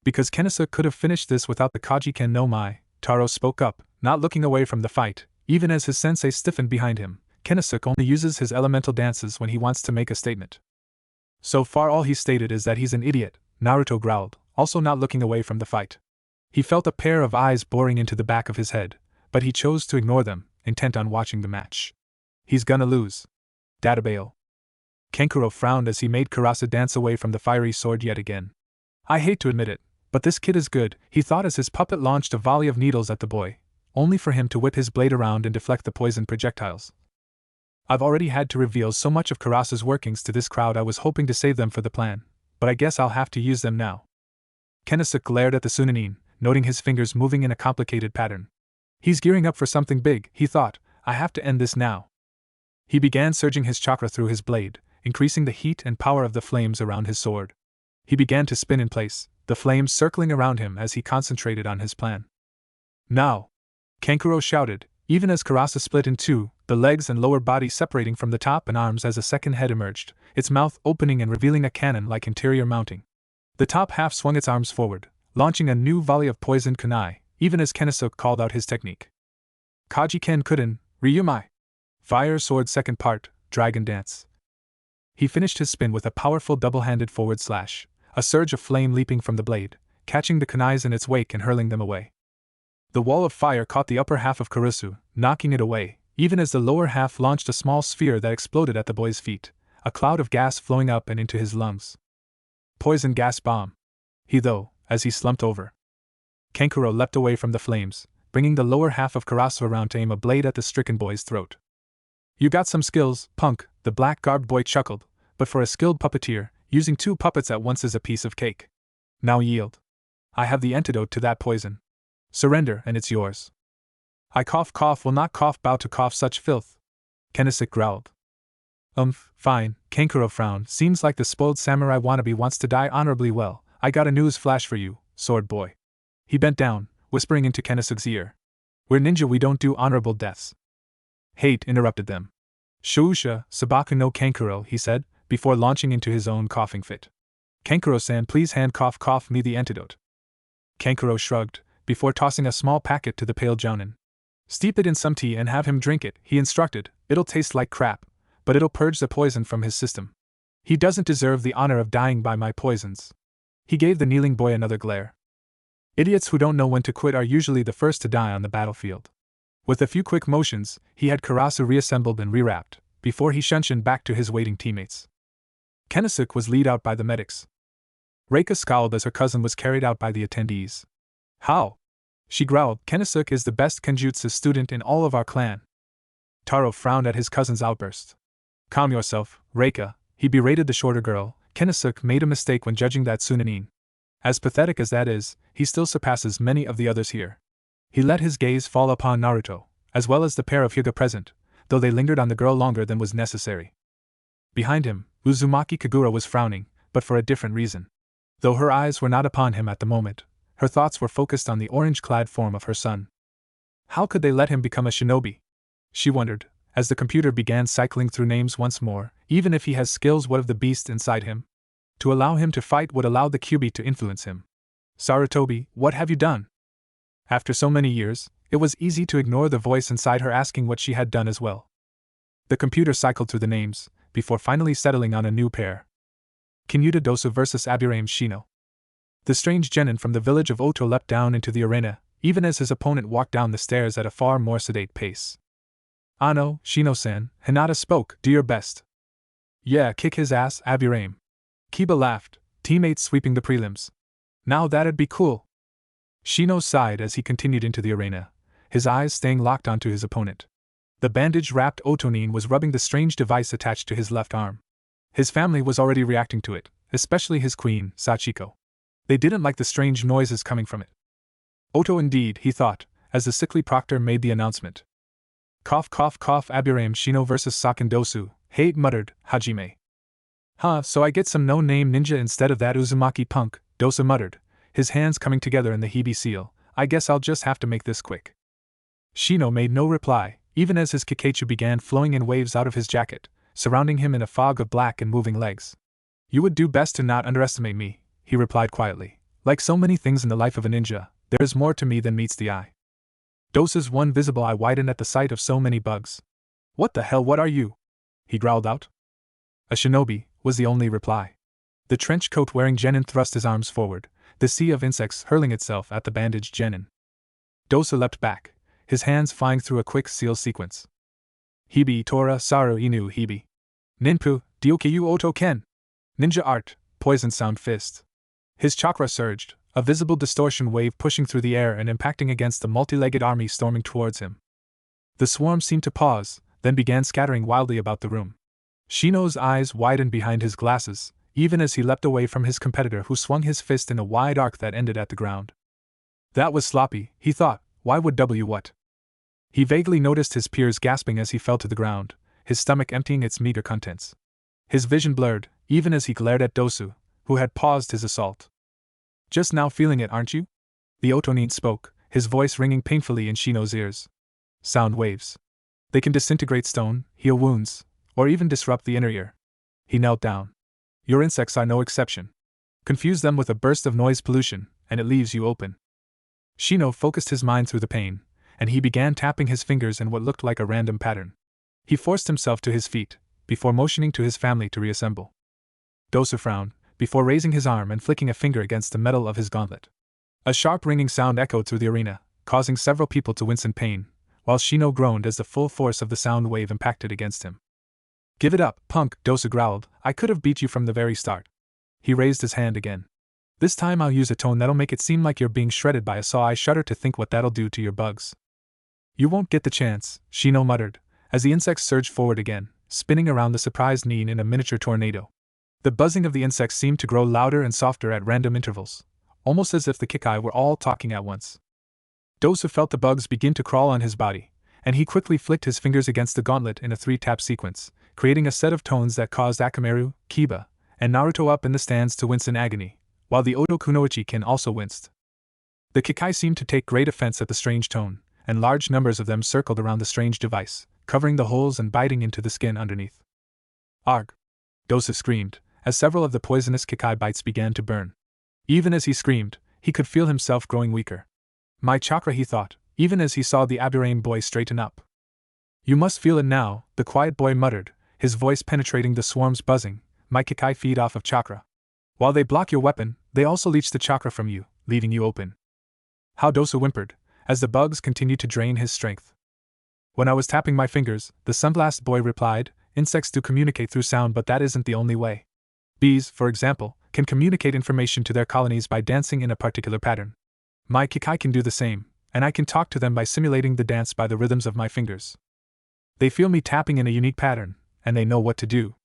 Because Konosuke could have finished this without the Kaji-ken no Mai, Taro spoke up, not looking away from the fight. Even as his sensei stiffened behind him, Konosuke only uses his elemental dances when he wants to make a statement. So far all he stated is that he's an idiot, Naruto growled, also not looking away from the fight. He felt a pair of eyes boring into the back of his head, but he chose to ignore them, intent on watching the match. He's gonna lose. Databale. Kankuro frowned as he made Karasu dance away from the fiery sword yet again. I hate to admit it, but this kid is good, he thought as his puppet launched a volley of needles at the boy, only for him to whip his blade around and deflect the poison projectiles. I've already had to reveal so much of Karasu's workings to this crowd. I was hoping to save them for the plan, but I guess I'll have to use them now. Konosuke glared at the Sunanin, noting his fingers moving in a complicated pattern. He's gearing up for something big, he thought. I have to end this now. He began surging his chakra through his blade, increasing the heat and power of the flames around his sword. He began to spin in place, the flames circling around him as he concentrated on his plan. Now! Kankuro shouted, even as Karasu split in two, the legs and lower body separating from the top and arms as a second head emerged, its mouth opening and revealing a cannon-like interior mounting. The top half swung its arms forward, launching a new volley of poisoned kunai, even as Konosuke called out his technique. Kaji-ken Kuden, Ryumai. Fire sword second part, dragon dance. He finished his spin with a powerful double-handed forward slash, a surge of flame leaping from the blade, catching the kunais in its wake and hurling them away. The wall of fire caught the upper half of Karasu, knocking it away, even as the lower half launched a small sphere that exploded at the boy's feet, a cloud of gas flowing up and into his lungs. Poison gas bomb. As he slumped over. Kankuro leapt away from the flames, bringing the lower half of Karasu around to aim a blade at the stricken boy's throat. You got some skills, punk, the black-garbed boy chuckled, but for a skilled puppeteer, using two puppets at once is a piece of cake. Now yield. I have the antidote to that poison. Surrender and it's yours. I cough will not bow to cough such filth. Konosuke growled. Fine, Kankuro frowned. Seems like the spoiled samurai wannabe wants to die honorably. Well, I got a news flash for you, sword boy. He bent down, whispering into Konosuke's ear. We're ninja, we don't do honorable deaths. Hate interrupted them. Shousha, Sabaku no Kankuro, he said, before launching into his own coughing fit. Kankuro-san, please hand cough me the antidote. Kankuro shrugged, before tossing a small packet to the pale jounin. Steep it in some tea and have him drink it, he instructed. It'll taste like crap, but it'll purge the poison from his system. He doesn't deserve the honor of dying by my poisons. He gave the kneeling boy another glare. Idiots who don't know when to quit are usually the first to die on the battlefield. With a few quick motions, he had Karasu reassembled and rewrapped, before he shunshined back to his waiting teammates. Konosuke was lead out by the medics. Reika scowled as her cousin was carried out by the attendees. How? She growled. Konosuke is the best kenjutsu student in all of our clan. Taro frowned at his cousin's outburst. Calm yourself, Reika, he berated the shorter girl. Konosuke made a mistake when judging that Sunanin. As pathetic as that is, he still surpasses many of the others here. He let his gaze fall upon Naruto, as well as the pair of Hyuga present, though they lingered on the girl longer than was necessary. Behind him, Uzumaki Kagura was frowning, but for a different reason. Though her eyes were not upon him at the moment, her thoughts were focused on the orange-clad form of her son. How could they let him become a shinobi? She wondered, as the computer began cycling through names once more. Even if he has skills, what of the beast inside him? To allow him to fight would allow the QB to influence him. Sarutobi, what have you done? After so many years, it was easy to ignore the voice inside her asking what she had done as well. The computer cycled through the names, before finally settling on a new pair. Kinyuta Dosu vs Aburaim Shino. The strange genin from the village of Oto leapt down into the arena, even as his opponent walked down the stairs at a far more sedate pace. Ano, Shino-san, Hinata spoke, do your best. Yeah, kick his ass, Aburaim. Kiba laughed, teammates sweeping the prelims. Now that'd be cool. Shino sighed as he continued into the arena, his eyes staying locked onto his opponent. The bandage-wrapped Otonin was rubbing the strange device attached to his left arm. His family was already reacting to it, especially his queen, Sachiko. They didn't like the strange noises coming from it. Oto indeed, he thought, as the sickly proctor made the announcement. Cough cough cough, Aburaim Shino vs Sakin Dosu, Hate muttered, Hajime. Huh, so I get some no-name ninja instead of that Uzumaki punk, Dosu muttered, his hands coming together in the Hebe seal. I guess I'll just have to make this quick. Shino made no reply, even as his kikeichu began flowing in waves out of his jacket, surrounding him in a fog of black and moving legs. You would do best to not underestimate me, he replied quietly. Like so many things in the life of a ninja, there is more to me than meets the eye. Dosu's one visible eye widened at the sight of so many bugs. What the hell, what are you? He growled out. A shinobi, was the only reply. The trench coat wearing genin thrust his arms forward, the sea of insects hurling itself at the bandaged genin. Dosu leapt back, his hands flying through a quick seal sequence. Hibi Tora Saru Inu Hibi. Ninpu, Diokiyu Oto Ken. Ninja art, poison sound fist. His chakra surged, a visible distortion wave pushing through the air and impacting against the multi-legged army storming towards him. The swarm seemed to pause, then began scattering wildly about the room. Shino's eyes widened behind his glasses, even as he leapt away from his competitor who swung his fist in a wide arc that ended at the ground. That was sloppy, he thought. Why would W what? He vaguely noticed his peers gasping as he fell to the ground, his stomach emptying its meager contents. His vision blurred, even as he glared at Dosu, who had paused his assault. Just now feeling it, aren't you? The Otonin spoke, his voice ringing painfully in Shino's ears. Sound waves. They can disintegrate stone, heal wounds, or even disrupt the inner ear. He knelt down. Your insects are no exception. Confuse them with a burst of noise pollution, and it leaves you open. Shino focused his mind through the pain, and he began tapping his fingers in what looked like a random pattern. He forced himself to his feet, before motioning to his family to reassemble. Dosu frowned, before raising his arm and flicking a finger against the metal of his gauntlet. A sharp ringing sound echoed through the arena, causing several people to wince in pain, while Shino groaned as the full force of the sound wave impacted against him. Give it up, punk, Dosu growled. I could have beat you from the very start. He raised his hand again. This time I'll use a tone that'll make it seem like you're being shredded by a saw. I shudder to think what that'll do to your bugs. You won't get the chance, Shino muttered, as the insects surged forward again, spinning around the surprised Nin in a miniature tornado. The buzzing of the insects seemed to grow louder and softer at random intervals, almost as if the Kikai were all talking at once. Dosu felt the bugs begin to crawl on his body, and he quickly flicked his fingers against the gauntlet in a 3-tap sequence, creating a set of tones that caused Akamaru, Kiba, and Naruto up in the stands to wince in agony, while the Oto Kunoichi-kin also winced. The Kikai seemed to take great offense at the strange tone, and large numbers of them circled around the strange device, covering the holes and biting into the skin underneath. Arg! Dosu screamed, as several of the poisonous Kikai bites began to burn. Even as he screamed, he could feel himself growing weaker. My chakra, he thought, even as he saw the Aburaim boy straighten up. You must feel it now, the quiet boy muttered, his voice penetrating the swarm's buzzing. My Kikai feed off of chakra. While they block your weapon, they also leech the chakra from you, leaving you open. How Dosu whimpered, as the bugs continued to drain his strength. When I was tapping my fingers, the Sunblast boy replied, insects do communicate through sound, but that isn't the only way. Bees, for example, can communicate information to their colonies by dancing in a particular pattern. My Kikai can do the same, and I can talk to them by simulating the dance by the rhythms of my fingers. They feel me tapping in a unique pattern, and they know what to do.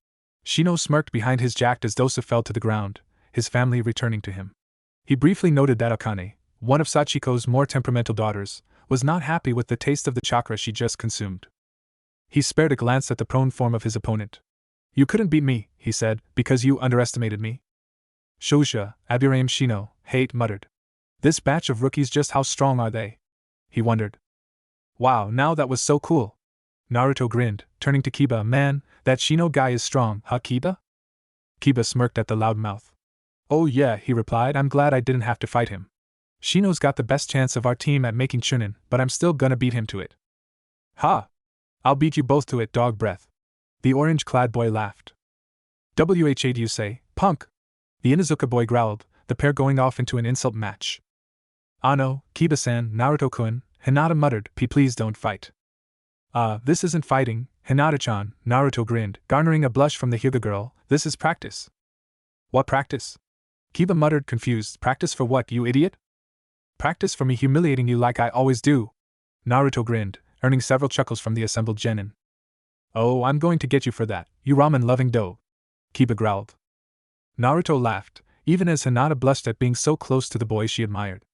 Shino smirked behind his jacket as Dosu fell to the ground, his family returning to him. He briefly noted that Akane, one of Sachiko's more temperamental daughters, was not happy with the taste of the chakra she just consumed. He spared a glance at the prone form of his opponent. You couldn't beat me, he said, because you underestimated me. Shosha, Aburaim Shino, Hate muttered. This batch of rookies, just how strong are they? He wondered. Wow, now that was so cool. Naruto grinned, turning to Kiba. Man, that Shino guy is strong, huh Kiba? Kiba smirked at the loud mouth. Oh yeah, he replied, I'm glad I didn't have to fight him. Shino's got the best chance of our team at making chunin, but I'm still gonna beat him to it. Ha! I'll beat you both to it, dog breath. The orange-clad boy laughed. Wha do you say, punk? The Inuzuka boy growled, the pair going off into an insult match. Ano, Kiba-san, Naruto-kun, Hinata muttered, please don't fight. This isn't fighting, Hinata-chan, Naruto grinned, garnering a blush from the Hyuga girl, this is practice. What practice? Kiba muttered, confused, practice for what, you idiot? Practice for me humiliating you like I always do. Naruto grinned, earning several chuckles from the assembled genin. Oh, I'm going to get you for that, you ramen-loving doe. Kiba growled. Naruto laughed, even as Hinata blushed at being so close to the boy she admired.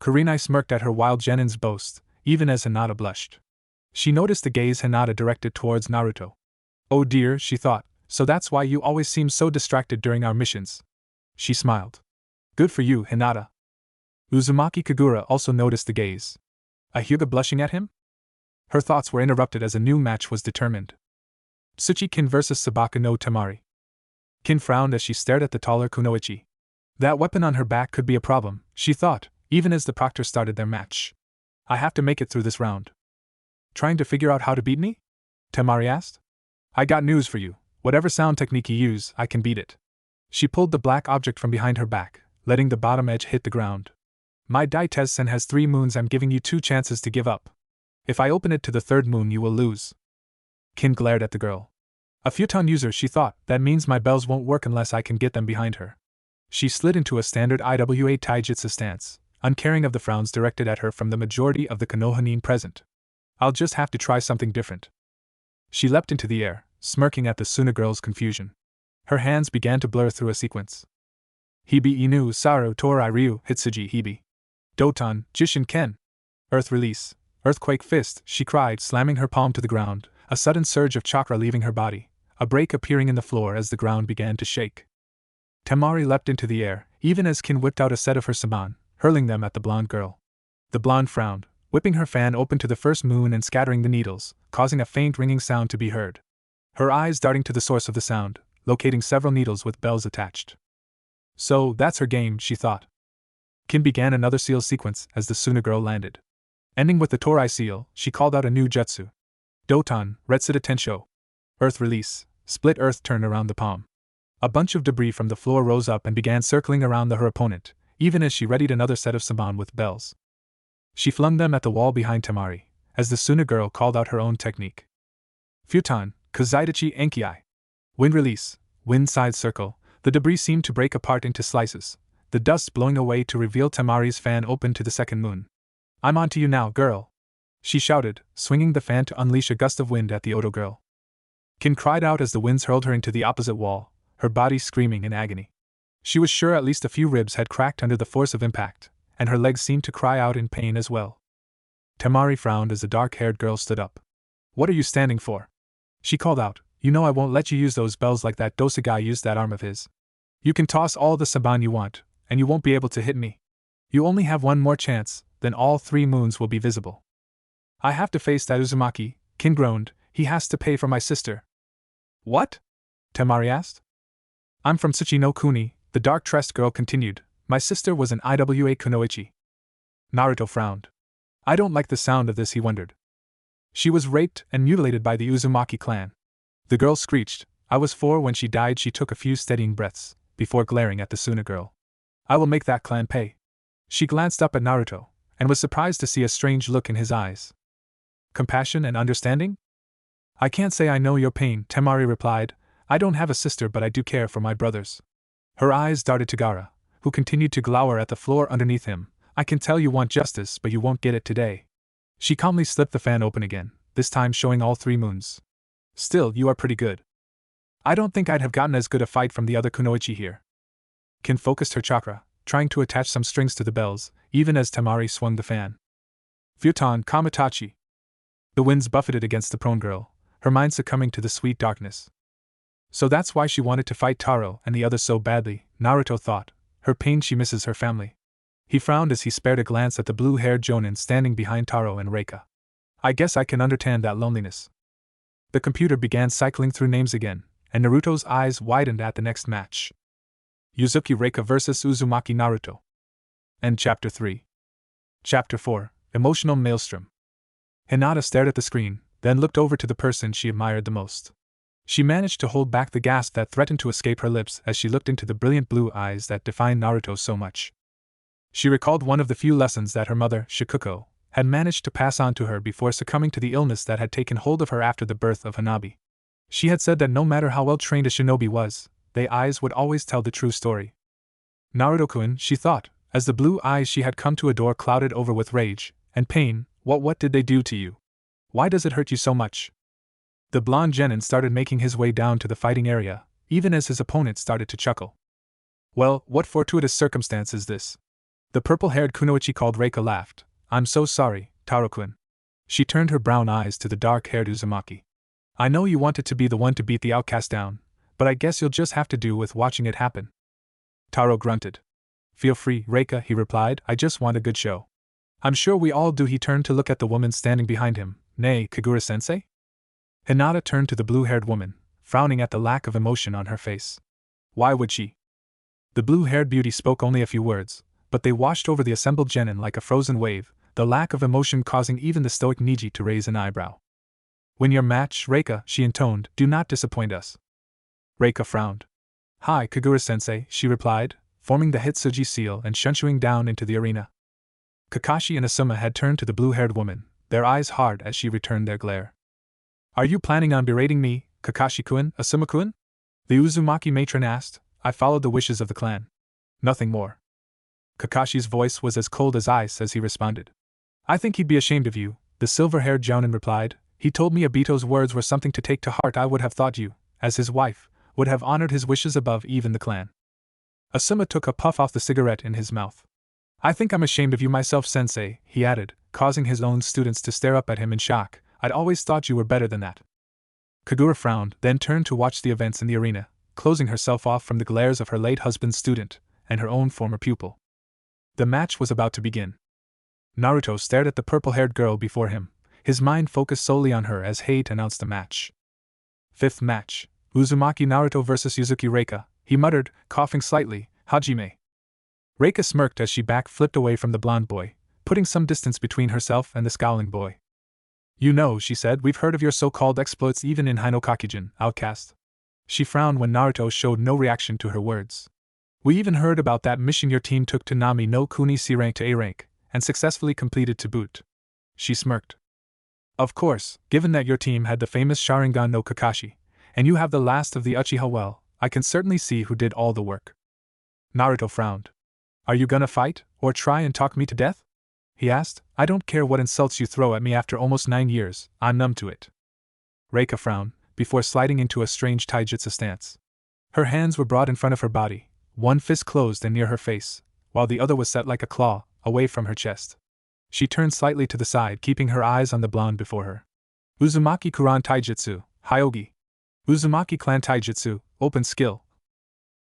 Kurenai smirked at her wild genin's boast, even as Hinata blushed. She noticed the gaze Hinata directed towards Naruto. Oh dear, she thought, so that's why you always seem so distracted during our missions. She smiled. Good for you, Hinata. Uzumaki Kagura also noticed the gaze. A Hyuga blushing at him? Her thoughts were interrupted as a new match was determined. Tsuchi-kin vs Sabaka no Tamari. Kin frowned as she stared at the taller Kunoichi. That weapon on her back could be a problem, she thought, even as the proctor started their match. I have to make it through this round. Trying to figure out how to beat me? Tamari asked. I got news for you, whatever sound technique you use, I can beat it. She pulled the black object from behind her back, letting the bottom edge hit the ground. My Daitezen has 3 moons, I'm giving you 2 chances to give up. If I open it to the 3rd moon you will lose. Kin glared at the girl. A futon user, she thought, that means my bells won't work unless I can get them behind her. She slid into a standard IWA taijutsu stance, uncaring of the frowns directed at her from the majority of the Konohanin present. I'll just have to try something different. She leapt into the air, smirking at the Suna girl's confusion. Her hands began to blur through a sequence. Hibi inu saru torai ryu hitsuji hibi. Doton, Jishin ken. Earth release, earthquake fist, she cried, slamming her palm to the ground, a sudden surge of chakra leaving her body, a break appearing in the floor as the ground began to shake. Tamari leapt into the air, even as Kin whipped out a set of her saban, hurling them at the blonde girl. The blonde frowned, whipping her fan open to the 1st moon and scattering the needles, causing a faint ringing sound to be heard. Her eyes darting to the source of the sound, locating several needles with bells attached. So, that's her game, she thought. Kin began another seal sequence as the Suna girl landed. Ending with the Torai seal, she called out a new jutsu. Doton, Retsuda Tensho. Earth release, split earth turn around the palm. A bunch of debris from the floor rose up and began circling around her opponent, even as she readied another set of saban with bells. She flung them at the wall behind Tamari, as the Suna girl called out her own technique. Futon, Kazaidachi Enkiai. Wind release, wind side circle, the debris seemed to break apart into slices, the dust blowing away to reveal Tamari's fan open to the 2nd moon. I'm on to you now, girl. She shouted, swinging the fan to unleash a gust of wind at the Odo girl. Kin cried out as the winds hurled her into the opposite wall, her body screaming in agony. She was sure at least a few ribs had cracked under the force of impact, and her legs seemed to cry out in pain as well. Tamari frowned as the dark-haired girl stood up. What are you standing for? She called out, you know I won't let you use those bells like that Dosagai used that arm of his. You can toss all the saban you want, and you won't be able to hit me. You only have one more chance, then all 3 moons will be visible. I have to face that Uzumaki, Kin groaned, he has to pay for my sister. What? Tamari asked. I'm from Tsuchi no Kuni, the dark-tressed girl continued, my sister was an Iwa Kunoichi. Naruto frowned. I don't like the sound of this, he wondered. She was raped and mutilated by the Uzumaki clan. The girl screeched, I was 4 when she died. She took a few steadying breaths, before glaring at the Suna girl. I will make that clan pay. She glanced up at Naruto, and was surprised to see a strange look in his eyes. Compassion and understanding? I can't say I know your pain, Tamari replied. I don't have a sister, but I do care for my brothers. Her eyes darted to Gaara, who continued to glower at the floor underneath him. I can tell you want justice, but you won't get it today. She calmly slipped the fan open again, this time showing all 3 moons. Still, you are pretty good. I don't think I'd have gotten as good a fight from the other Kunoichi here. Kin focused her chakra, trying to attach some strings to the bells, even as Tamari swung the fan. Futon Kamitachi. The winds buffeted against the prone girl, her mind succumbing to the sweet darkness. So that's why she wanted to fight Taro and the others so badly, Naruto thought. Her pain, she misses her family. He frowned as he spared a glance at the blue-haired Jonin standing behind Taro and Reika. I guess I can understand that loneliness. The computer began cycling through names again, and Naruto's eyes widened at the next match. Yuzuki Reika vs. Uzumaki Naruto. End Chapter 3. Chapter 4. Emotional Maelstrom. Hinata stared at the screen, then looked over to the person she admired the most. She managed to hold back the gasp that threatened to escape her lips as she looked into the brilliant blue eyes that defined Naruto so much. She recalled one of the few lessons that her mother, Shikuko, had managed to pass on to her before succumbing to the illness that had taken hold of her after the birth of Hanabi. She had said that no matter how well trained a shinobi was, their eyes would always tell the true story. Naruto-kun, she thought, as the blue eyes she had come to adore clouded over with rage and pain. What did they do to you? Why does it hurt you so much? The blonde genin started making his way down to the fighting area, even as his opponent started to chuckle. Well, what fortuitous circumstance is this? The purple-haired kunoichi called Reika laughed. I'm so sorry, Taro-kun. She turned her brown eyes to the dark-haired Uzumaki. I know you wanted to be the one to beat the outcast down, but I guess you'll just have to do with watching it happen. Taro grunted. Feel free, Reika, he replied, I just want a good show. I'm sure we all do. He turned to look at the woman standing behind him. Nay, Kagura-sensei? Hinata turned to the blue-haired woman, frowning at the lack of emotion on her face. Why would she? The blue-haired beauty spoke only a few words, but they washed over the assembled genin like a frozen wave, the lack of emotion causing even the stoic Niji to raise an eyebrow. Win your match, Reika, she intoned, do not disappoint us. Reika frowned. Hi, Kagura-sensei, she replied, forming the Hitsuji seal and shunchuing down into the arena. Kakashi and Asuma had turned to the blue-haired woman, their eyes hard as she returned their glare. Are you planning on berating me, Kakashi-kun, Asuma-kun? The Uzumaki matron asked. I followed the wishes of the clan. Nothing more. Kakashi's voice was as cold as ice as he responded. I think he'd be ashamed of you, the silver-haired jounin replied. He told me Obito's words were something to take to heart. I would have thought you, as his wife, would have honored his wishes above even the clan. Asuma took a puff off the cigarette in his mouth. I think I'm ashamed of you myself, sensei, he added, causing his own students to stare up at him in shock. I'd always thought you were better than that. Kagura frowned, then turned to watch the events in the arena, closing herself off from the glares of her late husband's student and her own former pupil. The match was about to begin. Naruto stared at the purple-haired girl before him, his mind focused solely on her as Hate announced the match. Fifth match, Uzumaki Naruto vs. Yuzuki Reika, he muttered, coughing slightly, Hajime. Reika smirked as she back-flipped away from the blonde boy, putting some distance between herself and the scowling boy. You know, she said, we've heard of your so-called exploits even in Hinokakujin, outcast. She frowned when Naruto showed no reaction to her words. We even heard about that mission your team took to Nami no Kuni C rank to A rank, and successfully completed to boot. She smirked. Of course, given that your team had the famous Sharingan no Kakashi, and you have the last of the Uchiha, well, I can certainly see who did all the work. Naruto frowned. Are you gonna fight, or try and talk me to death? He asked. I don't care what insults you throw at me after almost 9 years, I'm numb to it. Reika frowned, before sliding into a strange taijutsu stance. Her hands were brought in front of her body, one fist closed and near her face, while the other was set like a claw, away from her chest. She turned slightly to the side, keeping her eyes on the blonde before her. Uzumaki Kuran Taijutsu, Hyogi. Uzumaki Clan Taijutsu, Open Skill.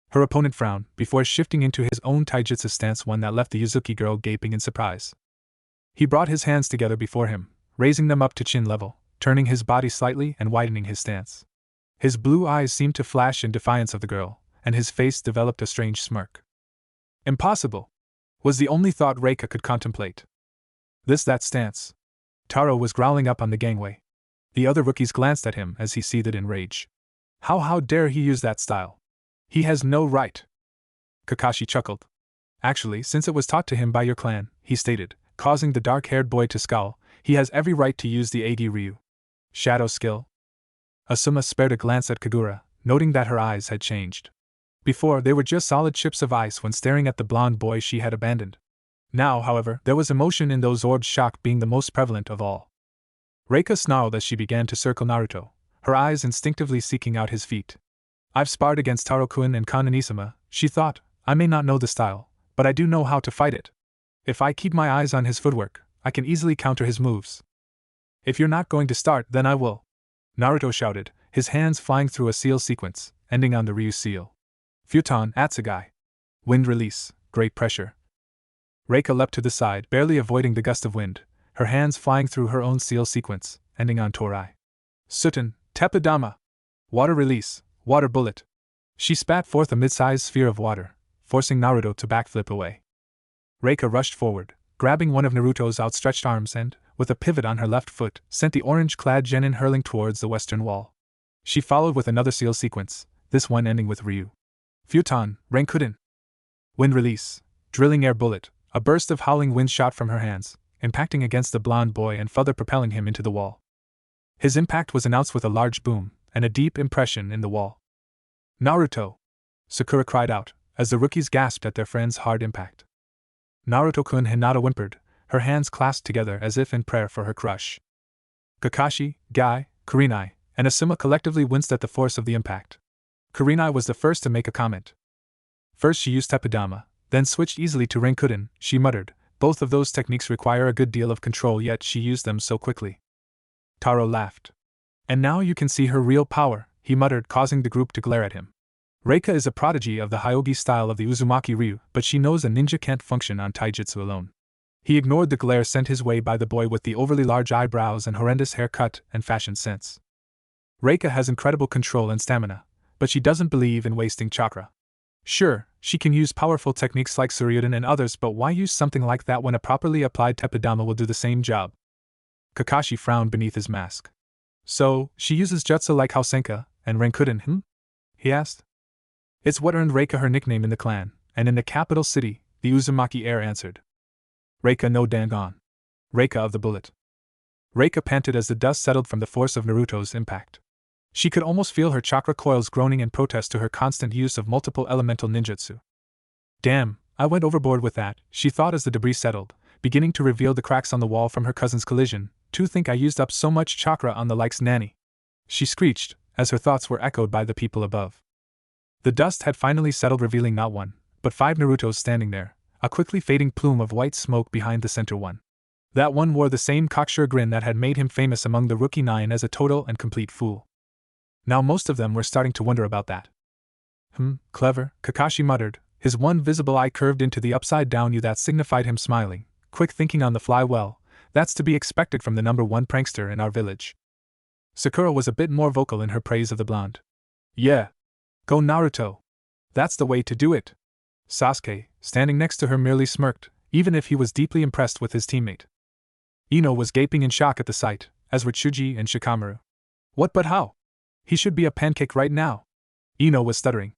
Her opponent frowned, before shifting into his own taijutsu stance, one that left the Yuzuki girl gaping in surprise. He brought his hands together before him, raising them up to chin level, turning his body slightly and widening his stance. His blue eyes seemed to flash in defiance of the girl, and his face developed a strange smirk. Impossible, was the only thought Reika could contemplate. That stance. Taro was growling up on the gangway. The other rookies glanced at him as he seethed in rage. How dare he use that style? He has no right. Kakashi chuckled. Actually, since it was taught to him by your clan, he stated, causing the dark-haired boy to scowl, he has every right to use the Agi Ryu. Shadow skill? Asuma spared a glance at Kagura, noting that her eyes had changed. Before, they were just solid chips of ice when staring at the blonde boy she had abandoned. Now, however, there was emotion in those orbs, shock being the most prevalent of all. Reika snarled as she began to circle Naruto, her eyes instinctively seeking out his feet. I've sparred against Taro-kun and Kananisama, she thought. I may not know the style, but I do know how to fight it. If I keep my eyes on his footwork, I can easily counter his moves. If you're not going to start, then I will. Naruto shouted, his hands flying through a seal sequence, ending on the Ryu seal. Futon Atsugai. Wind release, great pressure. Reika leapt to the side, barely avoiding the gust of wind, her hands flying through her own seal sequence, ending on Torai. Sutin, Tepidama! Water release, water bullet! She spat forth a mid-sized sphere of water, forcing Naruto to backflip away. Reika rushed forward, grabbing one of Naruto's outstretched arms and, with a pivot on her left foot, sent the orange-clad genin hurling towards the western wall. She followed with another seal sequence, this one ending with Ryu. Futon, Renkuden. Wind release, drilling air bullet, a burst of howling wind shot from her hands, impacting against the blonde boy and further propelling him into the wall. His impact was announced with a large boom, and a deep impression in the wall. Naruto! Sakura cried out, as the rookies gasped at their friend's hard impact. Naruto-kun, Hinata whimpered, her hands clasped together as if in prayer for her crush. Kakashi, Guy, Kurenai, and Asuma collectively winced at the force of the impact. Kurenai was the first to make a comment. First she used Tepidama, then switched easily to Renkuden, she muttered. Both of those techniques require a good deal of control, yet she used them so quickly. Taro laughed. And now you can see her real power, he muttered, causing the group to glare at him. Reika is a prodigy of the Hyogi style of the Uzumaki Ryu, but she knows a ninja can't function on taijutsu alone. He ignored the glare sent his way by the boy with the overly large eyebrows and horrendous haircut and fashion sense. Reika has incredible control and stamina, but she doesn't believe in wasting chakra. Sure, she can use powerful techniques like Suryuden and others, but why use something like that when a properly applied Tepidama will do the same job? Kakashi frowned beneath his mask. So, she uses jutsu like Hausenka and Renkuden, he asked. It's what earned Reika her nickname in the clan, and in the capital city, the Uzumaki heir answered. Reika no Dangon. Reika of the bullet. Reika panted as the dust settled from the force of Naruto's impact. She could almost feel her chakra coils groaning in protest to her constant use of multiple elemental ninjutsu. Damn, I went overboard with that, she thought as the debris settled, beginning to reveal the cracks on the wall from her cousin's collision. To think I used up so much chakra on the likes nanny. She screeched, as her thoughts were echoed by the people above. The dust had finally settled, revealing not one, but 5 Narutos standing there, a quickly fading plume of white smoke behind the center one. That one wore the same cocksure grin that had made him famous among the rookie 9 as a total and complete fool. Now most of them were starting to wonder about that. Clever, Kakashi muttered, his one visible eye curved into the upside-down U that signified him smiling, quick thinking on the fly. Well, that's to be expected from the #1 prankster in our village. Sakura was a bit more vocal in her praise of the blonde. Yeah. Go Naruto. That's the way to do it. Sasuke, standing next to her, merely smirked, even if he was deeply impressed with his teammate. Ino was gaping in shock at the sight, as were Chuji and Shikamaru. What, but how? He should be a pancake right now. Ino was stuttering.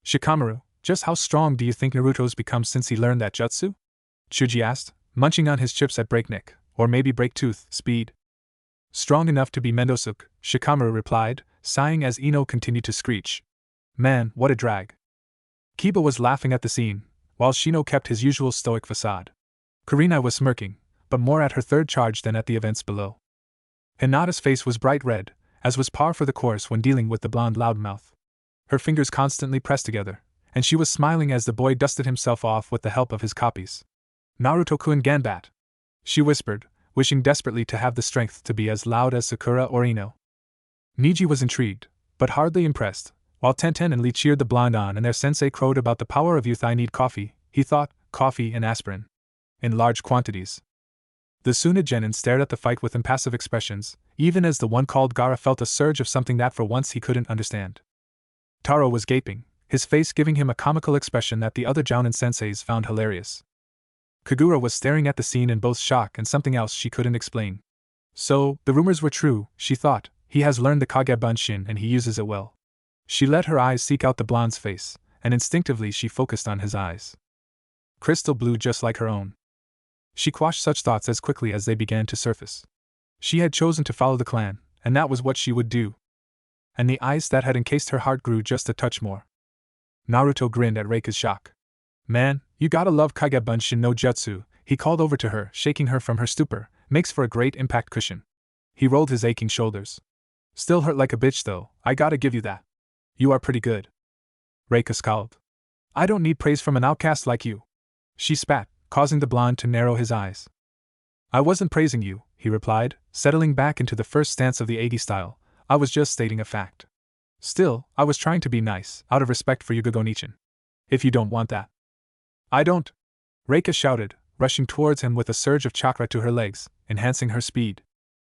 Shikamaru, just how strong do you think Naruto's become since he learned that jutsu? Chuji asked, munching on his chips at breakneck, or maybe break-tooth, speed. Strong enough to be Mendosuke, Shikamaru replied, sighing as Ino continued to screech. Man, what a drag. Kiba was laughing at the scene, while Shino kept his usual stoic facade. Kurenai was smirking, but more at her third charge than at the events below. Hinata's face was bright red, as was par for the course when dealing with the blonde loudmouth. Her fingers constantly pressed together, and she was smiling as the boy dusted himself off with the help of his copies. Naruto-kun Ganbat, she whispered, wishing desperately to have the strength to be as loud as Sakura or Ino. Niji was intrigued, but hardly impressed, while Tenten and Lee cheered the blonde on and their sensei crowed about the power of youth. I need coffee, he thought, coffee and aspirin. In large quantities. The Tsunagenin stared at the fight with impassive expressions, even as the one called Gaara felt a surge of something that for once he couldn't understand. Taro was gaping, his face giving him a comical expression that the other Jounin senseis found hilarious. Kagura was staring at the scene in both shock and something else she couldn't explain. So, the rumors were true, she thought. He has learned the Kagebunshin and he uses it well. She let her eyes seek out the blonde's face, and instinctively she focused on his eyes. Crystal blue, just like her own. She quashed such thoughts as quickly as they began to surface. She had chosen to follow the clan, and that was what she would do. And the ice that had encased her heart grew just a touch more. Naruto grinned at Reika's shock. Man, you gotta love Kagebunshin no Jutsu, he called over to her, shaking her from her stupor. Makes for a great impact cushion. He rolled his aching shoulders. Still hurt like a bitch though, I gotta give you that. You are pretty good. Reika scowled. I don't need praise from an outcast like you. She spat, causing the blonde to narrow his eyes. I wasn't praising you, he replied, settling back into the first stance of the Agi style. I was just stating a fact. Still, I was trying to be nice, out of respect for Yugo Nichin. If you don't want that. I don't. Reika shouted, rushing towards him with a surge of chakra to her legs, enhancing her speed.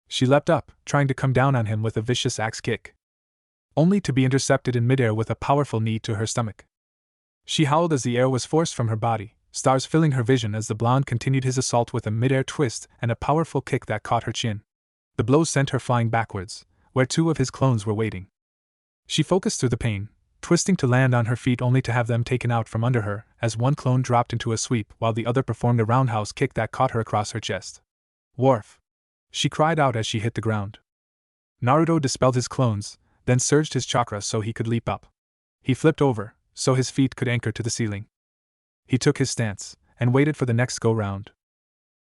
She leapt up, trying to come down on him with a vicious axe kick, only to be intercepted in midair with a powerful knee to her stomach. She howled as the air was forced from her body, stars filling her vision as the blonde continued his assault with a midair twist and a powerful kick that caught her chin. The blows sent her flying backwards, where two of his clones were waiting. She focused through the pain, twisting to land on her feet only to have them taken out from under her as one clone dropped into a sweep while the other performed a roundhouse kick that caught her across her chest. "Worf!" she cried out as she hit the ground. Naruto dispelled his clones, then surged his chakra so he could leap up. He flipped over, so his feet could anchor to the ceiling. He took his stance, and waited for the next go-round.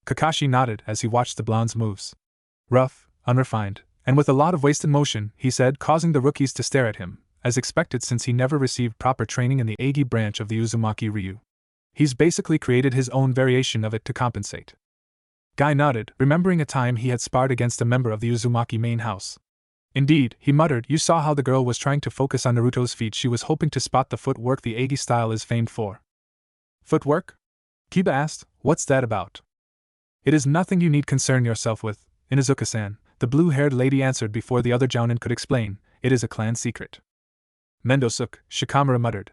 Kakashi nodded as he watched the blonde's moves. Rough, unrefined, and with a lot of wasted motion, he said, causing the rookies to stare at him, as expected since he never received proper training in the Agi branch of the Uzumaki Ryu. He's basically created his own variation of it to compensate. Guy nodded, remembering a time he had sparred against a member of the Uzumaki main house. Indeed, he muttered, you saw how the girl was trying to focus on Naruto's feet. She was hoping to spot the footwork the Agi style is famed for. Footwork? Kiba asked, what's that about? It is nothing you need concern yourself with, Inuzuka-san, the blue-haired lady answered before the other jounin could explain. It is a clan secret. Mendosuk, Shikamaru muttered.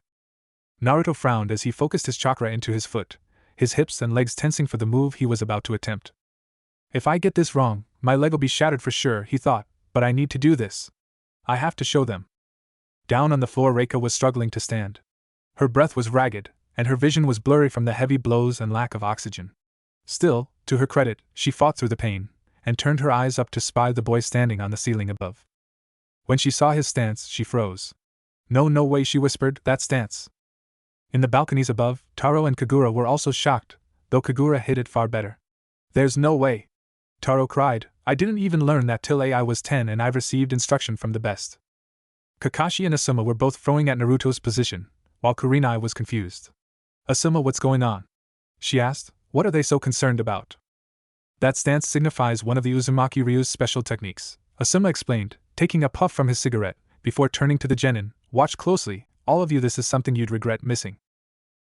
Naruto frowned as he focused his chakra into his foot, his hips and legs tensing for the move he was about to attempt. If I get this wrong, my leg'll be shattered for sure, he thought, but I need to do this. I have to show them. Down on the floor, Reika was struggling to stand. Her breath was ragged, and her vision was blurry from the heavy blows and lack of oxygen. Still, to her credit, she fought through the pain, and turned her eyes up to spy the boy standing on the ceiling above. When she saw his stance, she froze. No way, she whispered, that stance. In the balconies above, Taro and Kagura were also shocked, though Kagura hid it far better. There's no way. Taro cried, I didn't even learn that till I was 10 and I've received instruction from the best. Kakashi and Asuma were both throwing at Naruto's position, while Kurenai was confused. Asuma, what's going on? She asked, what are they so concerned about? That stance signifies one of the Uzumaki Ryu's special techniques, Asuma explained, taking a puff from his cigarette, before turning to the genin. Watch closely, all of you, this is something you'd regret missing.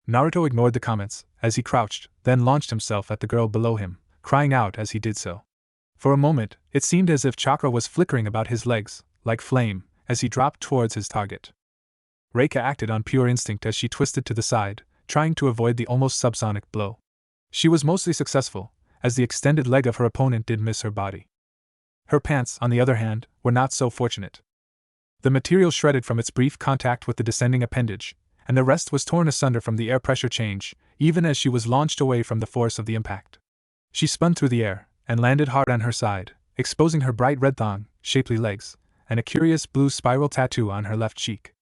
Naruto ignored the comments, as he crouched, then launched himself at the girl below him, crying out as he did so. For a moment, it seemed as if chakra was flickering about his legs, like flame, as he dropped towards his target. Reika acted on pure instinct as she twisted to the side, trying to avoid the almost subsonic blow. She was mostly successful, as the extended leg of her opponent did miss her body. Her pants, on the other hand, were not so fortunate. The material shredded from its brief contact with the descending appendage, and the rest was torn asunder from the air pressure change, even as she was launched away from the force of the impact. She spun through the air, and landed hard on her side, exposing her bright red thong, shapely legs, and a curious blue spiral tattoo on her left cheek.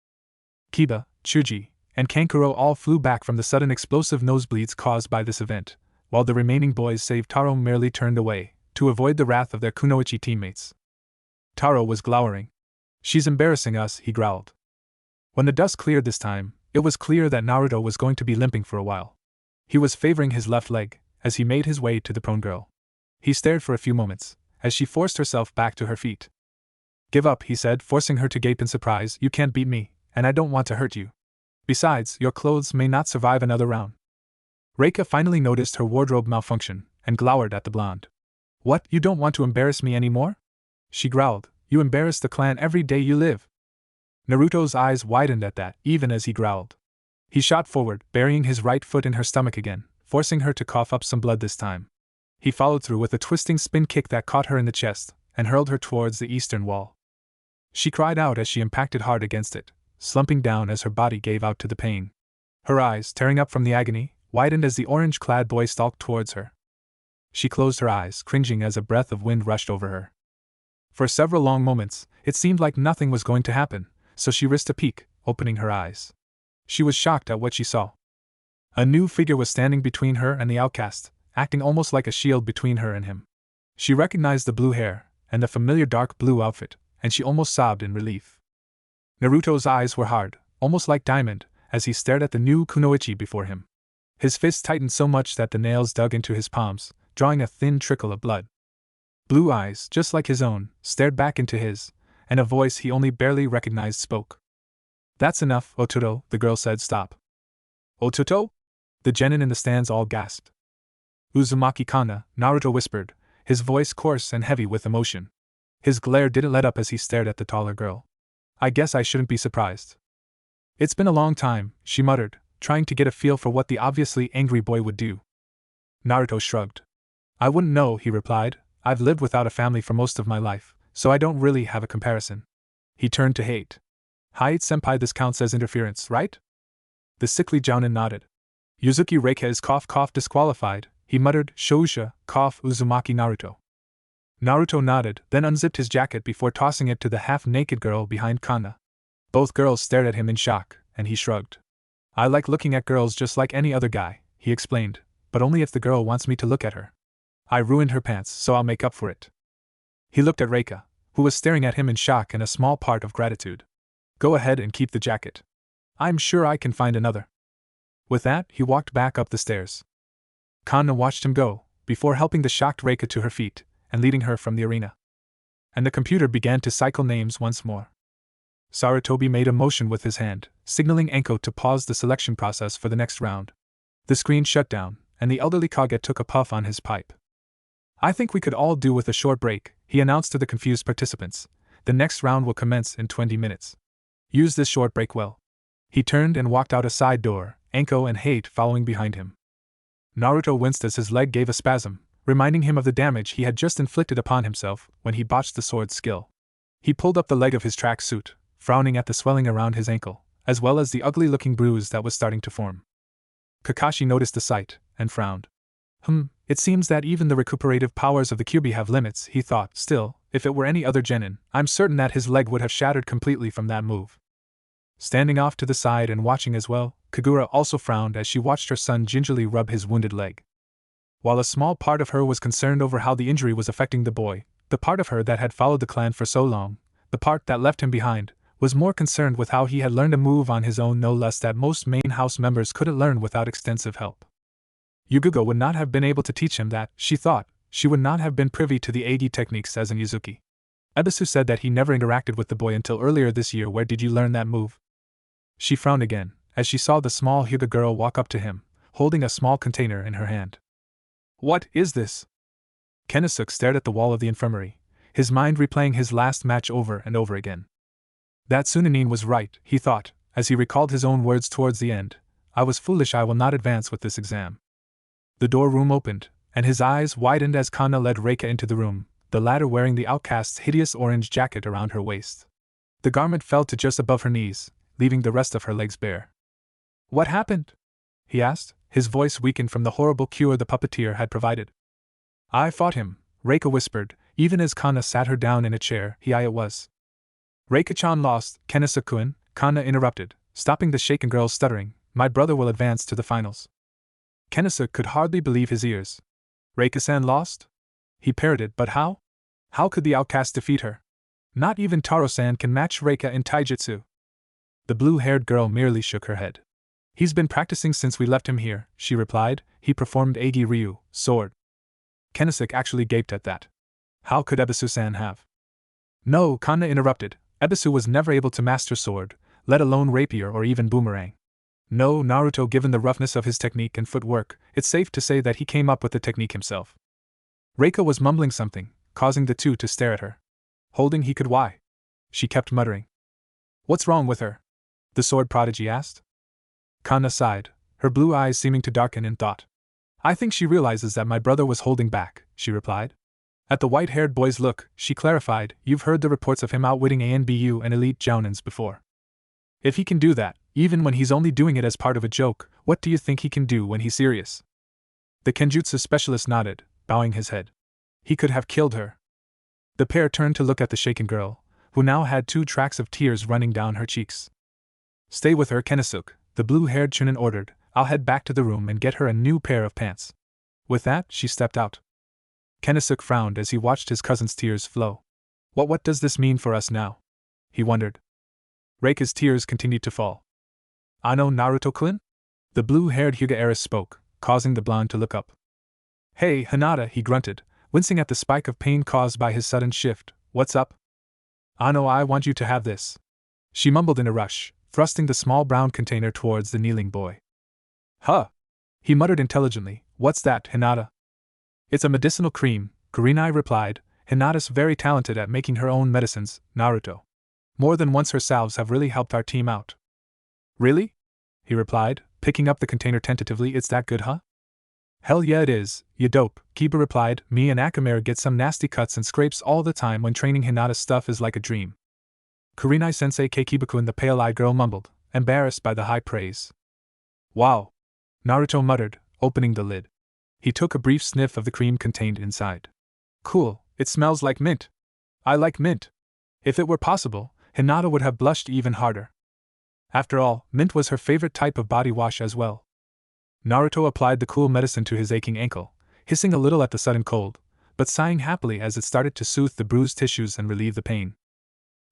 Kiba, Chuji, and Kankuro all flew back from the sudden explosive nosebleeds caused by this event, while the remaining boys save Taro merely turned away, to avoid the wrath of their kunoichi teammates. Taro was glowering. She's embarrassing us, he growled. When the dust cleared this time, it was clear that Naruto was going to be limping for a while. He was favoring his left leg, as he made his way to the prone girl. He stared for a few moments, as she forced herself back to her feet. Give up, he said, forcing her to gape in surprise. You can't beat me, and I don't want to hurt you. Besides, your clothes may not survive another round. Reika finally noticed her wardrobe malfunction, and glowered at the blonde. What, you don't want to embarrass me anymore? She growled. You embarrass the clan every day you live. Naruto's eyes widened at that, even as he growled. He shot forward, burying his right foot in her stomach again, forcing her to cough up some blood this time. He followed through with a twisting spin kick that caught her in the chest, and hurled her towards the eastern wall. She cried out as she impacted hard against it, slumping down as her body gave out to the pain. Her eyes, tearing up from the agony, widened as the orange-clad boy stalked towards her. She closed her eyes, cringing as a breath of wind rushed over her. For several long moments, it seemed like nothing was going to happen, so she risked a peek, opening her eyes. She was shocked at what she saw. A new figure was standing between her and the outcast, acting almost like a shield between her and him. She recognized the blue hair, and the familiar dark blue outfit, and she almost sobbed in relief. Naruto's eyes were hard, almost like diamond, as he stared at the new kunoichi before him. His fists tightened so much that the nails dug into his palms, drawing a thin trickle of blood. Blue eyes, just like his own, stared back into his, and a voice he only barely recognized spoke. That's enough, Ototo, the girl said. Stop. Ototo? The genin in the stands all gasped. Uzumaki Kana, Naruto whispered, his voice coarse and heavy with emotion. His glare didn't let up as he stared at the taller girl. I guess I shouldn't be surprised. It's been a long time, she muttered, trying to get a feel for what the obviously angry boy would do. Naruto shrugged. I wouldn't know, he replied. I've lived without a family for most of my life, so I don't really have a comparison. He turned to Hate. Hate-senpai, this counts as interference, right? The sickly jounin nodded. Yuzuki Reika is cough disqualified, he muttered, Shousha, cough Uzumaki Naruto. Naruto nodded, then unzipped his jacket before tossing it to the half-naked girl behind Kana. Both girls stared at him in shock, and he shrugged. I like looking at girls just like any other guy, he explained, but only if the girl wants me to look at her. I ruined her pants, so I'll make up for it. He looked at Reika, who was staring at him in shock and a small part of gratitude. Go ahead and keep the jacket. I'm sure I can find another. With that, he walked back up the stairs. Kana watched him go, before helping the shocked Reika to her feet, and leading her from the arena. And the computer began to cycle names once more. Sarutobi made a motion with his hand, signaling Anko to pause the selection process for the next round. The screen shut down, and the elderly Kage took a puff on his pipe. I think we could all do with a short break, he announced to the confused participants. The next round will commence in 20 minutes. Use this short break well. He turned and walked out a side door, Anko and Hate following behind him. Naruto winced as his leg gave a spasm, reminding him of the damage he had just inflicted upon himself when he botched the sword's skill. He pulled up the leg of his track suit, frowning at the swelling around his ankle, as well as the ugly-looking bruise that was starting to form. Kakashi noticed the sight, and frowned. It seems that even the recuperative powers of the Kyuubi have limits, he thought. Still, if it were any other genin, I'm certain that his leg would have shattered completely from that move. Standing off to the side and watching as well, Kagura also frowned as she watched her son gingerly rub his wounded leg. While a small part of her was concerned over how the injury was affecting the boy, the part of her that had followed the clan for so long, the part that left him behind, was more concerned with how he had learned a move on his own, no less, that most main house members couldn't learn without extensive help. Yugo would not have been able to teach him that, she thought. She would not have been privy to the Agi techniques as in Yuzuki. Ebisu said that he never interacted with the boy until earlier this year. Where did you learn that move? She frowned again, as she saw the small Hyuga girl walk up to him, holding a small container in her hand. What is this? Konosuke stared at the wall of the infirmary, his mind replaying his last match over and over again. That Tsunanin was right, he thought, as he recalled his own words towards the end. I was foolish, I will not advance with this exam. The door room opened, and his eyes widened as Kana led Reika into the room, the latter wearing the outcast's hideous orange jacket around her waist. The garment fell to just above her knees, leaving the rest of her legs bare. What happened? He asked, his voice weakened from the horrible cure the puppeteer had provided. I fought him, Reika whispered, even as Kana sat her down in a chair. It was. Reika-chan lost, Konosuke-kun, Kana interrupted, stopping the shaken girl's stuttering. My brother will advance to the finals. Konosuke could hardly believe his ears. Reika-san lost? He parroted, but how? How could the outcast defeat her? Not even Taro-san can match Reika in taijutsu. The blue-haired girl merely shook her head. He's been practicing since we left him here, she replied. He performed Agi Ryu, sword. Konosuke actually gaped at that. How could Ebisu-san have? No, Kana interrupted. Ebisu was never able to master sword, let alone rapier or even boomerang. No, Naruto, given the roughness of his technique and footwork, it's safe to say that he came up with the technique himself. Reika was mumbling something, causing the two to stare at her. Holding he could why? She kept muttering. What's wrong with her? The sword prodigy asked. Kana sighed, her blue eyes seeming to darken in thought. I think she realizes that my brother was holding back, she replied. At the white-haired boy's look, she clarified, you've heard the reports of him outwitting ANBU and elite jounins before. If he can do that, even when he's only doing it as part of a joke, what do you think he can do when he's serious? The Kenjutsu specialist nodded, bowing his head. He could have killed her. The pair turned to look at the shaken girl, who now had 2 tracks of tears running down her cheeks. Stay with her, Konosuke, the blue-haired chunin ordered. I'll head back to the room and get her a new pair of pants. With that, she stepped out. Konosuke frowned as he watched his cousin's tears flow. What does this mean for us now? He wondered. Reika's tears continued to fall. Ano Naruto-kun? The blue-haired Hyuga heiress spoke, causing the blonde to look up. Hey, Hinata, he grunted, wincing at the spike of pain caused by his sudden shift. What's up? Ano, I want you to have this. She mumbled in a rush, thrusting the small brown container towards the kneeling boy. Huh? He muttered intelligently. What's that, Hinata? It's a medicinal cream, Kurenai replied. Hinata's very talented at making her own medicines, Naruto. More than once her salves have really helped our team out. Really? He replied, picking up the container tentatively. It's that good, huh? Hell yeah it is, you dope, Kiba replied. Me and Akamare get some nasty cuts and scrapes all the time when training. Hinata's stuff is like a dream. Kurenai-sensei Keikibaku, the pale-eyed girl, mumbled, embarrassed by the high praise. Wow! Naruto muttered, opening the lid. He took a brief sniff of the cream contained inside. Cool, it smells like mint. I like mint. If it were possible, Hinata would have blushed even harder. After all, mint was her favorite type of body wash as well. Naruto applied the cool medicine to his aching ankle, hissing a little at the sudden cold, but sighing happily as it started to soothe the bruised tissues and relieve the pain.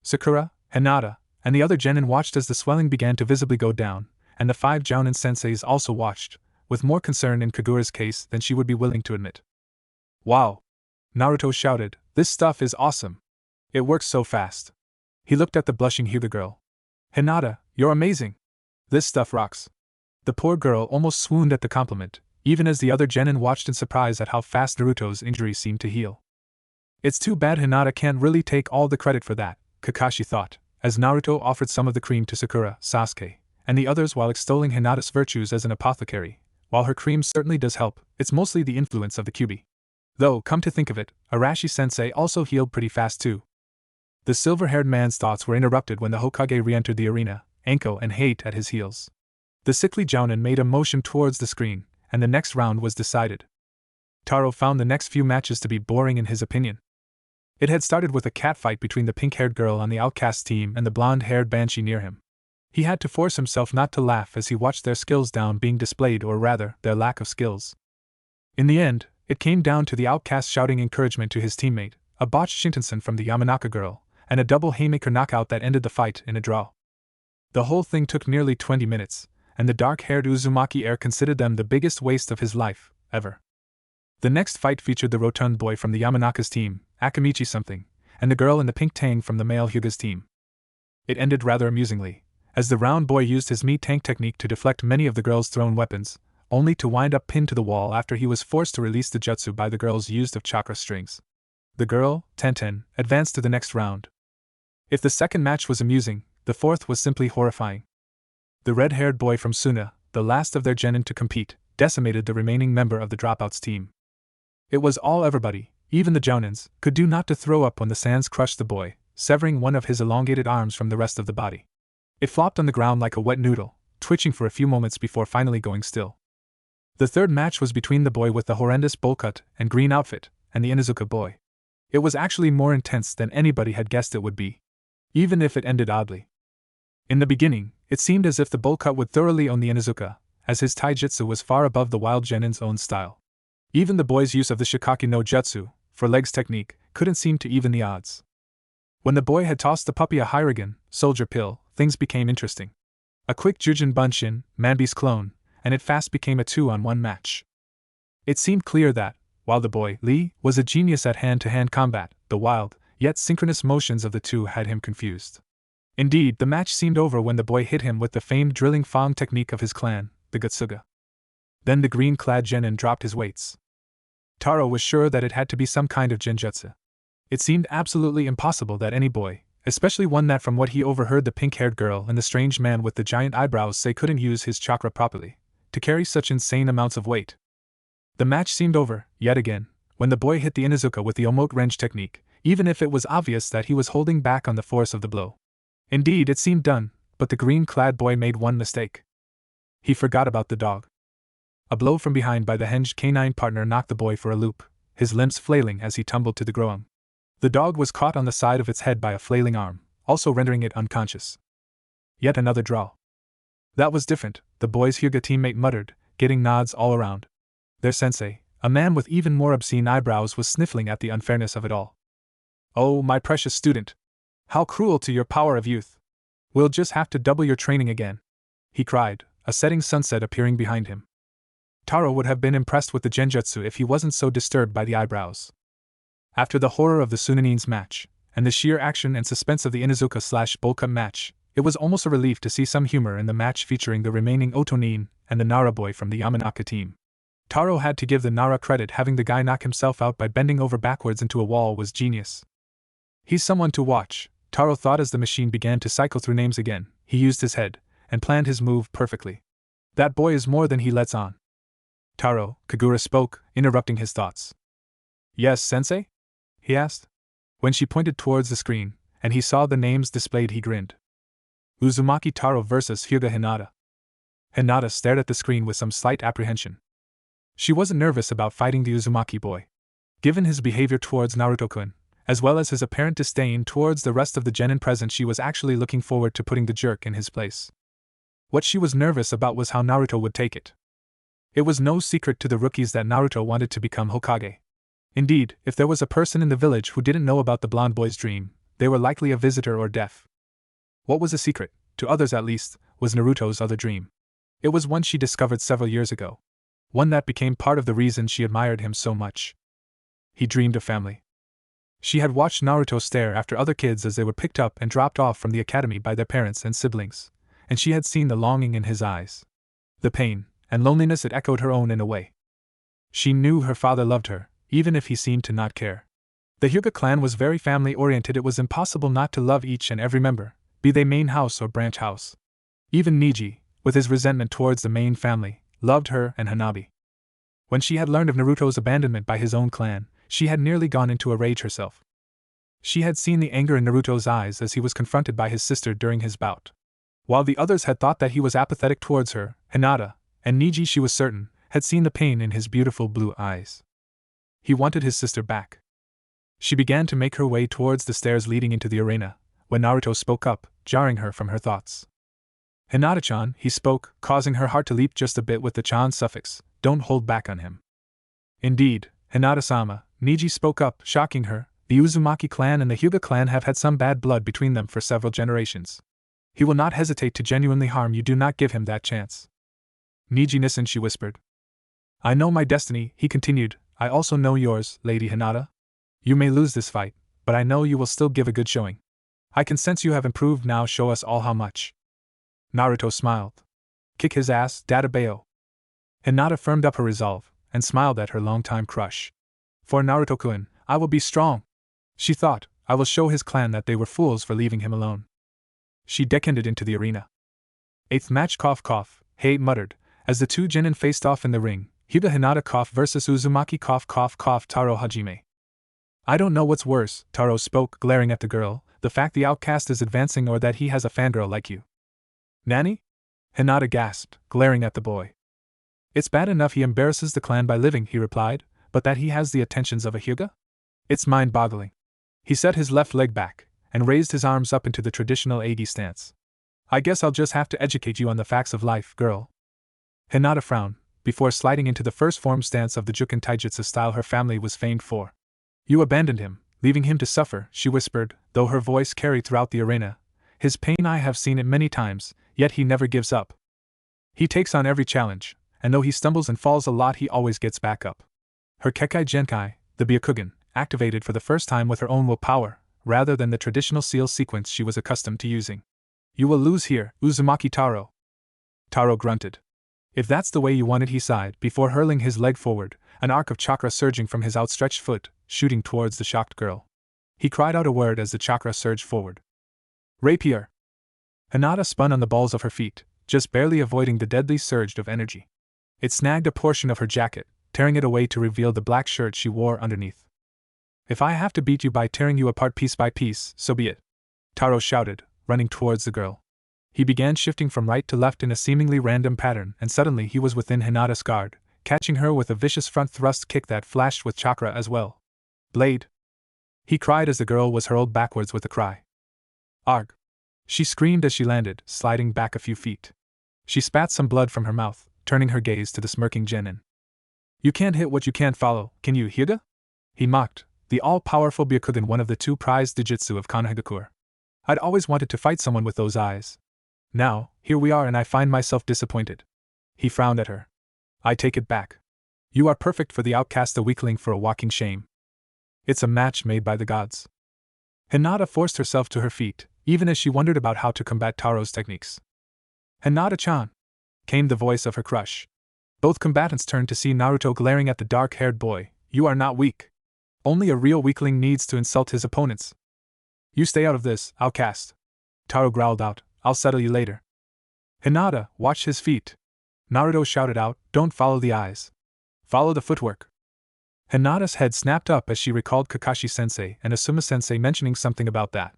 Sakura, Hinata, and the other genin watched as the swelling began to visibly go down, and the 5 Jounin senseis also watched, with more concern in Kagura's case than she would be willing to admit. Wow! Naruto shouted, this stuff is awesome. It works so fast. He looked at the blushing Hyuga girl. Hinata, you're amazing. This stuff rocks. The poor girl almost swooned at the compliment, even as the other genin watched in surprise at how fast Naruto's injury seemed to heal. It's too bad Hinata can't really take all the credit for that, Kakashi thought, as Naruto offered some of the cream to Sakura, Sasuke, and the others while extolling Hinata's virtues as an apothecary. While her cream certainly does help, it's mostly the influence of the Kyuubi. Though, come to think of it, Arashi-sensei also healed pretty fast too. The silver-haired man's thoughts were interrupted when the Hokage re-entered the arena, Anko and Hate at his heels. The sickly Jounin made a motion towards the screen, and the next round was decided. Taro found the next few matches to be boring in his opinion. It had started with a catfight between the pink-haired girl on the Outcast team and the blonde-haired banshee near him. He had to force himself not to laugh as he watched their skills down being displayed, or rather, their lack of skills. In the end, it came down to the Outcast shouting encouragement to his teammate, a botched Shintensen from the Yamanaka girl, and a double haymaker knockout that ended the fight in a draw. The whole thing took nearly 20 minutes, and the dark-haired Uzumaki heir considered them the biggest waste of his life, ever. The next fight featured the rotund boy from the Yamanaka's team, Akamichi something, and the girl in the pink tang from the male Hyuga's team. It ended rather amusingly, as the round boy used his meat-tank technique to deflect many of the girl's thrown weapons, only to wind up pinned to the wall after he was forced to release the jutsu by the girl's use of chakra strings. The girl, Tenten, advanced to the next round. If the second match was amusing, the fourth was simply horrifying. The red-haired boy from Suna, the last of their genin to compete, decimated the remaining member of the dropouts team. It was all everybody, even the Jounins, could do not to throw up when the sands crushed the boy, severing one of his elongated arms from the rest of the body. It flopped on the ground like a wet noodle, twitching for a few moments before finally going still. The third match was between the boy with the horrendous bowl cut and green outfit, and the Inuzuka boy. It was actually more intense than anybody had guessed it would be, even if it ended oddly. In the beginning, it seemed as if the bowl cut would thoroughly own the Inuzuka, as his taijutsu was far above the wild genin's own style. Even the boy's use of the Shikaki no Jutsu, for legs technique, couldn't seem to even the odds. When the boy had tossed the puppy a Hyrigan, soldier pill, things became interesting. A quick Jujin Bunshin, Manbi's clone, and it fast became a 2-on-1 match. It seemed clear that, while the boy, Lee, was a genius at hand-to-hand combat, the wild, yet synchronous motions of the two had him confused. Indeed, the match seemed over when the boy hit him with the famed drilling fang technique of his clan, the Gutsuga. Then the green-clad genin dropped his weights. Taro was sure that it had to be some kind of genjutsu. It seemed absolutely impossible that any boy, especially one that from what he overheard the pink-haired girl and the strange man with the giant eyebrows say couldn't use his chakra properly, to carry such insane amounts of weight. The match seemed over, yet again, when the boy hit the Inuzuka with the Omote wrench technique, even if it was obvious that he was holding back on the force of the blow. Indeed, it seemed done, but the green-clad boy made one mistake. He forgot about the dog. A blow from behind by the hinged canine partner knocked the boy for a loop, his limbs flailing as he tumbled to the ground. The dog was caught on the side of its head by a flailing arm, also rendering it unconscious. Yet another draw. That was different, the boy's Hyuga teammate muttered, getting nods all around. Their sensei, a man with even more obscene eyebrows, was sniffling at the unfairness of it all. Oh, my precious student! How cruel to your power of youth! We'll just have to double your training again, he cried, a setting sunset appearing behind him. Taro would have been impressed with the genjutsu if he wasn't so disturbed by the eyebrows. After the horror of the Sunanin's match, and the sheer action and suspense of the Inuzuka/Bolka match, it was almost a relief to see some humor in the match featuring the remaining Otonin and the Nara boy from the Yamanaka team. Taro had to give the Nara credit. Having the guy knock himself out by bending over backwards into a wall was genius. He's someone to watch, Taro thought as the machine began to cycle through names again. He used his head and planned his move perfectly. That boy is more than he lets on. Taro, Kagura spoke, interrupting his thoughts. Yes, sensei? He asked. When she pointed towards the screen, and he saw the names displayed, he grinned. Uzumaki Taro vs. Hyuga Hinata. Hinata stared at the screen with some slight apprehension. She wasn't nervous about fighting the Uzumaki boy. Given his behavior towards Naruto-kun, as well as his apparent disdain towards the rest of the genin present, she was actually looking forward to putting the jerk in his place. What she was nervous about was how Naruto would take it. It was no secret to the rookies that Naruto wanted to become Hokage. Indeed, if there was a person in the village who didn't know about the blonde boy's dream, they were likely a visitor or deaf. What was a secret, to others at least, was Naruto's other dream. It was one she discovered several years ago. One that became part of the reason she admired him so much. He dreamed of family. She had watched Naruto stare after other kids as they were picked up and dropped off from the academy by their parents and siblings, and she had seen the longing in his eyes. The pain and loneliness, it echoed her own in a way. She knew her father loved her, even if he seemed to not care. The Hyuga clan was very family-oriented. It was impossible not to love each and every member, be they main house or branch house. Even Niji, with his resentment towards the main family, loved her and Hanabi. When she had learned of Naruto's abandonment by his own clan, she had nearly gone into a rage herself. She had seen the anger in Naruto's eyes as he was confronted by his sister during his bout. While the others had thought that he was apathetic towards her, Hinata, and Niji, she was certain, had seen the pain in his beautiful blue eyes. He wanted his sister back. She began to make her way towards the stairs leading into the arena, when Naruto spoke up, jarring her from her thoughts. Hinata-chan, he spoke, causing her heart to leap just a bit with the chan suffix. Don't hold back on him. Indeed, Hinata-sama, Niji spoke up, shocking her. The Uzumaki clan and the Hyuga clan have had some bad blood between them for several generations. He will not hesitate to genuinely harm you. Do not give him that chance. Niji-nisan, she whispered. I know my destiny, he continued. I also know yours, Lady Hinata. You may lose this fight, but I know you will still give a good showing. I can sense you have improved now. Show us all how much. Naruto smiled. Kick his ass, Databeo. Hinata firmed up her resolve, and smiled at her longtime crush. For Naruto-kun, I will be strong. She thought, I will show his clan that they were fools for leaving him alone. She descended into the arena. Eighth match, cough cough, Hei muttered, as the two genin faced off in the ring. Hyuga Hinata cough versus Uzumaki cough cough cough. Taro Hajime. I don't know what's worse, Taro spoke, glaring at the girl, the fact the outcast is advancing or that he has a fangirl like you. Nanny? Hinata gasped, glaring at the boy. It's bad enough he embarrasses the clan by living, he replied, but that he has the attentions of a Hyuga? It's mind-boggling. He set his left leg back, and raised his arms up into the traditional Agi stance. I guess I'll just have to educate you on the facts of life, girl. Hinata frowned, before sliding into the first form stance of the Juken Taijutsu style her family was famed for. You abandoned him, leaving him to suffer, she whispered, though her voice carried throughout the arena. His pain, I have seen it many times, yet he never gives up. He takes on every challenge, and though he stumbles and falls a lot, he always gets back up. Her Kekai Genkai, the Byakugan, activated for the first time with her own willpower, rather than the traditional seal sequence she was accustomed to using. You will lose here, Uzumaki Taro. Taro grunted. If that's the way you want it, he sighed, before hurling his leg forward, an arc of chakra surging from his outstretched foot, shooting towards the shocked girl. He cried out a word as the chakra surged forward. Rapier! Hinata spun on the balls of her feet, just barely avoiding the deadly surge of energy. It snagged a portion of her jacket, tearing it away to reveal the black shirt she wore underneath. If I have to beat you by tearing you apart piece by piece, so be it, Taro shouted, running towards the girl. He began shifting from right to left in a seemingly random pattern, and suddenly he was within Hinata's guard, catching her with a vicious front thrust kick that flashed with chakra as well. Blade! He cried as the girl was hurled backwards with a cry. Arg! She screamed as she landed, sliding back a few feet. She spat some blood from her mouth, turning her gaze to the smirking genin. You can't hit what you can't follow, can you, Hyuga? He mocked, the all-powerful Byakugan, one of the two prized dijutsu of Konohagakure. I'd always wanted to fight someone with those eyes. Now, here we are and I find myself disappointed. He frowned at her. I take it back. You are perfect for the outcast, a weakling for a walking shame. It's a match made by the gods. Hinata forced herself to her feet, even as she wondered about how to combat Taro's techniques. Hinata-chan! Came the voice of her crush. Both combatants turned to see Naruto glaring at the dark-haired boy. You are not weak. Only a real weakling needs to insult his opponents. You stay out of this, outcast. Taro growled out, I'll settle you later. Hinata, watch his feet. Naruto shouted out, don't follow the eyes. Follow the footwork. Hinata's head snapped up as she recalled Kakashi-sensei and Asuma-sensei mentioning something about that.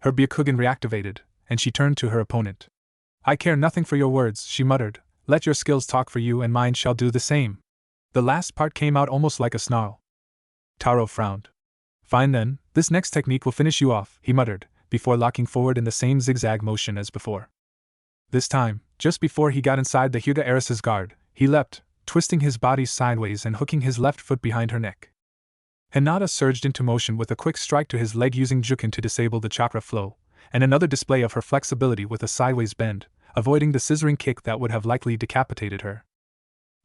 Her Byakugan reactivated, and she turned to her opponent. I care nothing for your words, she muttered. Let your skills talk for you and mine shall do the same. The last part came out almost like a snarl. Taro frowned. Fine then, this next technique will finish you off, he muttered, before locking forward in the same zigzag motion as before. This time, just before he got inside the Hyuga Heiress's guard, he leapt, twisting his body sideways and hooking his left foot behind her neck. Hinata surged into motion with a quick strike to his leg using Jukin to disable the chakra flow, and another display of her flexibility with a sideways bend, avoiding the scissoring kick that would have likely decapitated her.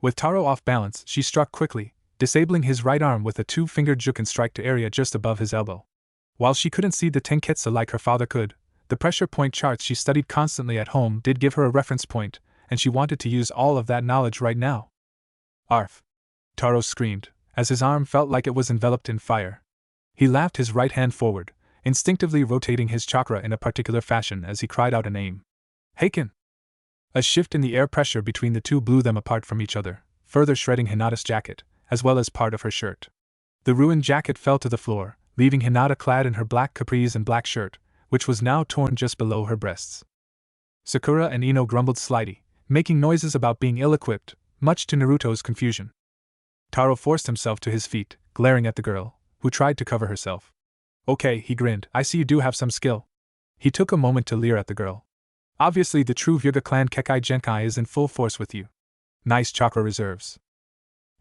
With Taro off balance, she struck quickly, disabling his right arm with a two-fingered Jukin strike to area just above his elbow. While she couldn't see the Tenketsu like her father could, the pressure point charts she studied constantly at home did give her a reference point, and she wanted to use all of that knowledge right now. Arf! Taro screamed, as his arm felt like it was enveloped in fire. He laughed his right hand forward, instinctively rotating his chakra in a particular fashion as he cried out a name. Heiken! A shift in the air pressure between the two blew them apart from each other, further shredding Hinata's jacket, as well as part of her shirt. The ruined jacket fell to the floor, leaving Hinata clad in her black capris and black shirt, which was now torn just below her breasts. Sakura and Ino grumbled slightly, making noises about being ill-equipped, much to Naruto's confusion. Taro forced himself to his feet, glaring at the girl, who tried to cover herself. Okay, he grinned, I see you do have some skill. He took a moment to leer at the girl. Obviously the true Vyuga clan Kekai Genkai is in full force with you. Nice chakra reserves.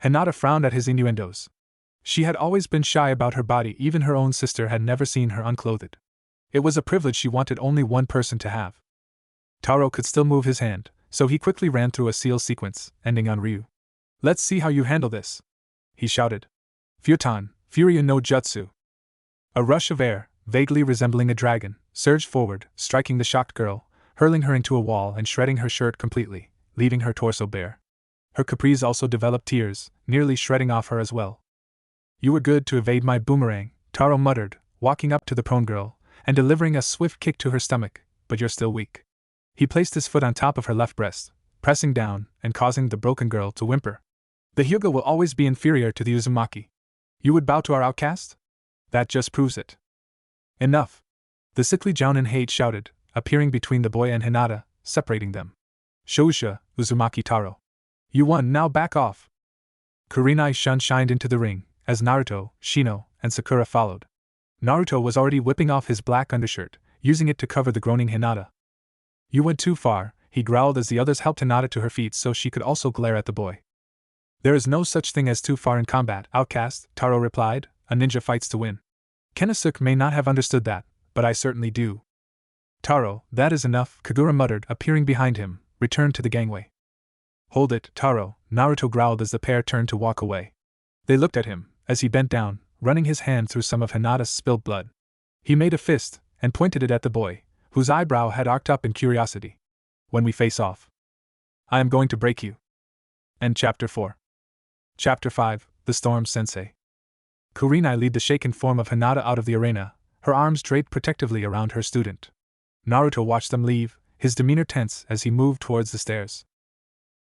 Hinata frowned at his innuendos. She had always been shy about her body, even her own sister had never seen her unclothed. It was a privilege she wanted only one person to have. Taro could still move his hand, so he quickly ran through a seal sequence, ending on Ryu. Let's see how you handle this, he shouted. Futon, Furia no Jutsu. A rush of air, vaguely resembling a dragon, surged forward, striking the shocked girl, hurling her into a wall and shredding her shirt completely, leaving her torso bare. Her capris also developed tears, nearly shredding off her as well. You were good to evade my boomerang, Taro muttered, walking up to the prone girl, and delivering a swift kick to her stomach, but you're still weak. He placed his foot on top of her left breast, pressing down and causing the broken girl to whimper. The Hyuga will always be inferior to the Uzumaki. You would bow to our outcast? That just proves it. Enough. The sickly Jounin Hate shouted, appearing between the boy and Hinata, separating them. Shousha, Uzumaki Taro. You won, now back off. Kurenai Shun shined into the ring, as Naruto, Shino, and Sakura followed. Naruto was already whipping off his black undershirt, using it to cover the groaning Hinata. You went too far, he growled as the others helped Hinata to her feet so she could also glare at the boy. There is no such thing as too far in combat, outcast, Taro replied, a ninja fights to win. Konosuke may not have understood that, but I certainly do. Taro, that is enough, Kagura muttered, appearing behind him, returned to the gangway. Hold it, Taro, Naruto growled as the pair turned to walk away. They looked at him, as he bent down, running his hand through some of Hinata's spilled blood. He made a fist, and pointed it at the boy, whose eyebrow had arced up in curiosity. When we face off, I am going to break you. End Chapter 4. Chapter 5, The Storm Sensei. Kurenai lead the shaken form of Hinata out of the arena, her arms draped protectively around her student. Naruto watched them leave, his demeanor tense as he moved towards the stairs.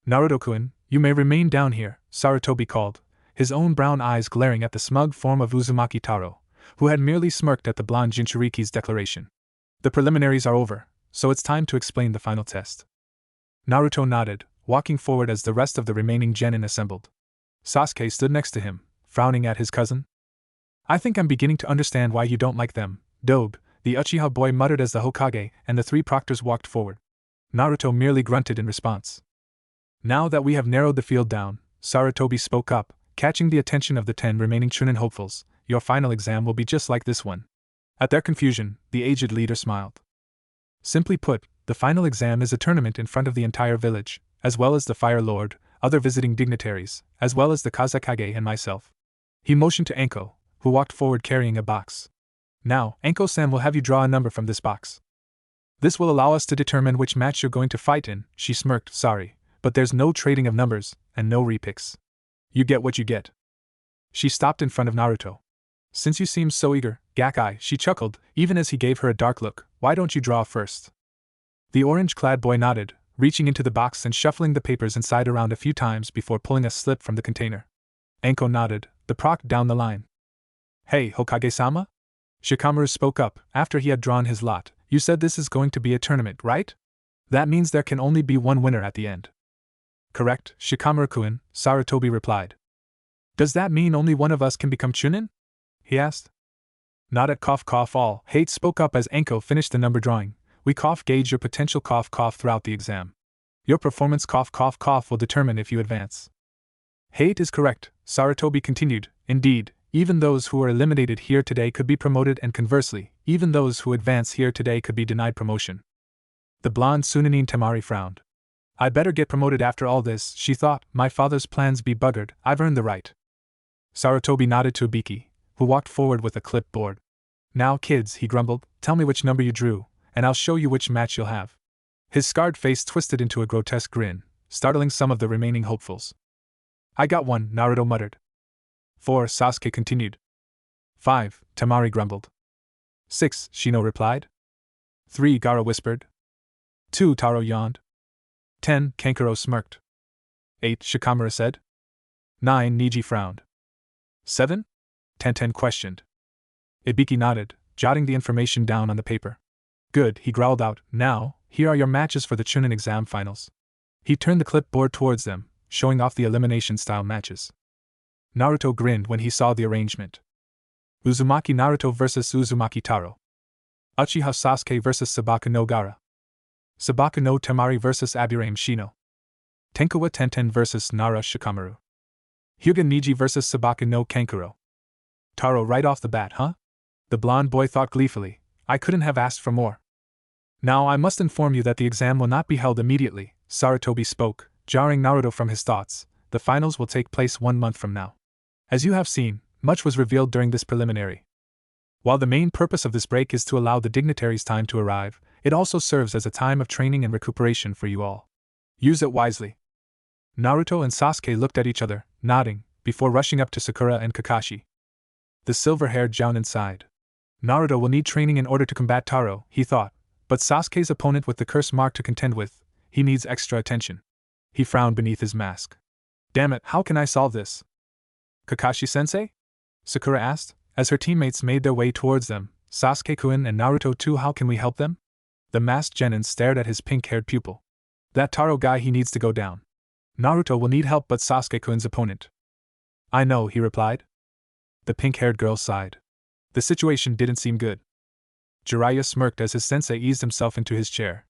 Naruto-kun, you may remain down here, Sarutobi called, his own brown eyes glaring at the smug form of Uzumaki Taro, who had merely smirked at the blonde Jinchuriki's declaration. The preliminaries are over, so it's time to explain the final test. Naruto nodded, walking forward as the rest of the remaining genin assembled. Sasuke stood next to him, frowning at his cousin. I think I'm beginning to understand why you don't like them, Dobe, the Uchiha boy muttered as the Hokage and the three proctors walked forward. Naruto merely grunted in response. Now that we have narrowed the field down, Sarutobi spoke up, catching the attention of the 10 remaining Chunin hopefuls, your final exam will be just like this one. At their confusion, the aged leader smiled. Simply put, the final exam is a tournament in front of the entire village, as well as the Fire Lord, other visiting dignitaries, as well as the Kazekage and myself. He motioned to Anko, who walked forward carrying a box. Now, Anko-san will have you draw a number from this box. This will allow us to determine which match you're going to fight in, she smirked, sorry, But there's no trading of numbers, and no repicks. You get what you get. She stopped in front of Naruto. Since you seem so eager, Gakai, she chuckled, even as he gave her a dark look, why don't you draw first? The orange-clad boy nodded, reaching into the box and shuffling the papers inside around a few times before pulling a slip from the container. Anko nodded, the proc down the line. Hey, Hokage-sama? Shikamaru spoke up, after he had drawn his lot. You said this is going to be a tournament, right? That means there can only be one winner at the end. Correct, Shikamaru-kun, Sarutobi replied. Does that mean only one of us can become Chunin? He asked. Not at cough cough all. Hate spoke up as Anko finished the number drawing. We cough gauge your potential cough cough throughout the exam. Your performance cough cough cough will determine if you advance. Hate is correct, Sarutobi continued. Indeed, even those who are eliminated here today could be promoted, and conversely, even those who advance here today could be denied promotion. The blonde Sunanin Tamari frowned. I better get promoted after all this, she thought. My father's plans be buggered. I've earned the right. Sarutobi nodded to Ibiki, who walked forward with a clipboard. Now kids, he grumbled, tell me which number you drew, and I'll show you which match you'll have. His scarred face twisted into a grotesque grin, startling some of the remaining hopefuls. I got one, Naruto muttered. 4, Sasuke continued. 5, Tamari grumbled. 6, Shino replied. 3, Gaara whispered. 2, Taro yawned. 10, Kankuro smirked. 8, Shikamaru said. 9, Niji frowned. 7? Tenten questioned. Ibiki nodded, jotting the information down on the paper. Good, he growled out. Now, here are your matches for the Chunin exam finals. He turned the clipboard towards them, showing off the elimination-style matches. Naruto grinned when he saw the arrangement. Uzumaki Naruto vs. Uzumaki Taro. Uchiha Sasuke vs. Sabaka no Gaara. Sabaka no Tamari vs. Aburame Shino. Tenkawa Tenten vs. Nara Shikamaru. Hyuga Niji vs. Sabaka no Kankuro. Taro right off the bat, huh? The blonde boy thought gleefully. I couldn't have asked for more. Now I must inform you that the exam will not be held immediately, Sarutobi spoke, jarring Naruto from his thoughts. The finals will take place 1 month from now. As you have seen, much was revealed during this preliminary. While the main purpose of this break is to allow the dignitaries time to arrive, it also serves as a time of training and recuperation for you all. Use it wisely. Naruto and Sasuke looked at each other, nodding, before rushing up to Sakura and Kakashi. The silver-haired Jounin sighed. Naruto will need training in order to combat Taro, he thought, but Sasuke's opponent with the curse mark to contend with, he needs extra attention. He frowned beneath his mask. Damn it, how can I solve this? Kakashi-sensei? Sakura asked, as her teammates made their way towards them. Sasuke-kun and Naruto too, how can we help them? The masked genin stared at his pink-haired pupil. That Taro guy, he needs to go down. Naruto will need help, but Sasuke-kun's opponent. I know, he replied. The pink-haired girl sighed. The situation didn't seem good. Jiraiya smirked as his sensei eased himself into his chair.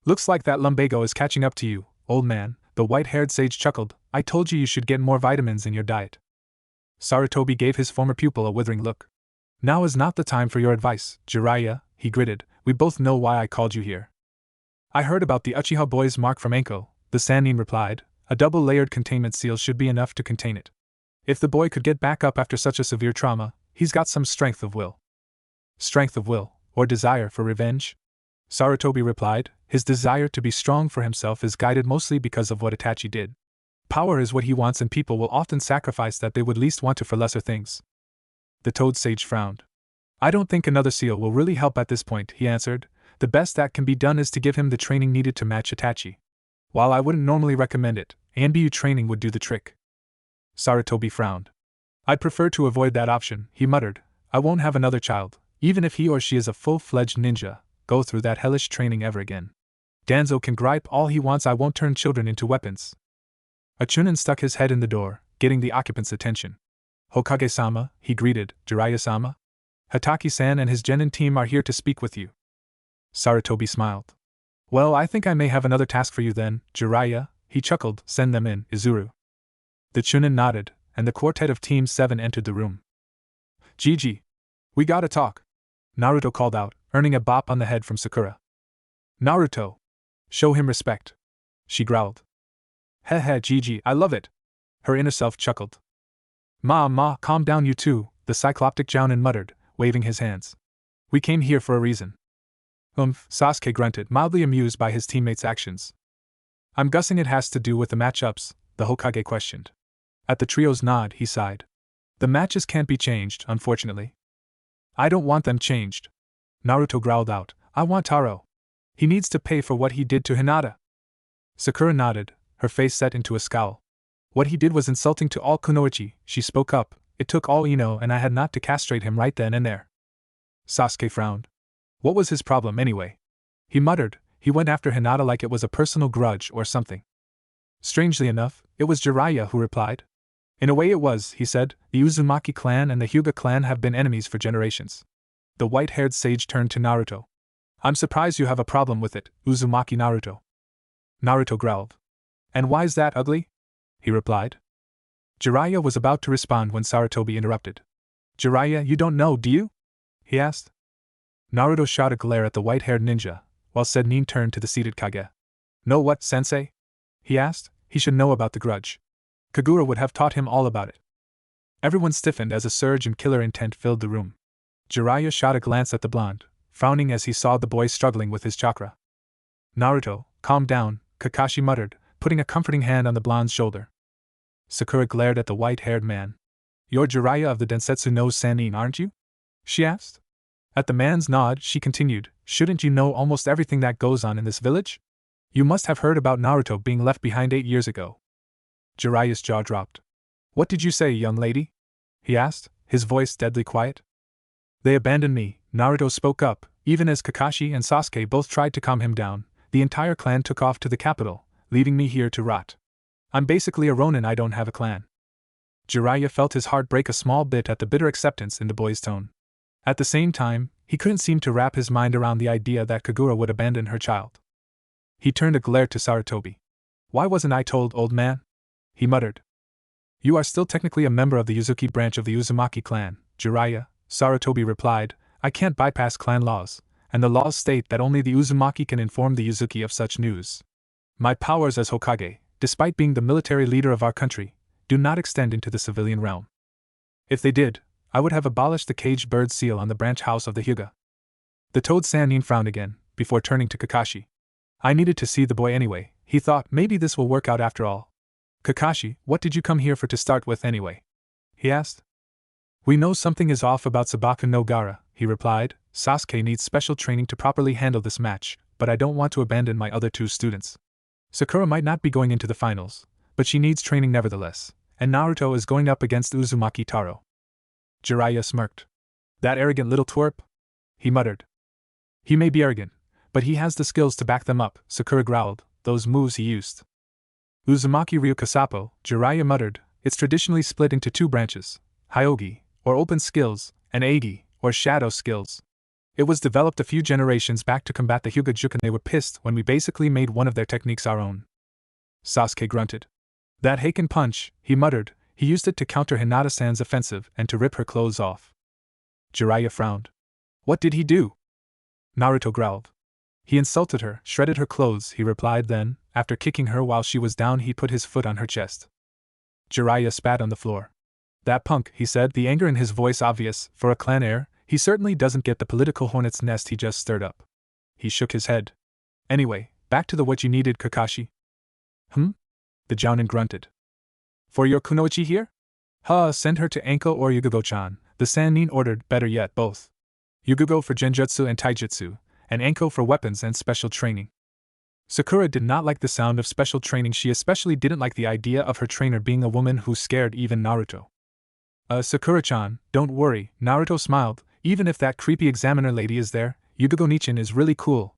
Looks like that lumbago is catching up to you, old man, the white-haired sage chuckled. I told you you should get more vitamins in your diet. Sarutobi gave his former pupil a withering look. Now is not the time for your advice, Jiraiya, he gritted. We both know why I called you here. I heard about the Uchiha boy's mark from Anko, the Sannin replied. A double-layered containment seal should be enough to contain it. If the boy could get back up after such a severe trauma, he's got some strength of will. Strength of will, or desire for revenge? Sarutobi replied. His desire to be strong for himself is guided mostly because of what Itachi did. Power is what he wants, and people will often sacrifice that they would least want to for lesser things. The Toad Sage frowned. I don't think another seal will really help at this point, he answered. The best that can be done is to give him the training needed to match Itachi. While I wouldn't normally recommend it, ANBU training would do the trick. Sarutobi frowned. I'd prefer to avoid that option, he muttered. I won't have another child, even if he or she is a full-fledged ninja, go through that hellish training ever again. Danzo can gripe all he wants, I won't turn children into weapons. A Chunin stuck his head in the door, getting the occupant's attention. Hokage-sama, he greeted. Jiraiya-sama? Hataki-san and his genin team are here to speak with you. Sarutobi smiled. Well, I think I may have another task for you then, Jiraiya, he chuckled. Send them in, Izuru. The Chunin nodded, and the quartet of Team 7 entered the room. Gigi. We gotta talk. Naruto called out, earning a bop on the head from Sakura. Naruto. Show him respect. She growled. Heh, Gigi, I love it. Her inner self chuckled. Ma, calm down you two, the cycloptic Jounin muttered, waving his hands. We came here for a reason. Sasuke grunted, mildly amused by his teammates' actions. I'm guessing it has to do with the matchups, the Hokage questioned. At the trio's nod, he sighed. The matches can't be changed, unfortunately. I don't want them changed. Naruto growled out, I want Taro. He needs to pay for what he did to Hinata. Sakura nodded, her face set into a scowl. What he did was insulting to all kunoichi, she spoke up. It took all Ino and I had not to castrate him right then and there. Sasuke frowned. What was his problem anyway? He muttered, he went after Hinata like it was a personal grudge or something. Strangely enough, it was Jiraiya who replied. In a way it was, he said, the Uzumaki clan and the Hyuga clan have been enemies for generations. The white-haired sage turned to Naruto. I'm surprised you have a problem with it, Uzumaki Naruto. Naruto growled. And why's that, ugly? He replied. Jiraiya was about to respond when Sarutobi interrupted. Jiraiya, you don't know, do you? He asked. Naruto shot a glare at the white-haired ninja, while Sennin turned to the seated Kage. Know what, sensei? He asked. He should know about the grudge. Kagura would have taught him all about it. Everyone stiffened as a surge in killer intent filled the room. Jiraiya shot a glance at the blonde, frowning as he saw the boy struggling with his chakra. Naruto, calm down, Kakashi muttered, putting a comforting hand on the blonde's shoulder. Sakura glared at the white-haired man. You're Jiraiya of the Densetsu no Sannin, aren't you? She asked. At the man's nod, she continued, shouldn't you know almost everything that goes on in this village? You must have heard about Naruto being left behind 8 years ago. Jiraiya's jaw dropped. What did you say, young lady? He asked, his voice deadly quiet. They abandoned me, Naruto spoke up, even as Kakashi and Sasuke both tried to calm him down. The entire clan took off to the capital, leaving me here to rot. I'm basically a ronin, I don't have a clan. Jiraiya felt his heart break a small bit at the bitter acceptance in the boy's tone. At the same time, he couldn't seem to wrap his mind around the idea that Kagura would abandon her child. He turned a glare to Sarutobi. Why wasn't I told, old man? He muttered. You are still technically a member of the Yuzuki branch of the Uzumaki clan, Jiraiya, Sarutobi replied. I can't bypass clan laws, and the laws state that only the Uzumaki can inform the Yuzuki of such news. My powers as Hokage, despite being the military leader of our country, do not extend into the civilian realm. If they did, I would have abolished the caged bird seal on the branch house of the Hyuga. The Toad Sannin frowned again, before turning to Kakashi. I needed to see the boy anyway, he thought maybe this will work out after all. Kakashi, what did you come here for to start with anyway? He asked. We know something is off about Sabaku no Gara, he replied. Sasuke needs special training to properly handle this match, but I don't want to abandon my other 2 students. Sakura might not be going into the finals, but she needs training nevertheless, and Naruto is going up against Uzumaki Taro. Jiraiya smirked. That arrogant little twerp? He muttered. He may be arrogant, but he has the skills to back them up, Sakura growled, those moves he used. Uzumaki Ryu Kasapo, Jiraiya muttered, it's traditionally split into 2 branches, Hyogi, or open skills, and Agi, or shadow skills. It was developed a few generations back to combat the Hyuga Juku and they were pissed when we basically made one of their techniques our own. Sasuke grunted. That Heiken punch, he muttered, he used it to counter Hinata-san's offensive and to rip her clothes off. Jiraiya frowned. What did he do? Naruto growled. He insulted her, shredded her clothes, he replied. Then, after kicking her while she was down, he put his foot on her chest. Jiraiya spat on the floor. That punk, he said, the anger in his voice obvious. For a clan heir, he certainly doesn't get the political hornet's nest he just stirred up. He shook his head. Anyway, back to the what you needed, Kakashi. The Jounin grunted. For your kunoichi here? Send her to Anko or Yugo-chan, the Sannin ordered, better yet, both. Yugo for genjutsu and taijutsu, and Anko for weapons and special training. Sakura did not like the sound of special training. She especially didn't like the idea of her trainer being a woman who scared even Naruto. Sakura-chan, don't worry, Naruto smiled, even if that creepy examiner lady is there, Yugo-nichin is really cool.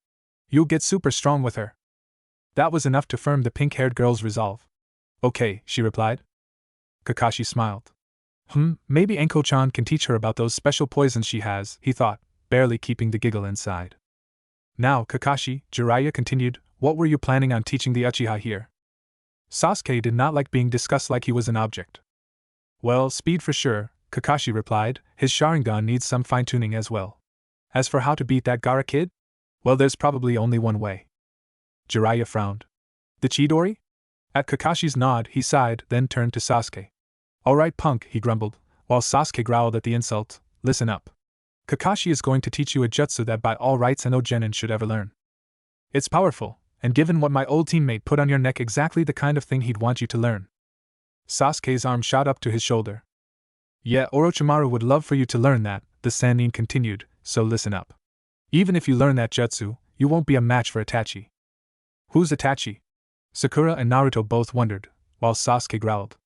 You'll get super strong with her. That was enough to firm the pink-haired girl's resolve. Okay, she replied. Kakashi smiled. Maybe Anko-chan can teach her about those special poisons she has, he thought, barely keeping the giggle inside. Now, Kakashi, Jiraiya continued, what were you planning on teaching the Uchiha here? Sasuke did not like being discussed like he was an object. Well, speed for sure, Kakashi replied, his Sharingan needs some fine-tuning as well. As for how to beat that Gaara kid? Well, there's probably only one way. Jiraiya frowned. The Chidori? At Kakashi's nod, he sighed, then turned to Sasuke. Alright, punk, he grumbled, while Sasuke growled at the insult, listen up. Kakashi is going to teach you a jutsu that by all rights no genin should ever learn. It's powerful, and given what my old teammate put on your neck, exactly the kind of thing he'd want you to learn. Sasuke's arm shot up to his shoulder. Yeah, Orochimaru would love for you to learn that, the Sannin continued, so listen up. Even if you learn that jutsu, you won't be a match for Itachi. Who's Itachi? Sakura and Naruto both wondered, while Sasuke growled.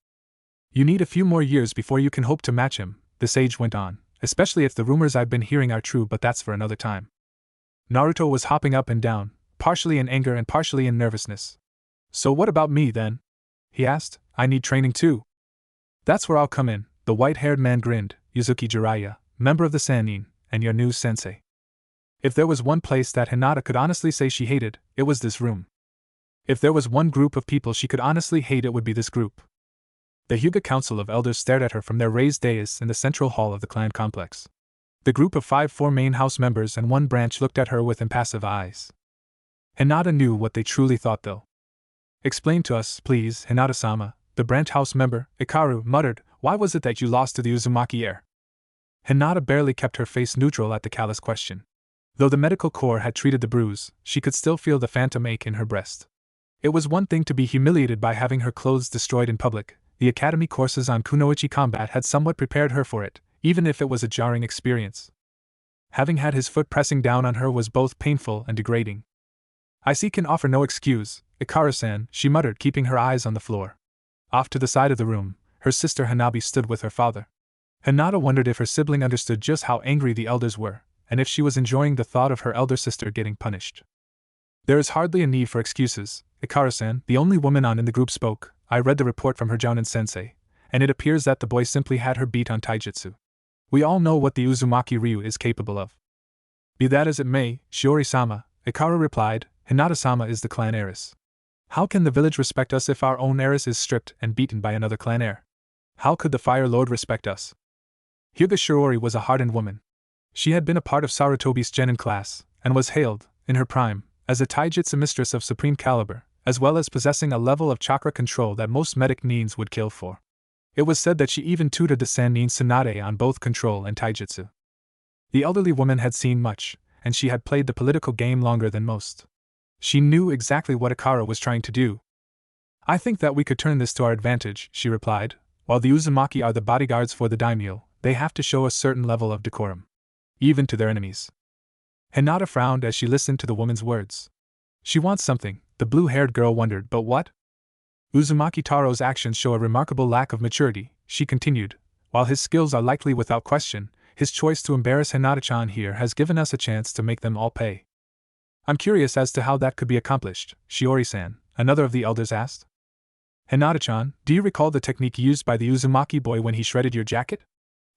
You need a few more years before you can hope to match him, the sage went on, especially if the rumors I've been hearing are true, but that's for another time. Naruto was hopping up and down, partially in anger and partially in nervousness. So what about me then? He asked. I need training too. That's where I'll come in, the white-haired man grinned, Yuzuki Jiraiya, member of the Sannin, and your new sensei. If there was one place that Hinata could honestly say she hated, it was this room. If there was one group of people she could honestly hate, it would be this group. The Hyuga Council of Elders stared at her from their raised dais in the central hall of the clan complex. The group of 4 main house members and one branch looked at her with impassive eyes. Hinata knew what they truly thought though. Explain to us, please, Hinata-sama, the branch house member, Ikaru, muttered, why was it that you lost to the Uzumaki heir? Hinata barely kept her face neutral at the callous question. Though the medical corps had treated the bruise, she could still feel the phantom ache in her breast. It was one thing to be humiliated by having her clothes destroyed in public. The academy courses on kunoichi combat had somewhat prepared her for it, even if it was a jarring experience. Having had his foot pressing down on her was both painful and degrading. I see can offer no excuse, Ikaru-san, she muttered, keeping her eyes on the floor. Off to the side of the room, her sister Hanabi stood with her father. Hinata wondered if her sibling understood just how angry the elders were, and if she was enjoying the thought of her elder sister getting punished. There is hardly a need for excuses, Ikaru-san, the only woman on in the group spoke. I read the report from her Jounin-sensei, and it appears that the boy simply had her beat on taijutsu. We all know what the Uzumaki Ryu is capable of. Be that as it may, Shiori-sama, Ikaru replied, Hinata-sama is the clan heiress. How can the village respect us if our own heiress is stripped and beaten by another clan heir? How could the Fire Lord respect us? Hyuga Shiori was a hardened woman. She had been a part of Sarutobi's genin class, and was hailed, in her prime, as a taijutsu mistress of supreme caliber, as well as possessing a level of chakra control that most medic nins would kill for. It was said that she even tutored the Sannin Tsunade on both control and taijutsu. The elderly woman had seen much, and she had played the political game longer than most. She knew exactly what Ikaru was trying to do. I think that we could turn this to our advantage, she replied. While the Uzumaki are the bodyguards for the daimyo, they have to show a certain level of decorum. Even to their enemies. Hinata frowned as she listened to the woman's words. She wants something, the blue-haired girl wondered, but what? Uzumaki Taro's actions show a remarkable lack of maturity, she continued. While his skills are likely without question, his choice to embarrass Hinata-chan here has given us a chance to make them all pay. I'm curious as to how that could be accomplished, Shiori-san, another of the elders asked. Hinata-chan, do you recall the technique used by the Uzumaki boy when he shredded your jacket?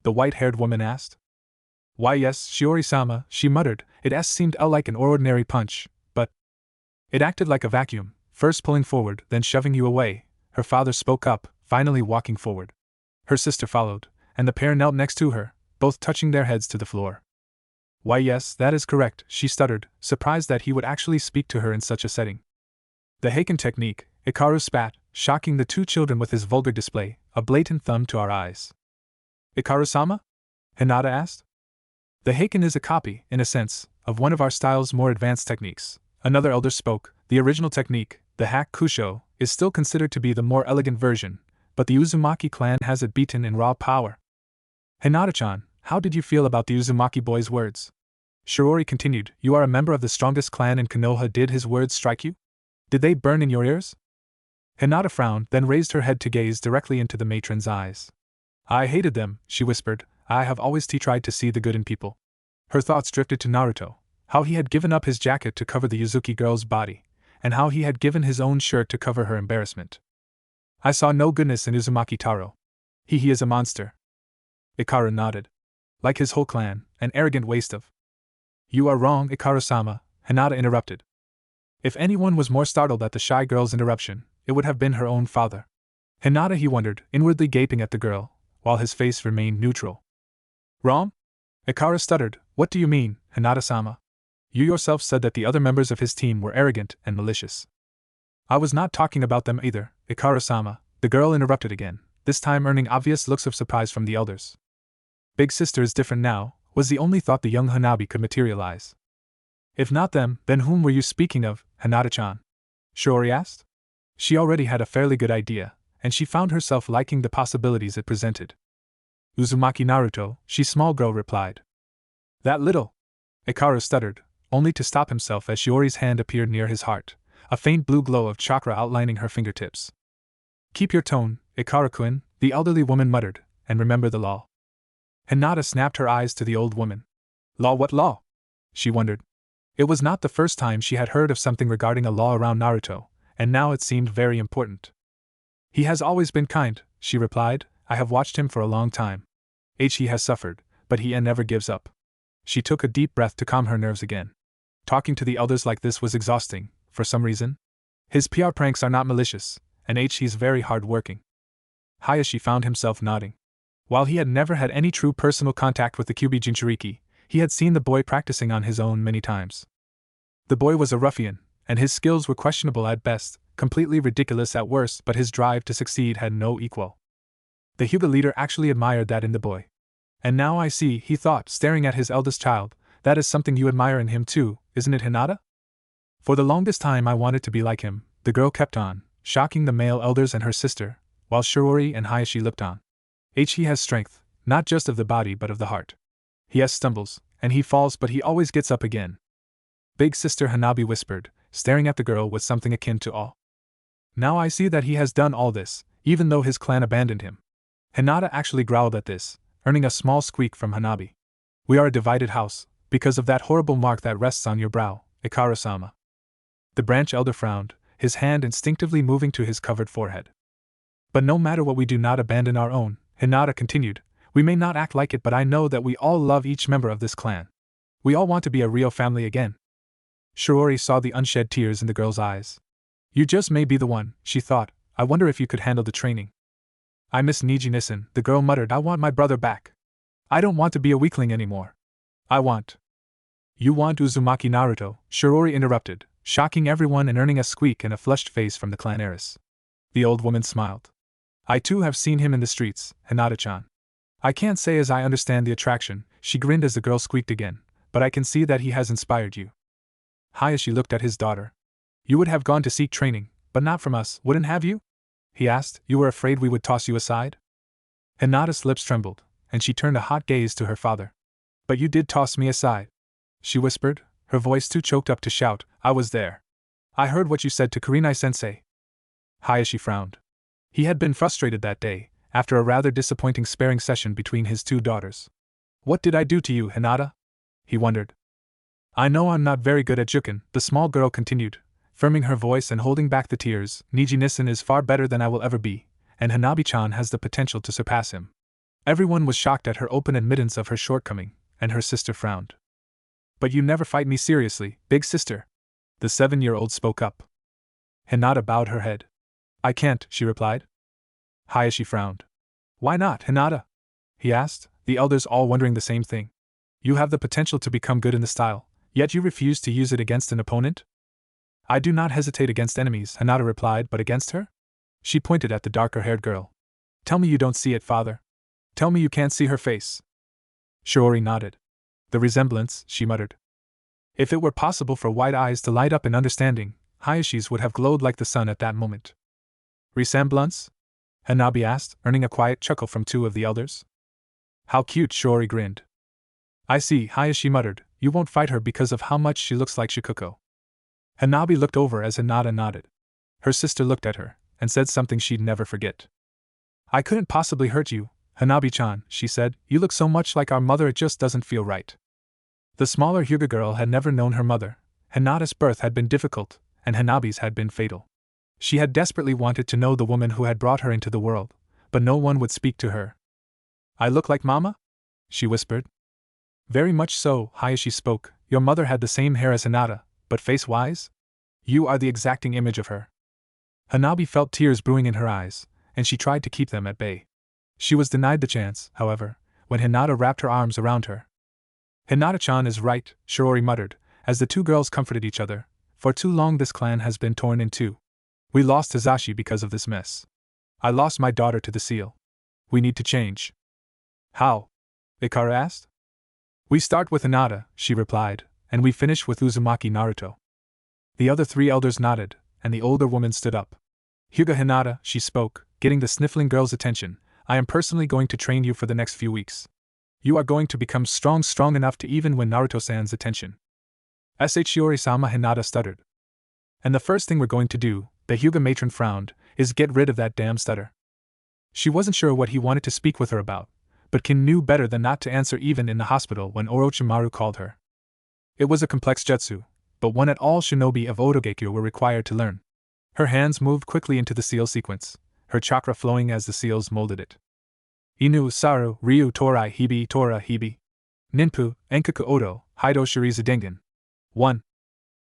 The white-haired woman asked. Why yes, Shiori-sama, she muttered, it seemed like an ordinary punch, but it acted like a vacuum, first pulling forward, then shoving you away. Her father spoke up, finally walking forward. Her sister followed, and the pair knelt next to her, both touching their heads to the floor. Why yes, that is correct, she stuttered, surprised that he would actually speak to her in such a setting. The Heiken technique, Ikaru spat, shocking the two children with his vulgar display, a blatant thumb to our eyes. Ikaru-sama? Hinata asked. The Heiken is a copy, in a sense, of one of our style's more advanced techniques. Another elder spoke. The original technique, the Hack Kusho, is still considered to be the more elegant version, but the Uzumaki clan has it beaten in raw power. Hinata-chan, how did you feel about the Uzumaki boy's words? Shiori continued, you are a member of the strongest clan in Konoha. Did his words strike you? Did they burn in your ears? Hinata frowned, then raised her head to gaze directly into the matron's eyes. I hated them, she whispered. I have always tried to see the good in people. Her thoughts drifted to Naruto, how he had given up his jacket to cover the Yuzuki girl's body, and how he had given his own shirt to cover her embarrassment. I saw no goodness in Uzumaki Taro. He is a monster. Ikaru nodded. Like his whole clan, an arrogant waste of. You are wrong, Ikaru-sama, Hinata interrupted. If anyone was more startled at the shy girl's interruption, it would have been her own father. Hinata, he wondered, inwardly gaping at the girl, while his face remained neutral. Wrong? Ikaru stuttered. What do you mean, Hinata-sama? You yourself said that the other members of his team were arrogant and malicious. I was not talking about them either, Ikaru-sama, the girl interrupted again, this time earning obvious looks of surprise from the elders. Big sister is different now, was the only thought the young Hanabi could materialize. If not them, then whom were you speaking of, Hinata-chan? Shiori asked. She already had a fairly good idea, and she found herself liking the possibilities it presented. Uzumaki Naruto, she small girl replied. That little? Karo stuttered, only to stop himself as Shiori's hand appeared near his heart, a faint blue glow of chakra outlining her fingertips. Keep your tone, Ikara-kun, the elderly woman muttered, and remember the law. Hinata snapped her eyes to the old woman. Law, what law? She wondered. It was not the first time she had heard of something regarding a law around Naruto, and now it seemed very important. He has always been kind, she replied. I have watched him for a long time. He has suffered, but he never gives up. She took a deep breath to calm her nerves again. Talking to the elders like this was exhausting, for some reason. His PR pranks are not malicious, and he's very hard-working. Hayashi found himself nodding. While he had never had any true personal contact with the Kyuubi Jinchuriki, he had seen the boy practicing on his own many times. The boy was a ruffian, and his skills were questionable at best, completely ridiculous at worst, but his drive to succeed had no equal. The Hyuga leader actually admired that in the boy. And now I see, he thought, staring at his eldest child, that is something you admire in him too, isn't it, Hinata? For the longest time I wanted to be like him, the girl kept on, shocking the male elders and her sister, while Shiori and Hayashi looked on. He has strength, not just of the body but of the heart. He has stumbles, and he falls, but he always gets up again. Big sister Hanabi whispered, staring at the girl with something akin to awe. Now I see that he has done all this, even though his clan abandoned him. Hinata actually growled at this, earning a small squeak from Hanabi. We are a divided house, because of that horrible mark that rests on your brow, Ikara-sama. The branch elder frowned, his hand instinctively moving to his covered forehead. But no matter what, we do not abandon our own, Hinata continued. We may not act like it, but I know that we all love each member of this clan. We all want to be a real family again. Shiori saw the unshed tears in the girl's eyes. You just may be the one, she thought. I wonder if you could handle the training. I miss Niji-Nissen, the girl muttered. I want my brother back. I don't want to be a weakling anymore. I want. You want Uzumaki Naruto, Shiori interrupted, shocking everyone and earning a squeak and a flushed face from the clan heiress. The old woman smiled. I too have seen him in the streets, Hinata-chan. I can't say as I understand the attraction, she grinned as the girl squeaked again, but I can see that he has inspired you. Hayashi looked at his daughter. You would have gone to seek training, but not from us, wouldn't have you? He asked. You were afraid we would toss you aside? Hinata's lips trembled, and she turned a hot gaze to her father. But you did toss me aside, she whispered, her voice too choked up to shout. I was there. I heard what you said to Kurenai-sensei. Hayashi frowned. He had been frustrated that day, after a rather disappointing sparring session between his two daughters. What did I do to you, Hinata? He wondered. I know I'm not very good at juken, the small girl continued, firming her voice and holding back the tears. Niji-Nissen is far better than I will ever be, and Hanabi-chan has the potential to surpass him. Everyone was shocked at her open admittance of her shortcoming, and her sister frowned. But you never fight me seriously, big sister. The 7-year-old spoke up. Hinata bowed her head. I can't, she replied. Hayashi frowned. Why not, Hinata? He asked, the elders all wondering the same thing. You have the potential to become good in the style, yet you refuse to use it against an opponent? I do not hesitate against enemies, Hinata replied, but against her? She pointed at the darker-haired girl. Tell me you don't see it, father. Tell me you can't see her face. Shiori nodded. The resemblance, she muttered. If it were possible for white eyes to light up in understanding, Hayashi's would have glowed like the sun at that moment. Resemblance? Hanabi asked, earning a quiet chuckle from two of the elders. How cute, Shiori grinned. I see, Hayashi muttered, you won't fight her because of how much she looks like Shikuko. Hanabi looked over as Hinata nodded. Her sister looked at her, and said something she'd never forget. I couldn't possibly hurt you, Hanabi-chan, she said, you look so much like our mother it just doesn't feel right. The smaller Hyuga girl had never known her mother. Hinata's birth had been difficult, and Hanabi's had been fatal. She had desperately wanted to know the woman who had brought her into the world, but no one would speak to her. I look like Mama? She whispered. Very much so, Hayashi spoke. Your mother had the same hair as Hinata, but face-wise? You are the exacting image of her. Hanabi felt tears brewing in her eyes, and she tried to keep them at bay. She was denied the chance, however, when Hinata wrapped her arms around her. Hinata-chan is right, Shiori muttered, as the two girls comforted each other. For too long this clan has been torn in two. We lost Hizashi because of this mess. I lost my daughter to the seal. We need to change. How? Ikara asked. We start with Hinata, she replied, and we finish with Uzumaki Naruto. The other three elders nodded, and the older woman stood up. Hyuga Hinata, she spoke, getting the sniffling girl's attention, I am personally going to train you for the next few weeks. You are going to become strong enough to even win Naruto-san's attention. Shiori-sama, Hinata stuttered. And the first thing we're going to do, the Hyuga matron frowned, is get rid of that damn stutter. She wasn't sure what he wanted to speak with her about, but Kin knew better than not to answer even in the hospital when Orochimaru called her. It was a complex jutsu, but one that all shinobi of Otogekyo were required to learn. Her hands moved quickly into the seal sequence, her chakra flowing as the seals molded it. Inu, Saru, Ryu, Torai, Hibi, Tora, Hibi. Ninpu, Enkaku Odo, Haido Shirizu Dengen. 1.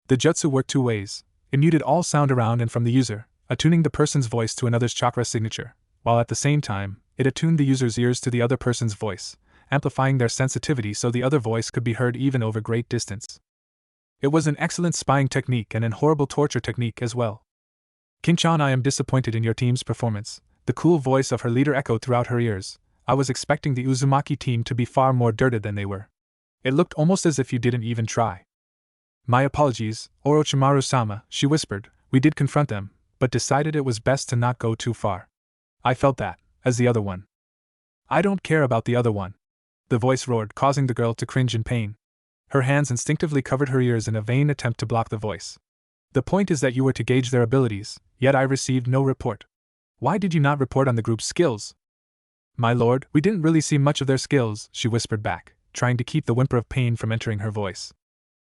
The jutsu worked two ways. It muted all sound around and from the user, attuning the person's voice to another's chakra signature, while at the same time, it attuned the user's ears to the other person's voice, amplifying their sensitivity so the other voice could be heard even over great distance. It was an excellent spying technique and an horrible torture technique as well. Kin-chan, I am disappointed in your team's performance. The cool voice of her leader echoed throughout her ears. I was expecting the Uzumaki team to be far more dirted than they were. It looked almost as if you didn't even try. My apologies, Orochimaru-sama, she whispered. We did confront them, but decided it was best to not go too far. I felt that, as the other one. I don't care about the other one. The voice roared, causing the girl to cringe in pain. Her hands instinctively covered her ears in a vain attempt to block the voice. The point is that you were to gauge their abilities, yet I received no report. Why did you not report on the group's skills? My lord, we didn't really see much of their skills, she whispered back, trying to keep the whimper of pain from entering her voice.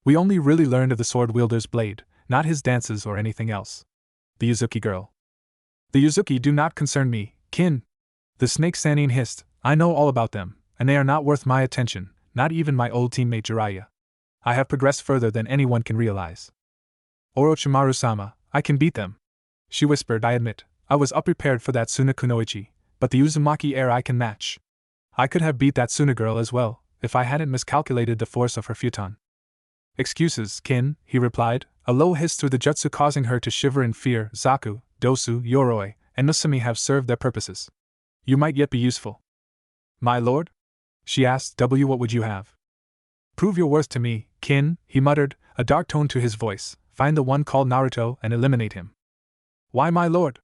We only really learned of the sword wielder's blade, not his dances or anything else. The Uzuki girl. The Uzuki do not concern me, Kin. The snake Sannin hissed, I know all about them, and they are not worth my attention, not even my old teammate Jiraiya. I have progressed further than anyone can realize. Orochimaru-sama, I can beat them. She whispered, I admit, I was unprepared for that Suna Kunoichi, but the Uzumaki air I can match. I could have beat that Suna girl as well, if I hadn't miscalculated the force of her futon. Excuses, Kin, he replied, a low hiss through the jutsu causing her to shiver in fear. Zaku, Dosu, Yoroi, and Nusumi have served their purposes. You might yet be useful. My lord? She asked, what would you have? Prove your worth to me, Kin, he muttered, a dark tone to his voice. Find the one called Naruto and eliminate him. Why, my lord?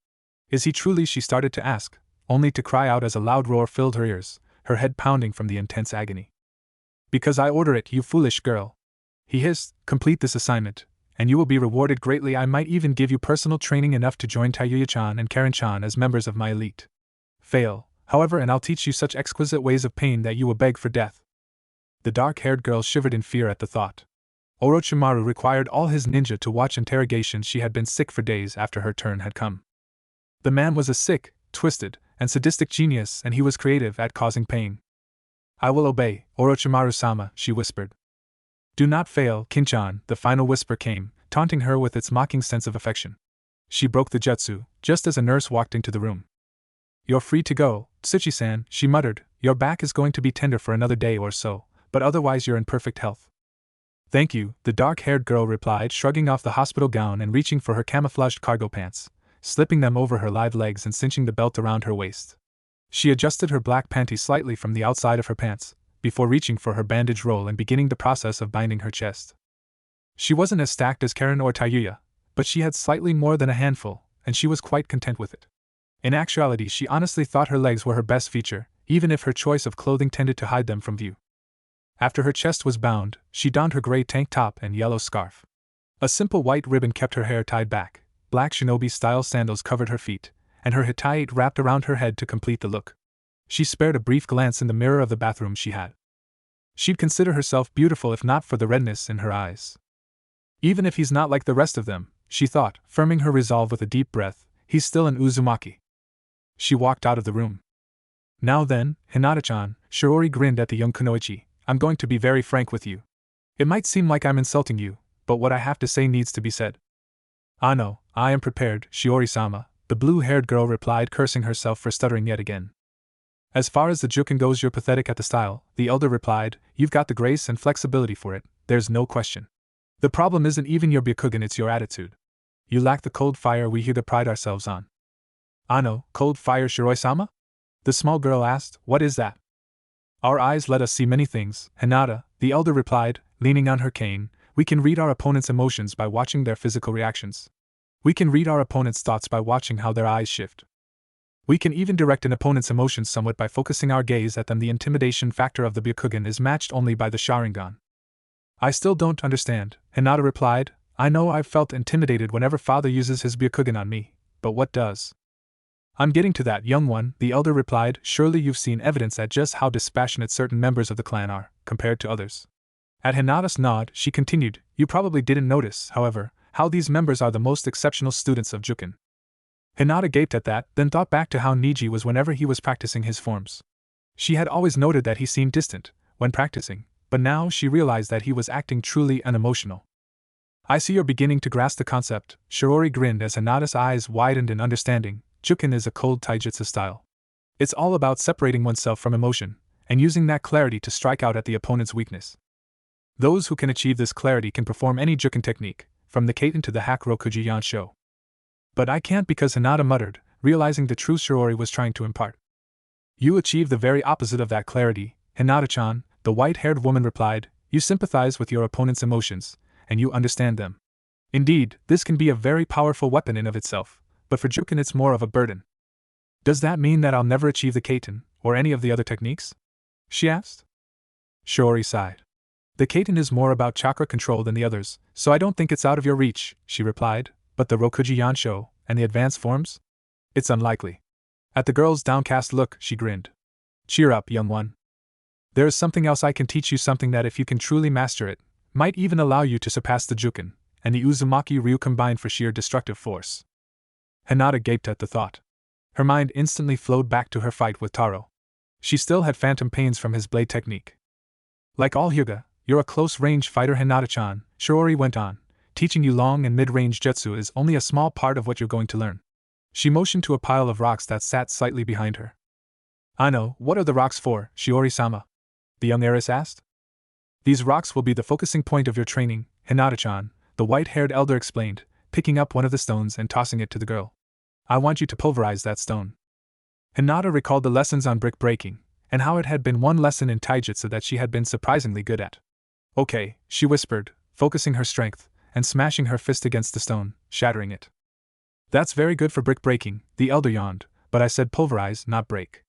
Is he truly? She started to ask, only to cry out as a loud roar filled her ears, her head pounding from the intense agony. Because I order it, you foolish girl. He hissed, complete this assignment, and you will be rewarded greatly. I might even give you personal training enough to join Tayuya-chan and Karen-chan as members of my elite. Fail, however, and I'll teach you such exquisite ways of pain that you will beg for death. The dark-haired girl shivered in fear at the thought. Orochimaru required all his ninja to watch interrogations. She had been sick for days after her turn had come. The man was a sick, twisted, and sadistic genius, and he was creative at causing pain. I will obey, Orochimaru-sama, she whispered. Do not fail, Kin-chan, the final whisper came, taunting her with its mocking sense of affection. She broke the jutsu, just as a nurse walked into the room. You're free to go, Tsuchi-san, she muttered. Your back is going to be tender for another day or so, but otherwise you're in perfect health. Thank you, the dark-haired girl replied, shrugging off the hospital gown and reaching for her camouflaged cargo pants, slipping them over her lithe legs and cinching the belt around her waist. She adjusted her black panties slightly from the outside of her pants, before reaching for her bandage roll and beginning the process of binding her chest. She wasn't as stacked as Karen or Tayuya, but she had slightly more than a handful, and she was quite content with it. In actuality, she honestly thought her legs were her best feature, even if her choice of clothing tended to hide them from view. After her chest was bound, she donned her gray tank top and yellow scarf. A simple white ribbon kept her hair tied back, black shinobi-style sandals covered her feet, and her hitayate wrapped around her head to complete the look. She spared a brief glance in the mirror of the bathroom she had. She'd consider herself beautiful if not for the redness in her eyes. Even if he's not like the rest of them, she thought, firming her resolve with a deep breath, he's still an Uzumaki. She walked out of the room. Now then, Hinata-chan, Shiori grinned at the young kunoichi, I'm going to be very frank with you. It might seem like I'm insulting you, but what I have to say needs to be said. Ah no, I am prepared, Shiori-sama, the blue-haired girl replied, cursing herself for stuttering yet again. As far as the juken goes, you're pathetic at the style, the elder replied. You've got the grace and flexibility for it, there's no question. The problem isn't even your byakugan, it's your attitude. You lack the cold fire we here to pride ourselves on. Ano, cold fire, Shiroi-sama? The small girl asked. What is that? Our eyes let us see many things, Hinata, the elder replied, leaning on her cane. We can read our opponent's emotions by watching their physical reactions. We can read our opponent's thoughts by watching how their eyes shift. We can even direct an opponent's emotions somewhat by focusing our gaze at them. The intimidation factor of the Byakugan is matched only by the Sharingan. I still don't understand, Hinata replied. I know I've felt intimidated whenever father uses his Byakugan on me, but what does? I'm getting to that, young one, the elder replied. Surely you've seen evidence at just how dispassionate certain members of the clan are, compared to others. At Hinata's nod, she continued, you probably didn't notice, however, how these members are the most exceptional students of Juken. Hinata gaped at that, then thought back to how Niji was whenever he was practicing his forms. She had always noted that he seemed distant when practicing, but now she realized that he was acting truly unemotional. I see you're beginning to grasp the concept, Shiori grinned as Hinata's eyes widened in understanding. Juken is a cold taijutsu style. It's all about separating oneself from emotion, and using that clarity to strike out at the opponent's weakness. Those who can achieve this clarity can perform any Juken technique, from the Kaiten to the Hakurokuji Yansho. But I can't, because Hinata muttered, realizing the truth Shiori was trying to impart. You achieve the very opposite of that clarity, Hinata-chan, the white-haired woman replied. You sympathize with your opponent's emotions, and you understand them. Indeed, this can be a very powerful weapon in of itself, but for Juken it's more of a burden. Does that mean that I'll never achieve the Kaiten, or any of the other techniques? She asked. Shiori sighed. The Kaiten is more about chakra control than the others, so I don't think it's out of your reach, she replied. But the Rokuji Yansho, and the advanced forms? It's unlikely. At the girl's downcast look, she grinned. Cheer up, young one. There is something else I can teach you, something that if you can truly master it, might even allow you to surpass the Juken and the Uzumaki Ryu combined for sheer destructive force. Hinata gaped at the thought. Her mind instantly flowed back to her fight with Taro. She still had phantom pains from his blade technique. Like all Hyuga, you're a close-range fighter, Hinata-chan, Shiori went on. Teaching you long and mid-range jutsu is only a small part of what you're going to learn. She motioned to a pile of rocks that sat slightly behind her. I know, what are the rocks for, Shiori-sama? The young heiress asked. These rocks will be the focusing point of your training, Hinata-chan, the white-haired elder explained, picking up one of the stones and tossing it to the girl. I want you to pulverize that stone. Hinata recalled the lessons on brick breaking, and how it had been one lesson in taijutsu that she had been surprisingly good at. Okay, she whispered, focusing her strength, and smashing her fist against the stone, shattering it. That's very good for brick breaking, the elder yawned, but I said pulverize, not break.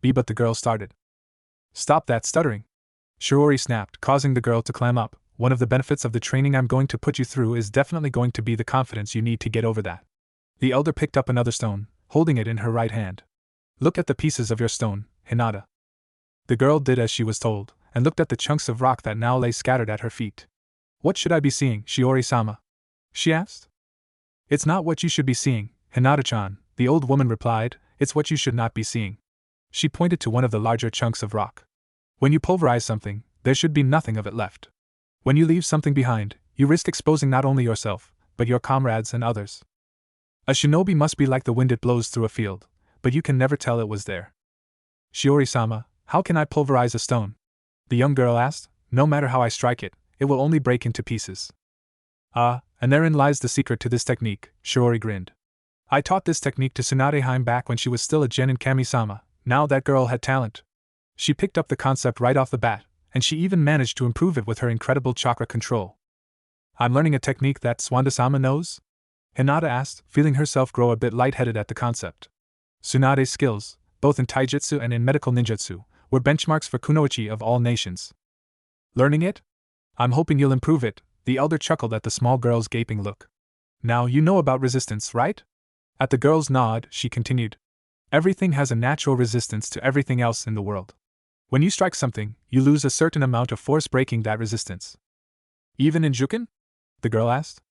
But the girl started. Stop that stuttering. Shiori snapped, causing the girl to clam up. One of the benefits of the training I'm going to put you through is definitely going to be the confidence you need to get over that. The elder picked up another stone, holding it in her right hand. Look at the pieces of your stone, Hinata. The girl did as she was told, and looked at the chunks of rock that now lay scattered at her feet. What should I be seeing, Shiori-sama? She asked. It's not what you should be seeing, Hinata-chan, the old woman replied, it's what you should not be seeing. She pointed to one of the larger chunks of rock. When you pulverize something, there should be nothing of it left. When you leave something behind, you risk exposing not only yourself, but your comrades and others. A shinobi must be like the wind, it blows through a field, but you can never tell it was there. Shiori-sama, how can I pulverize a stone? The young girl asked. No matter how I strike it, it will only break into pieces. Ah, and therein lies the secret to this technique, Shiori grinned. I taught this technique to Tsunadeheim back when she was still a genin Kami-sama. Now that girl had talent. She picked up the concept right off the bat, and she even managed to improve it with her incredible chakra control. I'm learning a technique that Tsunade-sama knows? Hinata asked, feeling herself grow a bit lightheaded at the concept. Tsunade's skills, both in taijutsu and in medical ninjutsu, were benchmarks for kunoichi of all nations. Learning it? I'm hoping you'll improve it, the elder chuckled at the small girl's gaping look. Now you know about resistance, right? At the girl's nod, she continued. Everything has a natural resistance to everything else in the world. When you strike something, you lose a certain amount of force breaking that resistance. Even in Juken? The girl asked.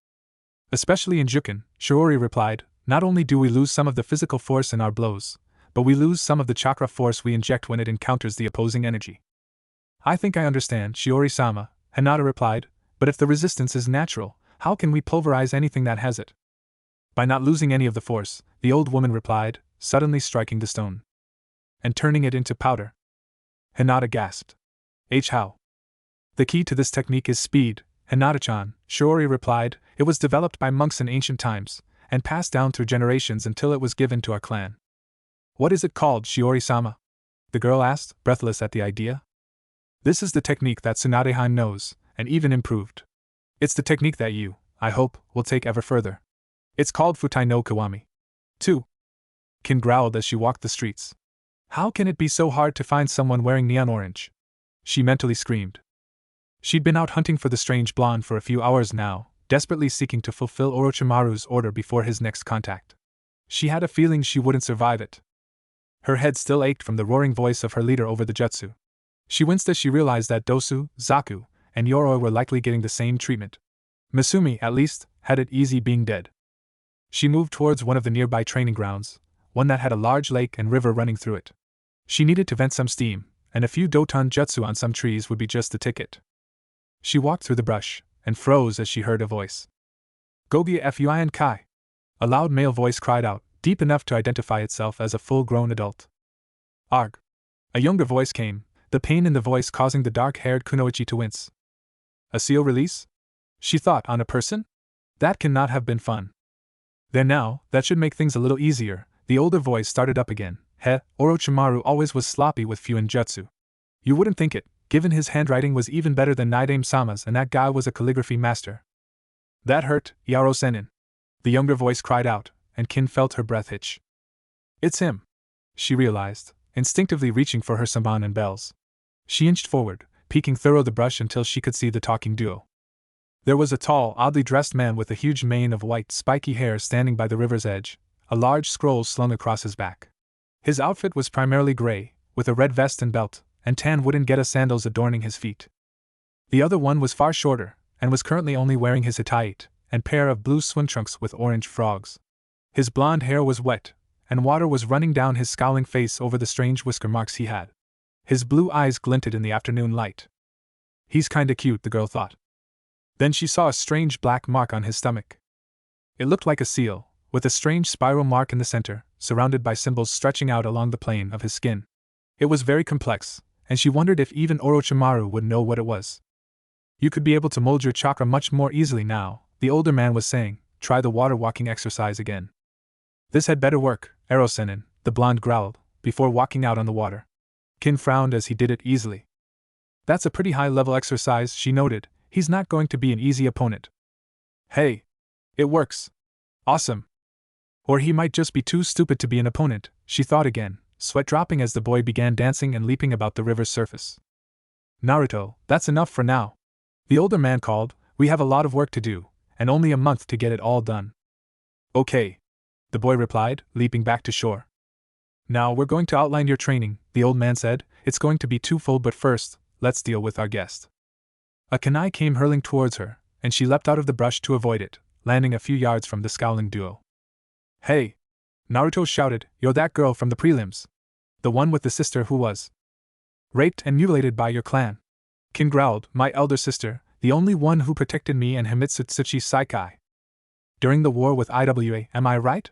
Especially in Juken, Shiori replied. Not only do we lose some of the physical force in our blows, but we lose some of the chakra force we inject when it encounters the opposing energy. I think I understand, Shiori-sama, Hinata replied, but if the resistance is natural, how can we pulverize anything that has it? By not losing any of the force, the old woman replied, suddenly striking the stone. And turning it into powder. Hinata gasped. How? The key to this technique is speed, Hinata-chan, Shiori replied. It was developed by monks in ancient times, and passed down through generations until it was given to our clan. What is it called, Shiori-sama? The girl asked, breathless at the idea. This is the technique that Tsunadeheim knows, and even improved. It's the technique that you, I hope, will take ever further. It's called Futai no Kiwami. 2. Kin growled as she walked the streets. How can it be so hard to find someone wearing neon orange? She mentally screamed. She'd been out hunting for the strange blonde for a few hours now, desperately seeking to fulfill Orochimaru's order before his next contact. She had a feeling she wouldn't survive it. Her head still ached from the roaring voice of her leader over the jutsu. She winced as she realized that Dosu, Zaku, and Yoroi were likely getting the same treatment. Misumi, at least, had it easy being dead. She moved towards one of the nearby training grounds, one that had a large lake and river running through it. She needed to vent some steam, and a few Doton jutsu on some trees would be just the ticket. She walked through the brush, and froze as she heard a voice. Gogia Fuin Kai. A loud male voice cried out, deep enough to identify itself as a full-grown adult. Arg. A younger voice came, the pain in the voice causing the dark-haired Kunoichi to wince. A seal release? She thought, on a person? That cannot have been fun. Then now, that should make things a little easier, the older voice started up again. Orochimaru always was sloppy with Fuin jutsu. You wouldn't think it, given his handwriting was even better than Naidame-sama's and that guy was a calligraphy master. That hurt, Yaro-senin. The younger voice cried out, and Kin felt her breath hitch. It's him, she realized, instinctively reaching for her samban and bells. She inched forward, peeking through the brush until she could see the talking duo. There was a tall, oddly dressed man with a huge mane of white, spiky hair standing by the river's edge, a large scroll slung across his back. His outfit was primarily gray, with a red vest and belt, and tan wooden geta sandals adorning his feet. The other one was far shorter, and was currently only wearing his hitite, and pair of blue swim trunks with orange frogs. His blonde hair was wet, and water was running down his scowling face over the strange whisker marks he had. His blue eyes glinted in the afternoon light. He's kinda cute, the girl thought. Then she saw a strange black mark on his stomach. It looked like a seal, with a strange spiral mark in the center, surrounded by symbols stretching out along the plane of his skin. It was very complex, and she wondered if even Orochimaru would know what it was. You could be able to mold your chakra much more easily now, the older man was saying. Try the water walking exercise again. This had better work, Ero-senin, the blonde growled, before walking out on the water. Kin frowned as he did it easily. That's a pretty high-level exercise, she noted. He's not going to be an easy opponent. Hey! It works. Awesome. Or he might just be too stupid to be an opponent, she thought again, sweat dropping as the boy began dancing and leaping about the river's surface. Naruto, that's enough for now. The older man called, we have a lot of work to do, and only a month to get it all done. Okay. The boy replied, leaping back to shore. Now we're going to outline your training, the old man said. It's going to be twofold, but first, let's deal with our guest. A kunai came hurling towards her, and she leapt out of the brush to avoid it, landing a few yards from the scowling duo. Hey! Naruto shouted, you're that girl from the prelims. The one with the sister who was raped and mutilated by your clan. Kin growled, my elder sister, the only one who protected me and Himitsu Tsuchi Saikai. During the war with IWA, am I right?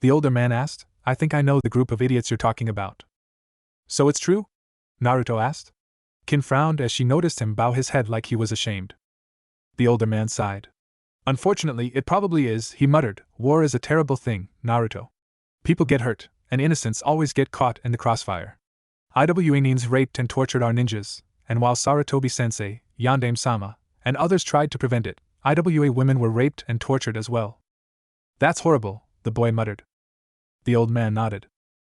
The older man asked. I think I know the group of idiots you're talking about. So it's true? Naruto asked. Kin frowned as she noticed him bow his head like he was ashamed. The older man sighed. Unfortunately, it probably is, he muttered. War is a terrible thing, Naruto. People get hurt, and innocents always get caught in the crossfire. IWA Nins raped and tortured our ninjas, and while Sarutobi-sensei, Yandame-sama, and others tried to prevent it, IWA women were raped and tortured as well. That's horrible, the boy muttered. The old man nodded.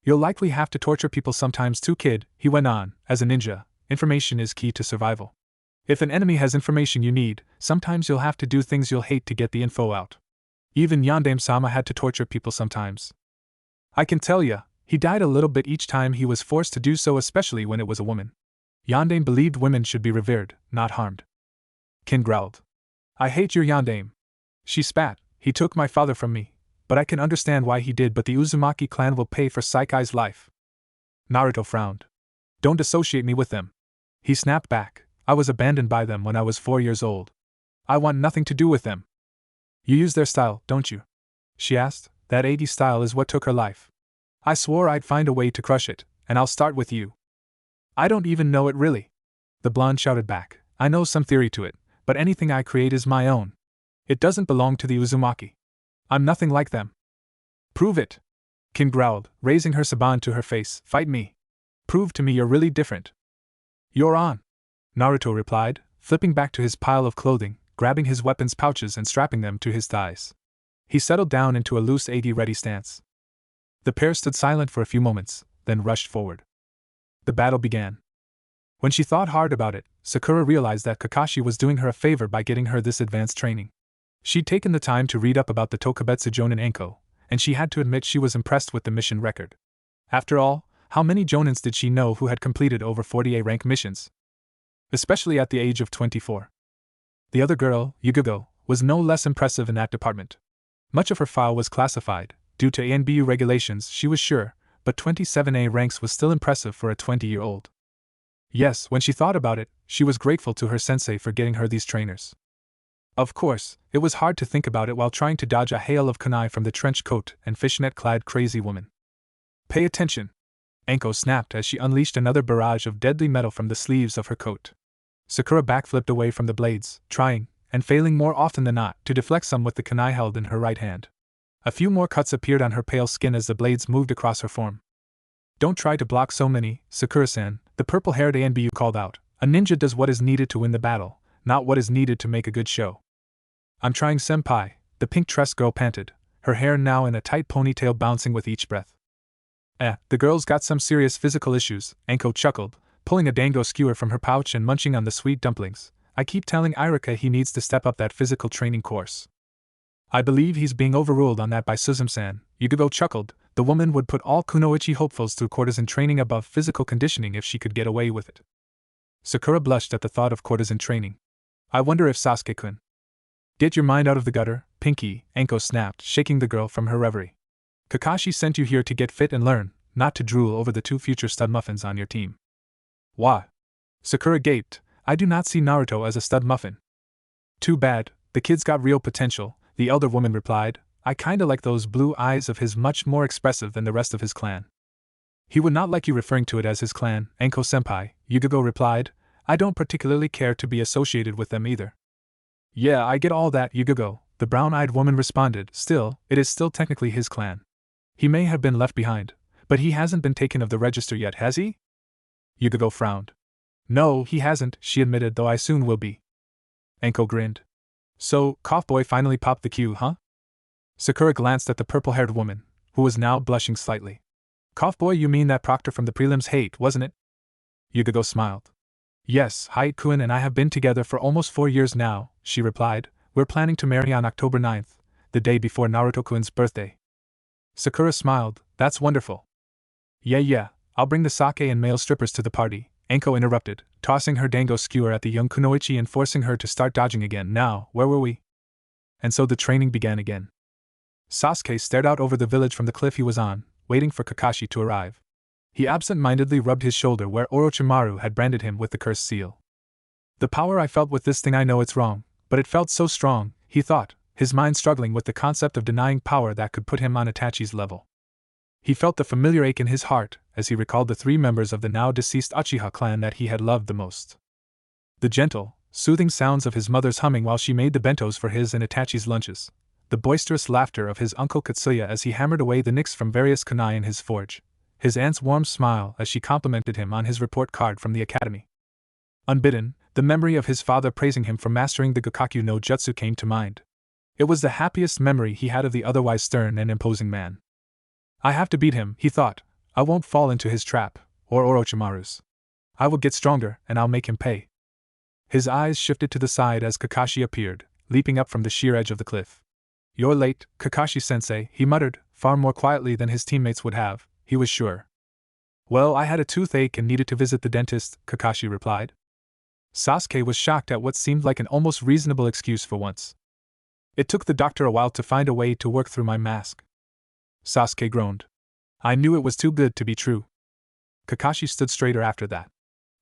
You'll likely have to torture people sometimes too, kid, he went on. As a ninja, information is key to survival. If an enemy has information you need, sometimes you'll have to do things you'll hate to get the info out. Even Yandame-sama had to torture people sometimes. I can tell ya, he died a little bit each time he was forced to do so, especially when it was a woman. Yandame believed women should be revered, not harmed. Kin growled. I hate your Yandame. She spat, he took my father from me, but I can understand why he did, but the Uzumaki clan will pay for Saikai's life. Naruto frowned. Don't associate me with them. He snapped back, I was abandoned by them when I was 4 years old. I want nothing to do with them. You use their style, don't you? She asked. That 80s style is what took her life. I swore I'd find a way to crush it, and I'll start with you. I don't even know it really. The blonde shouted back. I know some theory to it, but anything I create is my own. It doesn't belong to the Uzumaki. I'm nothing like them. Prove it. Kin growled, raising her saban to her face. Fight me. Prove to me you're really different. You're on. Naruto replied, flipping back to his pile of clothing, grabbing his weapons pouches and strapping them to his thighs. He settled down into a loose agi-ready stance. The pair stood silent for a few moments, then rushed forward. The battle began. When she thought hard about it, Sakura realized that Kakashi was doing her a favor by getting her this advanced training. She'd taken the time to read up about the Tokubetsu Jonin Anko, and she had to admit she was impressed with the mission record. After all, how many Jonins did she know who had completed over 40A rank missions? Especially at the age of 24. The other girl, Yugo, was no less impressive in that department. Much of her file was classified, due to ANBU regulations, she was sure, but 27A ranks was still impressive for a 20-year-old. Yes, when she thought about it, she was grateful to her sensei for getting her these trainers. Of course, it was hard to think about it while trying to dodge a hail of kunai from the trench coat and fishnet-clad crazy woman. Pay attention! Anko snapped as she unleashed another barrage of deadly metal from the sleeves of her coat. Sakura backflipped away from the blades, trying, and failing more often than not, to deflect some with the kunai held in her right hand. A few more cuts appeared on her pale skin as the blades moved across her form. Don't try to block so many, Sakura-san, the purple-haired ANBU called out. A ninja does what is needed to win the battle, not what is needed to make a good show. I'm trying, senpai, the pink-dressed girl panted, her hair now in a tight ponytail bouncing with each breath. The girl's got some serious physical issues, Anko chuckled, pulling a dango skewer from her pouch and munching on the sweet dumplings. I keep telling Irika he needs to step up that physical training course. I believe he's being overruled on that by Suzume-san, Yugo chuckled. The woman would put all kunoichi hopefuls through courtesan training above physical conditioning if she could get away with it. Sakura blushed at the thought of courtesan training. I wonder if Sasuke-kun. Get your mind out of the gutter, Pinky, Anko snapped, shaking the girl from her reverie. Kakashi sent you here to get fit and learn, not to drool over the 2 future stud muffins on your team. What? Sakura gaped. I do not see Naruto as a stud muffin. Too bad, the kid's got real potential, the elder woman replied. I kinda like those blue eyes of his, much more expressive than the rest of his clan. He would not like you referring to it as his clan, Anko-senpai, Yugo replied. I don't particularly care to be associated with them either. Yeah, I get all that, Yugo, the brown-eyed woman responded. Still, it is still technically his clan. He may have been left behind, but he hasn't been taken off the register yet, has he? Yugo frowned. No, he hasn't, she admitted, though I soon will be. Anko grinned. So, Cough-boy finally popped the queue, huh? Sakura glanced at the purple-haired woman, who was now blushing slightly. Cough-boy, you mean that proctor from the prelims hate, wasn't it? Yugo smiled. Yes, Hayate-kun and I have been together for almost 4 years now, she replied. We're planning to marry on October 9th, the day before Naruto-kun's birthday. Sakura smiled. That's wonderful. Yeah, I'll bring the sake and male strippers to the party, Anko interrupted, tossing her dango skewer at the young kunoichi and forcing her to start dodging again. Now, where were we? And so the training began again. Sasuke stared out over the village from the cliff he was on, waiting for Kakashi to arrive. He absent-mindedly rubbed his shoulder where Orochimaru had branded him with the cursed seal. The power I felt with this thing, I know it's wrong, but it felt so strong, he thought, his mind struggling with the concept of denying power that could put him on Itachi's level. He felt the familiar ache in his heart as he recalled the 3 members of the now-deceased Uchiha clan that he had loved the most. The gentle, soothing sounds of his mother's humming while she made the bentos for his and Itachi's lunches, the boisterous laughter of his uncle Katsuya as he hammered away the nicks from various kunai in his forge, his aunt's warm smile as she complimented him on his report card from the academy. Unbidden, the memory of his father praising him for mastering the Gokakyu no Jutsu came to mind. It was the happiest memory he had of the otherwise stern and imposing man. I have to beat him, he thought. I won't fall into his trap, or Orochimaru's. I will get stronger, and I'll make him pay. His eyes shifted to the side as Kakashi appeared, leaping up from the sheer edge of the cliff. You're late, Kakashi-sensei, he muttered, far more quietly than his teammates would have, he was sure. Well, I had a toothache and needed to visit the dentist, Kakashi replied. Sasuke was shocked at what seemed like an almost reasonable excuse for once. It took the doctor a while to find a way to work through my mask. Sasuke groaned. I knew it was too good to be true. Kakashi stood straighter after that.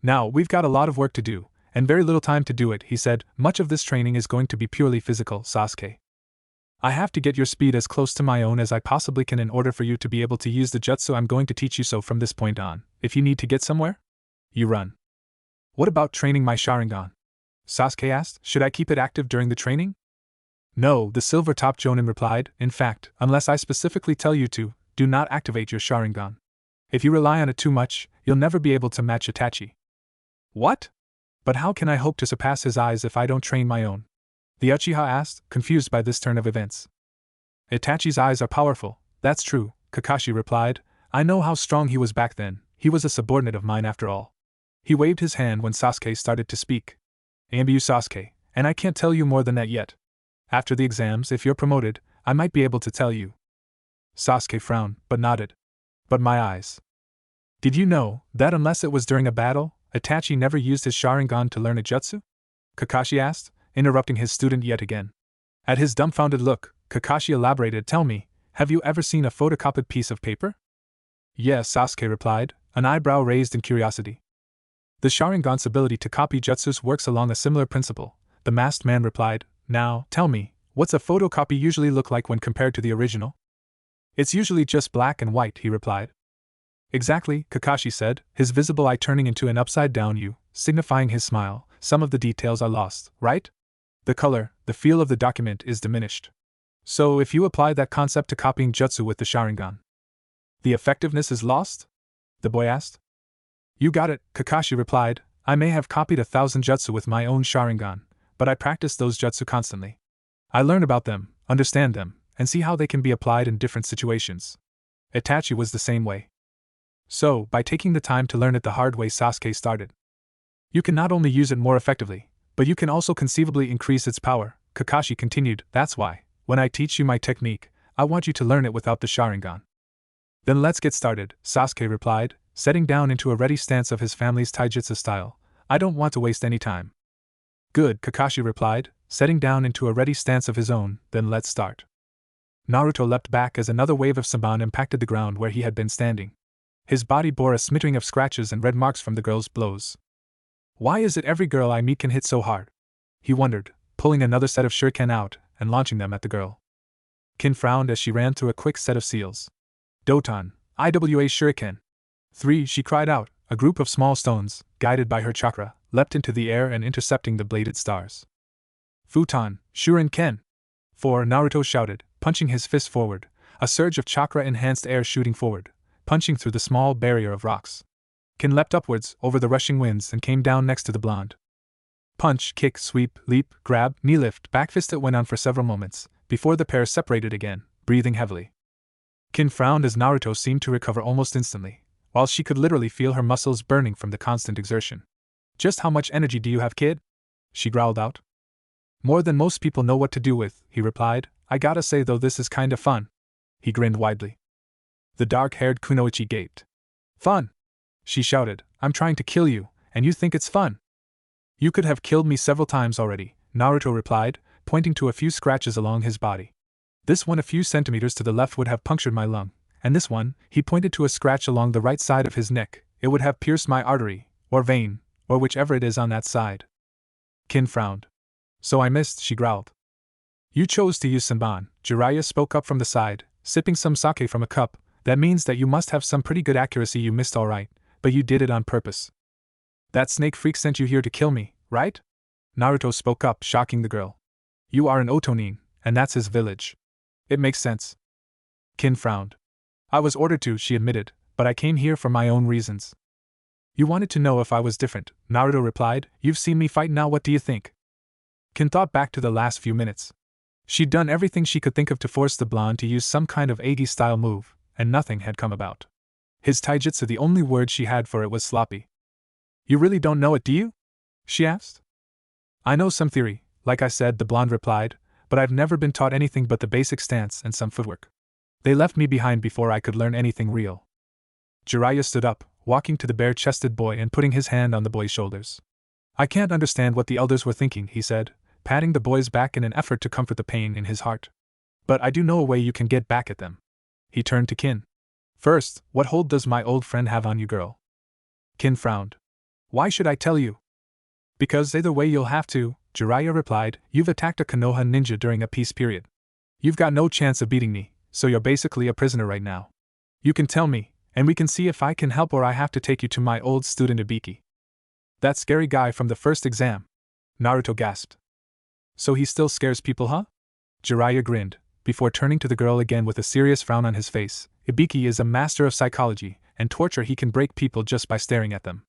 Now, we've got a lot of work to do, and very little time to do it, he said. Much of this training is going to be purely physical, Sasuke. I have to get your speed as close to my own as I possibly can in order for you to be able to use the jutsu I'm going to teach you, so from this point on, if you need to get somewhere, you run. What about training my Sharingan? Sasuke asked. Should I keep it active during the training? No, the silver-topped Jonin replied. In fact, unless I specifically tell you to, do not activate your Sharingan. If you rely on it too much, you'll never be able to match Itachi. What? But how can I hope to surpass his eyes if I don't train my own? The Uchiha asked, confused by this turn of events. Itachi's eyes are powerful, that's true, Kakashi replied. I know how strong he was back then, he was a subordinate of mine after all. He waved his hand when Sasuke started to speak. Ambu Sasuke, and I can't tell you more than that yet. After the exams, if you're promoted, I might be able to tell you. Sasuke frowned, but nodded. But my eyes. Did you know that unless it was during a battle, Itachi never used his Sharingan to learn a jutsu? Kakashi asked, interrupting his student yet again. At his dumbfounded look, Kakashi elaborated, Tell me, have you ever seen a photocopied piece of paper? Yes, Sasuke replied, an eyebrow raised in curiosity. The Sharingan's ability to copy jutsus works along a similar principle, the masked man replied. Now, tell me, what's a photocopy usually look like when compared to the original? It's usually just black and white, he replied. Exactly, Kakashi said, his visible eye turning into an upside-down U, signifying his smile. Some of the details are lost, right? The color, the feel of the document is diminished. So if you apply that concept to copying jutsu with the Sharingan, the effectiveness is lost? The boy asked. You got it, Kakashi replied. I may have copied 1,000 jutsu with my own Sharingan, but I practice those jutsu constantly. I learn about them, understand them, and see how they can be applied in different situations. Itachi was the same way. So, by taking the time to learn it the hard way, Sasuke started. You can not only use it more effectively, but you can also conceivably increase its power, Kakashi continued. That's why, when I teach you my technique, I want you to learn it without the Sharingan. Then let's get started, Sasuke replied, setting down into a ready stance of his family's taijutsu style. I don't want to waste any time. Good, Kakashi replied, setting down into a ready stance of his own. Then let's start. Naruto leapt back as another wave of Saban impacted the ground where he had been standing. His body bore a smattering of scratches and red marks from the girl's blows. Why is it every girl I meet can hit so hard? He wondered, pulling another set of shuriken out and launching them at the girl. Kin frowned as she ran through a quick set of seals. Doton, IWA shuriken. 3, she cried out. A group of small stones, guided by her chakra, leapt into the air and intercepting the bladed stars. Futon, Shurin-ken. 4, Naruto shouted, punching his fist forward, a surge of chakra-enhanced air shooting forward, punching through the small barrier of rocks. Kin leapt upwards, over the rushing winds and came down next to the blonde. Punch, kick, sweep, leap, grab, knee lift, back fist. It went on for several moments, before the pair separated again, breathing heavily. Kin frowned as Naruto seemed to recover almost instantly, while she could literally feel her muscles burning from the constant exertion. Just how much energy do you have, kid? She growled out. More than most people know what to do with, he replied. I gotta say though, this is kinda fun. He grinned widely. The dark-haired Kunoichi gaped. Fun? She shouted. I'm trying to kill you, and you think it's fun? You could have killed me several times already, Naruto replied, pointing to a few scratches along his body. This one a few centimeters to the left would have punctured my lung, and this one, he pointed to a scratch along the right side of his neck, it would have pierced my artery, or vein, or whichever it is on that side. Kin frowned. So I missed, she growled. You chose to use Senban, Jiraiya spoke up from the side, sipping some sake from a cup. That means that you must have some pretty good accuracy. You missed alright, but you did it on purpose. That snake freak sent you here to kill me, right? Naruto spoke up, shocking the girl. You are an Otonin, and that's his village. It makes sense. Kin frowned. I was ordered to, she admitted, but I came here for my own reasons. You wanted to know if I was different, Naruto replied. You've seen me fight now, what do you think? Kin thought back to the last few minutes. She'd done everything she could think of to force the blonde to use some kind of Agi-style move, and nothing had come about. His taijutsu, the only word she had for it was sloppy. You really don't know it, do you? She asked. I know some theory, like I said, the blonde replied, but I've never been taught anything but the basic stance and some footwork. They left me behind before I could learn anything real. Jiraiya stood up, walking to the bare-chested boy and putting his hand on the boy's shoulders. I can't understand what the elders were thinking, he said, patting the boy's back in an effort to comfort the pain in his heart. But I do know a way you can get back at them. He turned to Kin. First, what hold does my old friend have on you, girl? Kin frowned. Why should I tell you? Because either way you'll have to, Jiraiya replied. You've attacked a Konoha ninja during a peace period. You've got no chance of beating me, so you're basically a prisoner right now. You can tell me, and we can see if I can help or I have to take you to my old student Ibiki. That scary guy from the first exam. Naruto gasped. So he still scares people, huh? Jiraiya grinned, before turning to the girl again with a serious frown on his face. Ibiki is a master of psychology, and torture. He can break people just by staring at them.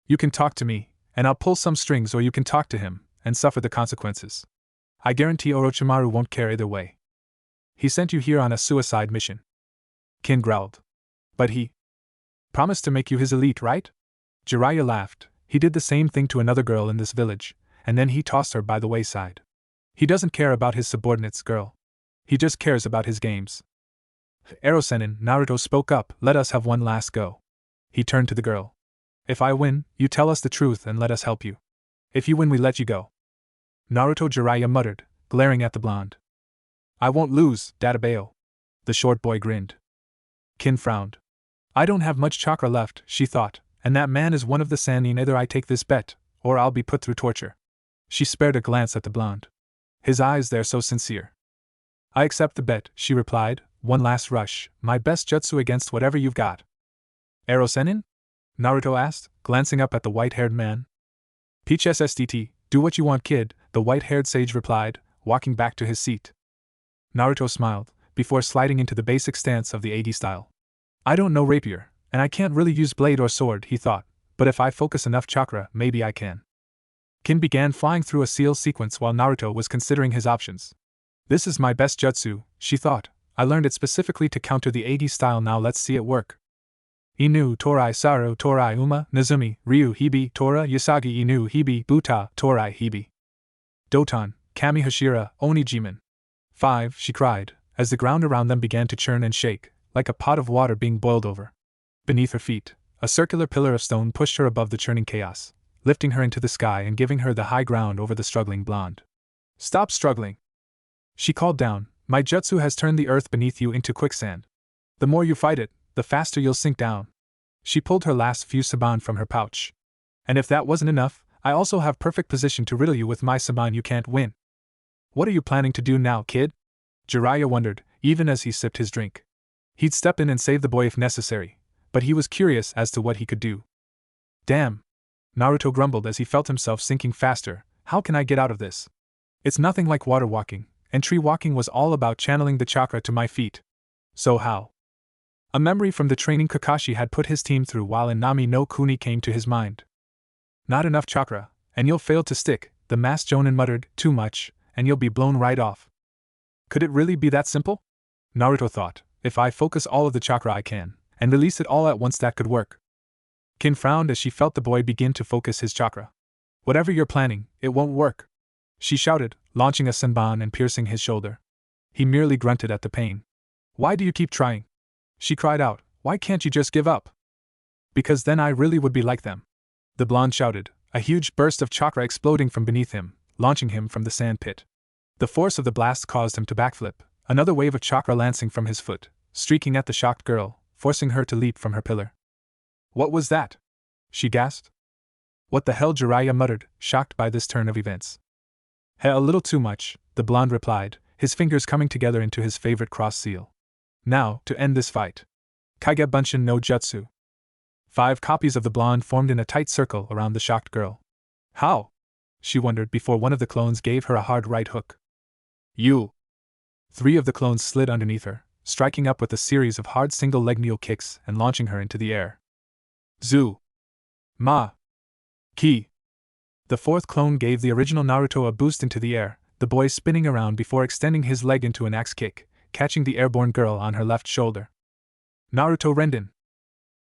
You can talk to me, and I'll pull some strings, or you can talk to him, and suffer the consequences. I guarantee Orochimaru won't care either way. He sent you here on a suicide mission. Kin growled. But he promised to make you his elite, right? Jiraiya laughed. He did the same thing to another girl in this village, and then he tossed her by the wayside. He doesn't care about his subordinates, girl. He just cares about his games. Erosenin, Naruto spoke up, let us have one last go. He turned to the girl. If I win, you tell us the truth and let us help you. If you win, we let you go. Naruto, Jiraiya muttered, glaring at the blonde. I won't lose, Databeo. The short boy grinned. Kin frowned. I don't have much chakra left, she thought, and that man is one of the Sannin. Either I take this bet, or I'll be put through torture. She spared a glance at the blonde. His eyes, they're so sincere. I accept the bet, she replied. One last rush, my best jutsu against whatever you've got. Erosenin? Naruto asked, glancing up at the white-haired man. Peach SSDT, do what you want, kid, the white-haired sage replied, walking back to his seat. Naruto smiled, before sliding into the basic stance of the 80 style. I don't know rapier, and I can't really use blade or sword, he thought, but if I focus enough chakra, maybe I can. Kin began flying through a seal sequence while Naruto was considering his options. This is my best jutsu, she thought. I learned it specifically to counter the 80 style, now let's see it work. Inu, Torai, Saru, Torai, Uma, Nezumi, Ryu, Hibi, Tora, Yasagi, Inu, Hibi, Buta, Torai, Hibi. Doton, Kami Hashira, Onijiman. 5, she cried, as the ground around them began to churn and shake, like a pot of water being boiled over. Beneath her feet, a circular pillar of stone pushed her above the churning chaos, lifting her into the sky and giving her the high ground over the struggling blonde. Stop struggling! She called down, my jutsu has turned the earth beneath you into quicksand. The more you fight it, the faster you'll sink down. She pulled her last few saban from her pouch. And if that wasn't enough, I also have perfect position to riddle you with my saban. You can't win. What are you planning to do now, kid? Jiraiya wondered, even as he sipped his drink. He'd step in and save the boy if necessary, but he was curious as to what he could do. Damn! Naruto grumbled as he felt himself sinking faster. How can I get out of this? It's nothing like water walking, and tree walking was all about channeling the chakra to my feet. So how? A memory from the training Kakashi had put his team through while in Nami no Kuni came to his mind. Not enough chakra, and you'll fail to stick, the masked Jonin muttered. Too much, and you'll be blown right off. Could it really be that simple? Naruto thought, if I focus all of the chakra I can, and release it all at once, that could work. Kin frowned as she felt the boy begin to focus his chakra. Whatever you're planning, it won't work, she shouted, launching a senbon and piercing his shoulder. He merely grunted at the pain. Why do you keep trying? She cried out, why can't you just give up? Because then I really would be like them. The blonde shouted, a huge burst of chakra exploding from beneath him, launching him from the sand pit. The force of the blast caused him to backflip, another wave of chakra lancing from his foot, streaking at the shocked girl, forcing her to leap from her pillar. What was that? She gasped. What the hell? Jiraiya muttered, shocked by this turn of events. A little too much, the blonde replied, his fingers coming together into his favorite cross seal. Now, to end this fight. Kage Bunshin no Jutsu. 5 copies of the blonde formed in a tight circle around the shocked girl. How? She wondered before one of the clones gave her a hard right hook. You! 3 of the clones slid underneath her, striking up with a series of hard single-leg kneel kicks and launching her into the air. Zu! Ma! Ki! The 4th clone gave the original Naruto a boost into the air, the boy spinning around before extending his leg into an axe kick, catching the airborne girl on her left shoulder. Naruto Renden!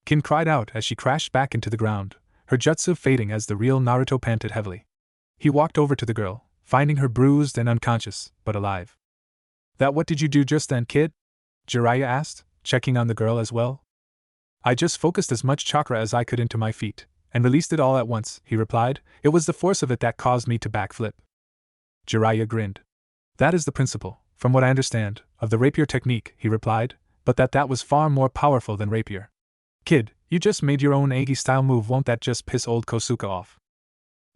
Kin cried out as she crashed back into the ground, her jutsu fading as the real Naruto panted heavily. He walked over to the girl, finding her bruised and unconscious, but alive. That what did you do just then, kid? Jiraiya asked, checking on the girl as well. I just focused as much chakra as I could into my feet, and released it all at once, he replied. It was the force of it that caused me to backflip. Jiraiya grinned. That is the principle, from what I understand, of the rapier technique, he replied, but that was far more powerful than rapier. Kid, you just made your own Agi-style move, won't that just piss old Kosuke off?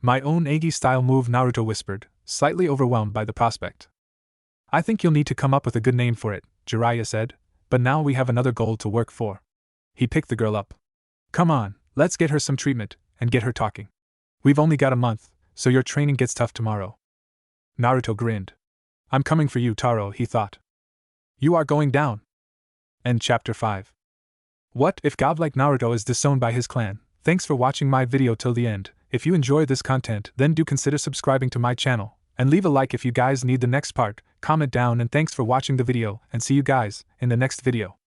My own Agi-style move, Naruto whispered, slightly overwhelmed by the prospect. I think you'll need to come up with a good name for it, Jiraiya said, but now we have another goal to work for. He picked the girl up. Come on, let's get her some treatment, and get her talking. We've only got a month, so your training gets tough tomorrow. Naruto grinned. I'm coming for you, Taro, he thought. You are going down. End chapter 5. What if Godlike Naruto is disowned by his clan? Thanks for watching my video till the end. If you enjoy this content, then do consider subscribing to my channel, And leave a like if you guys need the next part, comment down, and thanks for watching the video, and see you guys in the next video.